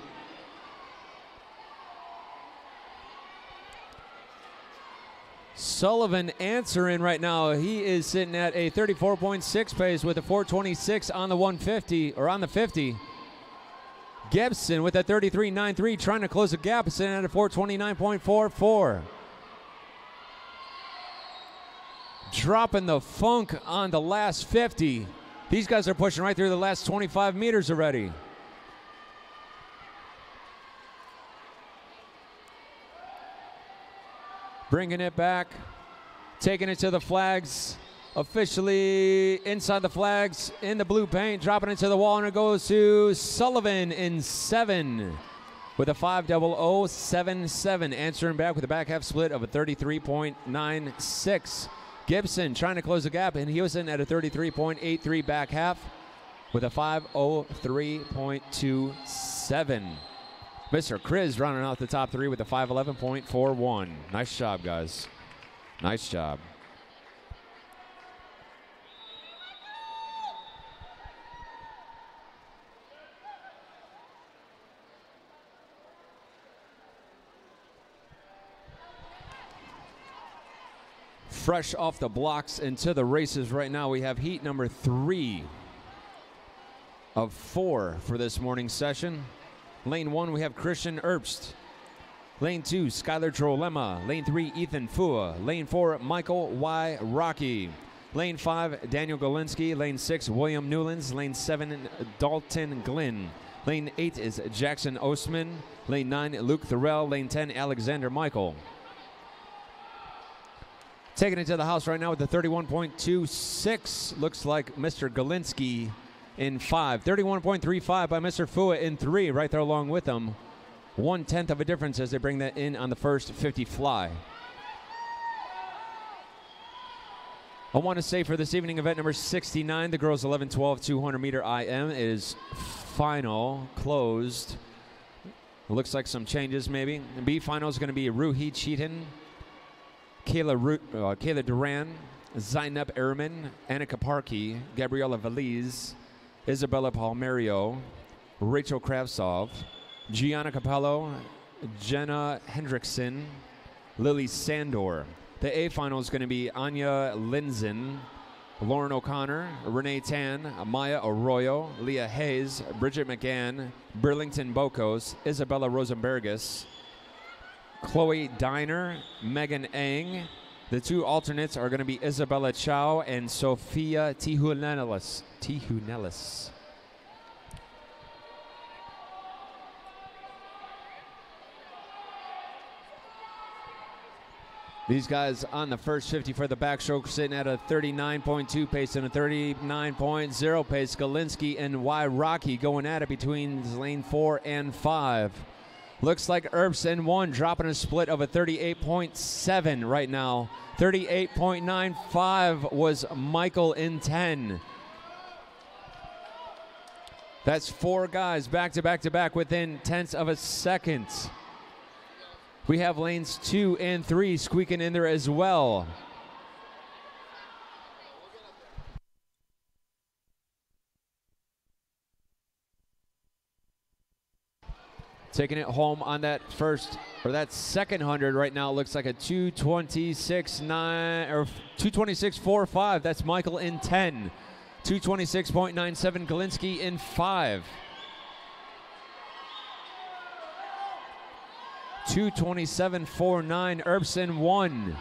Sullivan answering right now. He is sitting at a 34.6 pace with a 426 on the 150, or on the 50. Gibson with a 33.93 trying to close the gap, sitting at a 429.44. Dropping the funk on the last 50. These guys are pushing right through the last 25 meters already. Bringing it back, taking it to the flags, officially inside the flags, in the blue paint, dropping it to the wall, and it goes to Sullivan in 7 with a 5.0077, answering back with a back half split of a 33.96. Gibson trying to close the gap, and he was in at a 33.83 back half with a 5.03.27. Mr. Chris rounding out the top three with a 5.11.41. Nice job, guys. Nice job. Fresh off the blocks into the races right now, we have heat number 3 of 4 for this morning session. Lane 1, we have Christian Erbst. Lane 2, Skylar Trolema. Lane 3, Ethan Fua. Lane 4, Michael Y. Rocky. Lane 5, Daniel Golinsky. Lane 6, William Newlands. Lane 7, Dalton Glynn. Lane 8 is Jackson Ostman. Lane 9, Luke Thorell. Lane 10, Alexander Michael. Taking it to the house right now with the 31.26. Looks like Mr. Golinsky in 5. 31.35 by Mr. Fua in 3, right there along with him. 1/10 of a difference as they bring that in on the first 50 fly. I want to say for this evening, event number 69, the girls 11-12 200-meter IM is final, closed. It looks like some changes maybe. The B final is going to be Ruhi Cheaton, Kayla Duran, Zainab Ehrman, Annika Parkey, Gabriella Valiz, Isabella Palmerio, Rachel Kravtsov, Gianna Capello, Jenna Hendrickson, Lily Sandor. The A final is going to be Anya Linzen, Lauren O'Connor, Renee Tan, Maya Arroyo, Leah Hayes, Bridget McGann, Burlington Bocos, Isabella Rosenbergus, Chloe Diner, Megan Ang. The two alternates are going to be Isabella Chow and Sophia Tijunelis. These guys on the first 50 for the backstroke sitting at a 39.2 pace and a 39.0 pace. Galinsky and Y. Rocky going at it between lane 4 and 5. Looks like Erbs in 1 dropping a split of a 38.7 right now. 38.95 was Michael in 10. That's 4 guys back to back to back within tenths of a second. We have lanes 2 and 3 squeaking in there as well. Taking it home on that first, or that second 100 right now, looks like a 226.9 or 226.45. That's Michael in 10. 226.97 Galinsky in 5. 227.49 Erbsen 1.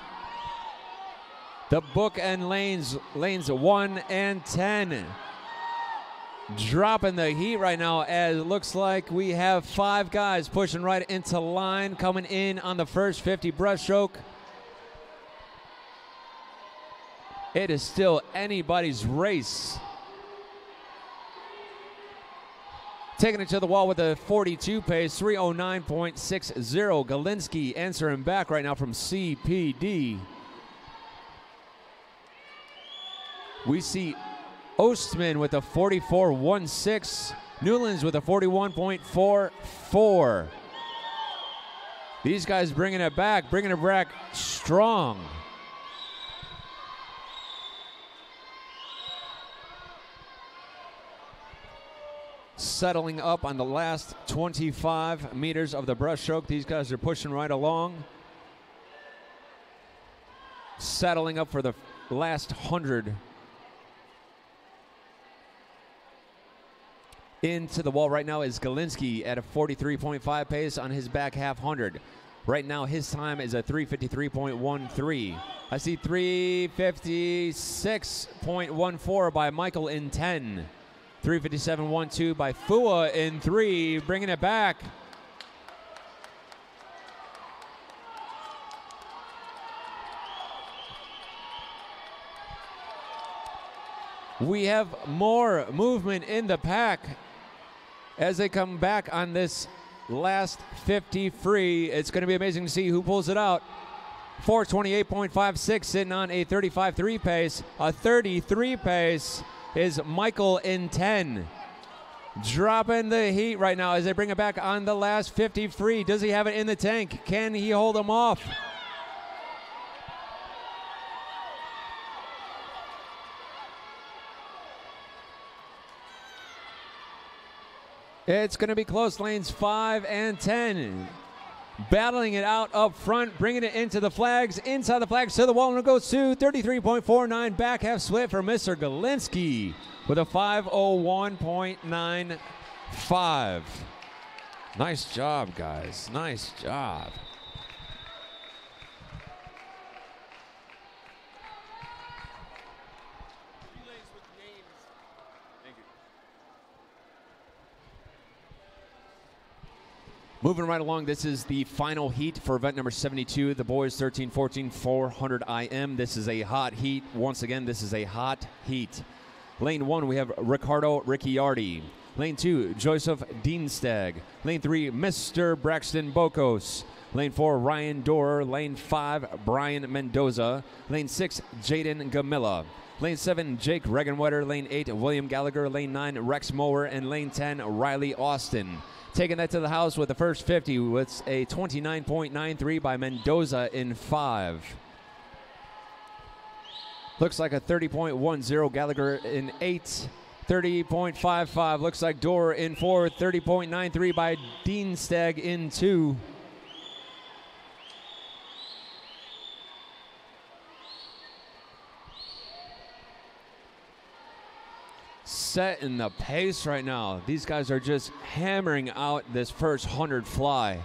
The bookend lanes 1 and 10. Dropping the heat right now, as it looks like we have 5 guys pushing right into line, coming in on the first 50 breaststroke. It is still anybody's race. Taking it to the wall with a 42 pace, 309.60. Galinsky answering back right now from CPD. We see Ostman with a 44.16. Newlands with a 41.44. These guys bringing it back strong. Settling up on the last 25 meters of the breaststroke. These guys are pushing right along. Settling up for the last 100. Into the wall right now is Galinsky at a 43.5 pace on his back half 100. Right now his time is a 353.13. I see 356.14 by Michael in 10. 357.12 by Fua in 3, bringing it back. We have more movement in the pack as they come back on this last 50 free. It's going to be amazing to see who pulls it out. 428.56 sitting on a 35.3 pace. A 33 pace is Michael in 10. Dropping the heat right now as they bring it back on the last 50 free. Does he have it in the tank? Can he hold them off? It's going to be close. Lanes 5 and 10. Battling it out up front, bringing it into the flags, inside the flags to the wall, and it goes to 33.49. Back half split for Mr. Galinsky with a 501.95. Nice job, guys. Nice job. Moving right along, this is the final heat for event number 72, the boys 13-14 400 IM. This is a hot heat. Once again, this is a hot heat. Lane 1, we have Ricardo Ricciardi. Lane 2, Joseph Dienstag. Lane 3, Mr. Braxton Bocos. Lane 4, Ryan Dorer. Lane 5, Brian Mendoza. Lane 6, Jaden Gamilla. Lane 7, Jake Regenwetter. Lane 8, William Gallagher. Lane 9, Rex Mower. And Lane 10, Riley Austin. Taking that to the house with the first 50 with a 29.93 by Mendoza in 5. Looks like a 30.10 Gallagher in 8. 30.55 looks like Dorer in 4. 30.93 by Dienstag in 2. setting the pace right now. These guys are just hammering out this first 100 fly.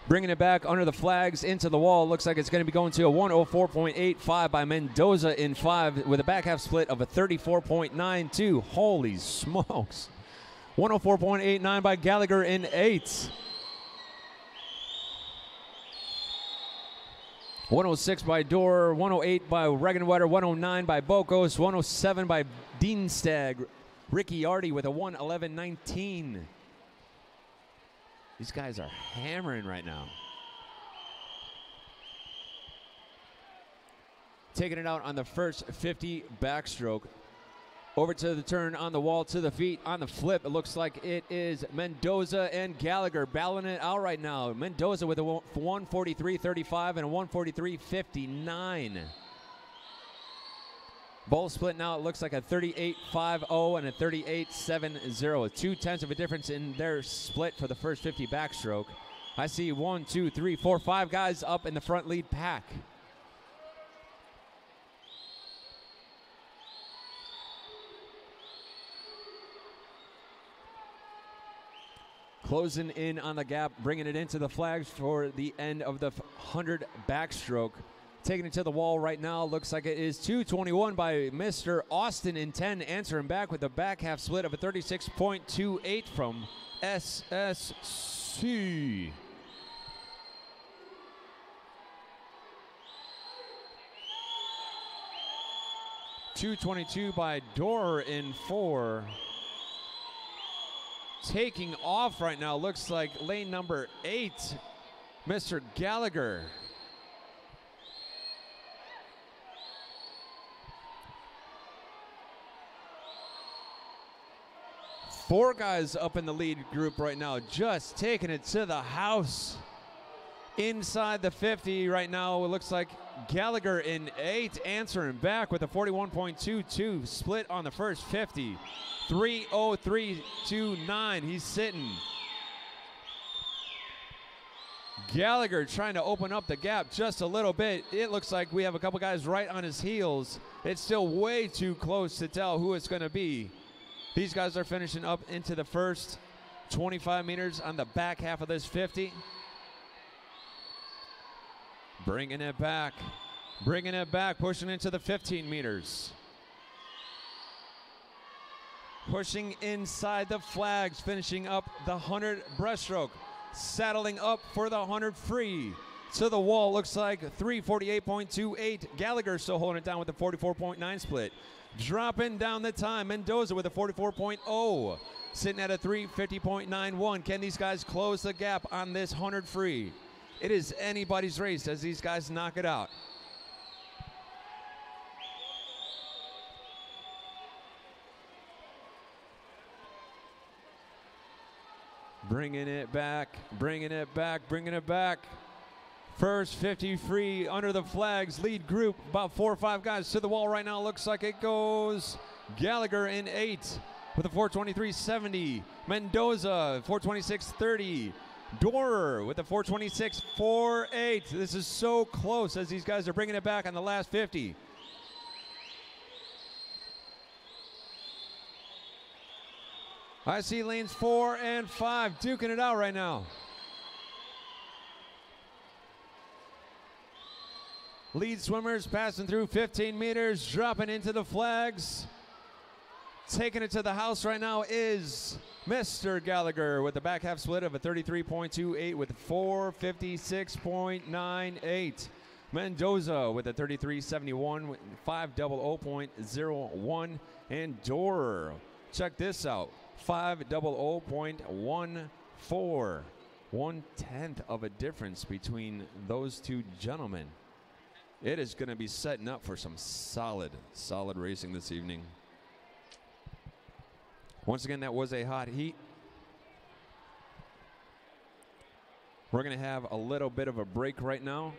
Bringing it back under the flags into the wall. Looks like it's going to be going to a 104.85 by Mendoza in 5 with a back half split of a 34.92. Holy smokes. 104.89 by Gallagher in 8. 106 by Dorr, 108 by Regenwetter, 109 by Bokos, 107 by Dienstag. Ricky Artie with a 111.19. These guys are hammering right now. Taking it out on the first 50 backstroke. Over to the turn on the wall, to the feet, on the flip. It looks like it is Mendoza and Gallagher battling it out right now. Mendoza with a 143.35 and a 143.59. Both split now. It looks like a 38.50 and a 38.70. 2/10 of a difference in their split for the first 50 backstroke. I see 1, 2, 3, 4, 5 guys up in the front lead pack. Closing in on the gap, bringing it into the flags for the end of the 100 backstroke. Taking it to the wall right now. Looks like it is 2:21 by Mr. Austin in 10, answering back with a back half split of a 36.28 from SSC. .222 by Dorr in 4. Taking off right now, looks like lane number 8, Mr. Gallagher. Four guys up in the lead group right now, just taking it to the house. Inside the 50 right now, it looks like Gallagher in 8, answering back with a 41.22 split on the first 50. 3:03.29, he's sitting. Gallagher trying to open up the gap just a little bit. It looks like we have a couple guys right on his heels. It's still way too close to tell who it's going to be. These guys are finishing up into the first 25 meters on the back half of this 50. Bringing it back, pushing into the 15 meters. Pushing inside the flags, finishing up the 100 breaststroke. Saddling up for the 100 free. To the wall, looks like 3:48.28. Gallagher still holding it down with a 44.9 split. Dropping down the time, Mendoza with a 44.0. Sitting at a 3:50.91. Can these guys close the gap on this 100 free? It is anybody's race as these guys knock it out. Bringing it back. First 50 free under the flags. Lead group, about 4 or 5 guys to the wall right now. Looks like it goes Gallagher in 8 with a 4:23.70. Mendoza, 4:26.30. Dorer with a 4:26.48. This is so close as these guys are bringing it back on the last 50. I see lanes 4 and 5 duking it out right now. Lead swimmers passing through 15 meters, dropping into the flags. Taking it to the house right now is Mr. Gallagher with the back half split of a 33.28 with 4:56.98. Mendoza with a 33.71 with 5:00.01. And Dorer, check this out, 5:00.14. 1/10 of a difference between those two gentlemen. It is going to be setting up for some solid racing this evening. Once again, that was a hot heat. We're going to have a little bit of a break right now.